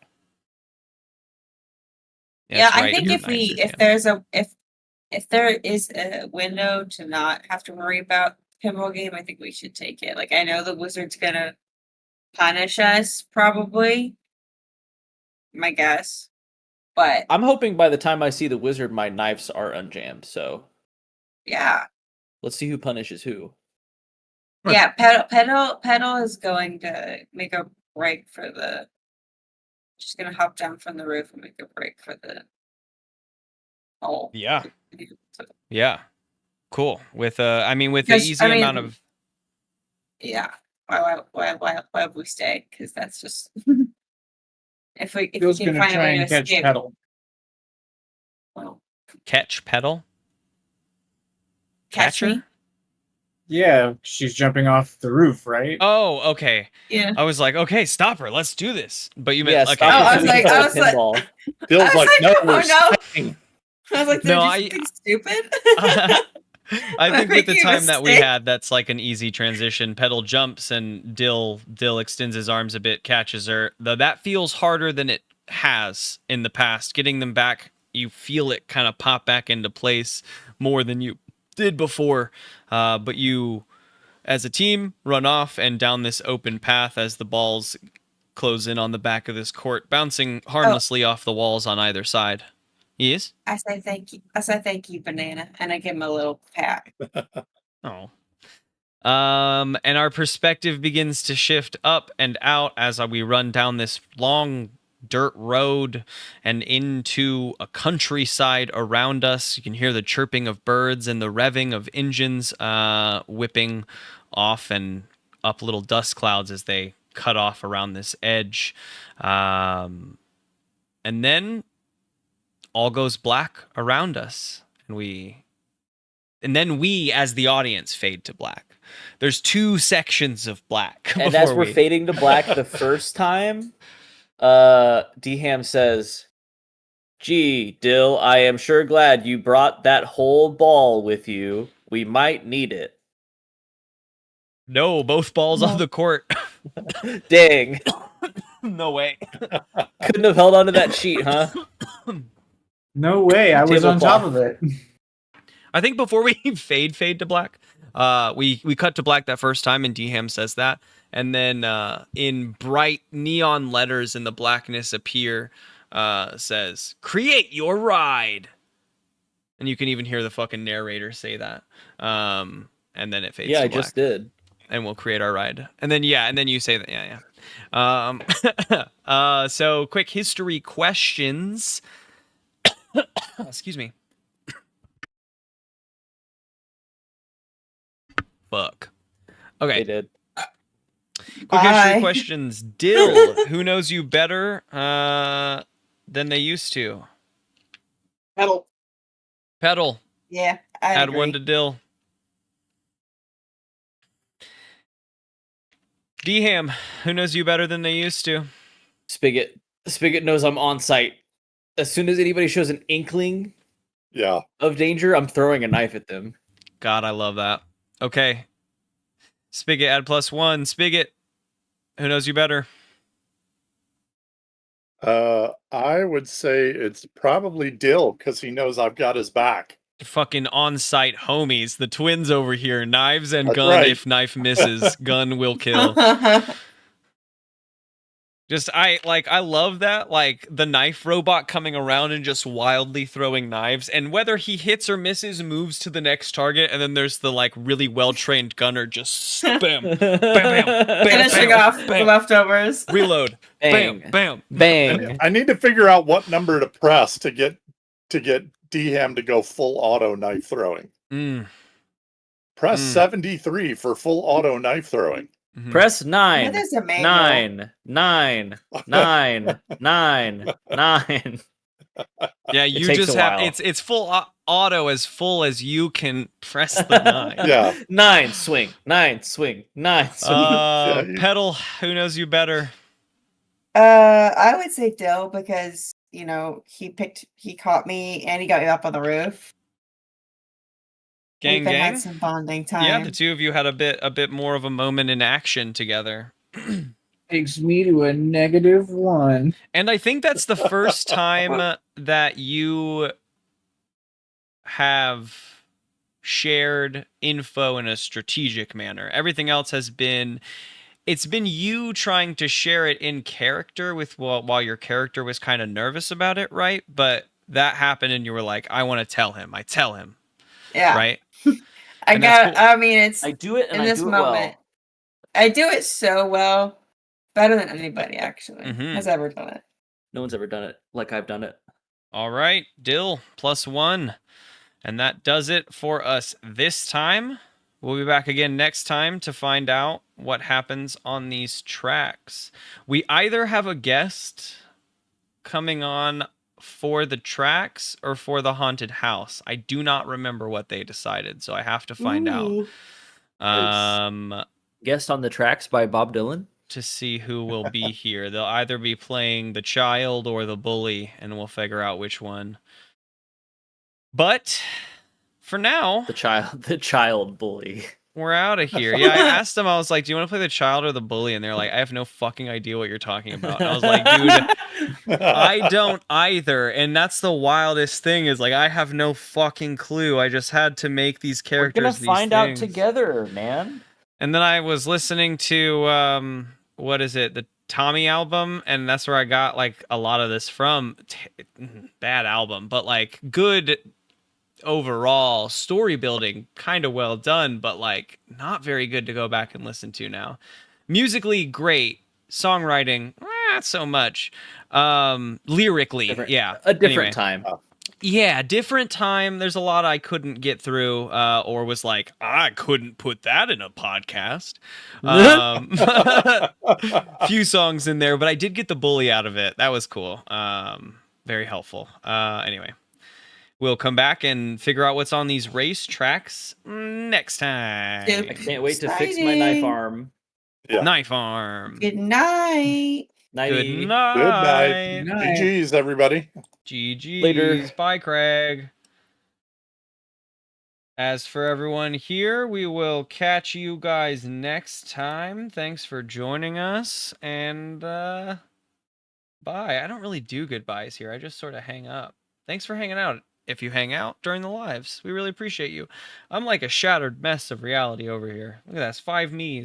Yeah, That's I right, think you're if nicer, Kim. if there is a window to not have to worry about pinball game, I think we should take it. Like, I know the wizard's gonna punish us, probably. My guess. But I'm hoping by the time I see the wizard, my knives are unjammed, so yeah. let's see who punishes who. Yeah, pedal is going to make a break for the... She's gonna hop down from the roof and make a break for the hole. Yeah. Yeah. Cool. With with the Because, easy amount of... Yeah. Why would we stay? Because that's just... if we Bill's can gonna find a try way to and catch escape. Pedal. Catch pedal? Catch me? Catcher? Yeah, she's jumping off the roof, right? Oh, okay. Yeah. I was like, okay, stop her. Let's do this. But you meant, Yeah, okay. stop I it was so we like- can I play was like- pinball. Bill's I was like, like, no, oh, we're no. staying." I was like, No, no, something stupid. I think with the Making a time that we mistake. had, that's like an easy transition. Pedal jumps and Dill extends his arms a bit, catches her. Though that feels harder than it has in the past. Getting them back, you feel it kind of pop back into place more than you did before. But you, as a team, run off and down this open path as the balls close in on the back of this court, bouncing harmlessly off the walls on either side. Yes? I say thank you. I say thank you, Banana, and I give him a little pat. Oh. And our perspective begins to shift up and out as we run down this long dirt road and into a countryside around us. You can hear the chirping of birds and the revving of engines whipping off and up little dust clouds as they cut off around this edge. And then all goes black around us, and then we as the audience fade to black. There's two sections of black. And as before we're fading to black the first time, D-Ham says, "Gee, Dill, I am sure glad you brought that whole ball with you. We might need it." No, both balls on the court. Dang. No way. Couldn't have held onto that sheet, huh? No way, I was on top Tablecloth. of it. I think before we fade to black, we cut to black that first time, and D-Ham says that, and then in bright neon letters in the blackness appear, says, "Create your ride," and you can even hear the fucking narrator say that. And then it fades. Yeah, to I black. just did. And we'll create our ride. And then you say that. Yeah. So quick history questions. Excuse me. Fuck. Okay. They did. Quick history Bye. questions. Dill, who knows you better than they used to? Pedal. Pedal, Yeah, I add agree. one to Dill. D-Ham, who knows you better than they used to? Spigot. Spigot knows I'm on site. As soon as anybody shows an inkling Yeah. of danger, I'm throwing a knife at them. God, I love that. Okay. Spigot, add +1. Spigot, who knows you better? I would say it's probably Dill because he knows I've got his back. Fucking on-site homies. The twins over here. Knives and That's gun. right. If knife misses, gun will kill. Just I love that, like the knife robot coming around and just wildly throwing knives, and whether he hits or misses, moves to the next target, and then there's the like really well trained gunner just bam, bam, Finishing bam, off the bam. leftovers. Reload, Bang. bam, bam. Bang. I need to figure out what number to press to get D-Ham to go full auto knife throwing. Press 73 for full auto knife throwing. Mhm. Press 9. There's a manual. 9. 9. 9. 9. Yeah, you takes just a have while. it's full auto as full as you can press the 9. Yeah. 9 swing. 9 swing. 9 swing. Yeah, you- Pedal, who knows you better? I would say Dill because he caught me and he got me up on the roof. Gang We gang. had some bonding time. Yeah, the two of you had a bit more of a moment in action together. Takes me to a -1. And I think that's the first time that you have shared info in a strategic manner. Everything else has been it's been you trying to share it in character with while your character was kind of nervous about it, right? But that happened and you were like, I want to tell him. I tell him. Yeah. Right? I And that's got. cool. I mean, it's I do it and in I this do it moment. well. I do it so well, better than anybody actually Mhm. has ever done it. No one's ever done it like I've done it. All right, Dill, +1. And that does it for us this time. We'll be back again next time to find out what happens on these tracks. We either have a guest coming on for the tracks or for the haunted house. I do not remember what they decided, so I have to find out. Guest on the Tracks by Bob Dylan. To see who will be here. They'll either be playing the child or the bully, and we'll figure out which one. But for now, The child bully. we're out of here. Yeah, I asked them, I was like, do you want to play the child or the bully? And they're like, I have no fucking idea what you're talking about. And I was like, dude, I don't either. And that's the wildest thing is like, I have no fucking clue. I just had to make these We're characters gonna these find out things. together, man. And then I was listening to, what is it? The Tommy album. And that's where I got like a lot of this from. Bad album, but like good overall story building, kind of well done, but like not very good to go back and listen to now. Musically great, songwriting not so much. Lyrically, yeah, A different Anyway. time. Yeah, different time. There's a lot I couldn't get through, or was like, I couldn't put that in a podcast. Few songs in there, but I did get the bully out of it. That was cool. Very helpful. Anyway, we'll come back and figure out what's on these race tracks next time. Yep. I can't wait to fix my knife Exciting. arm. Yeah. Knife arm. Good night. Nighty. Good Good night. night. GG's, everybody. GG's. Later. Bye, Craig. As for everyone here, we will catch you guys next time. Thanks for joining us, and bye. I don't really do goodbyes here. I just sort of hang up. Thanks for hanging out. If you hang out during the lives, we really appreciate you. I'm like a shattered mess of reality over here. Look at that, it's 5 me's.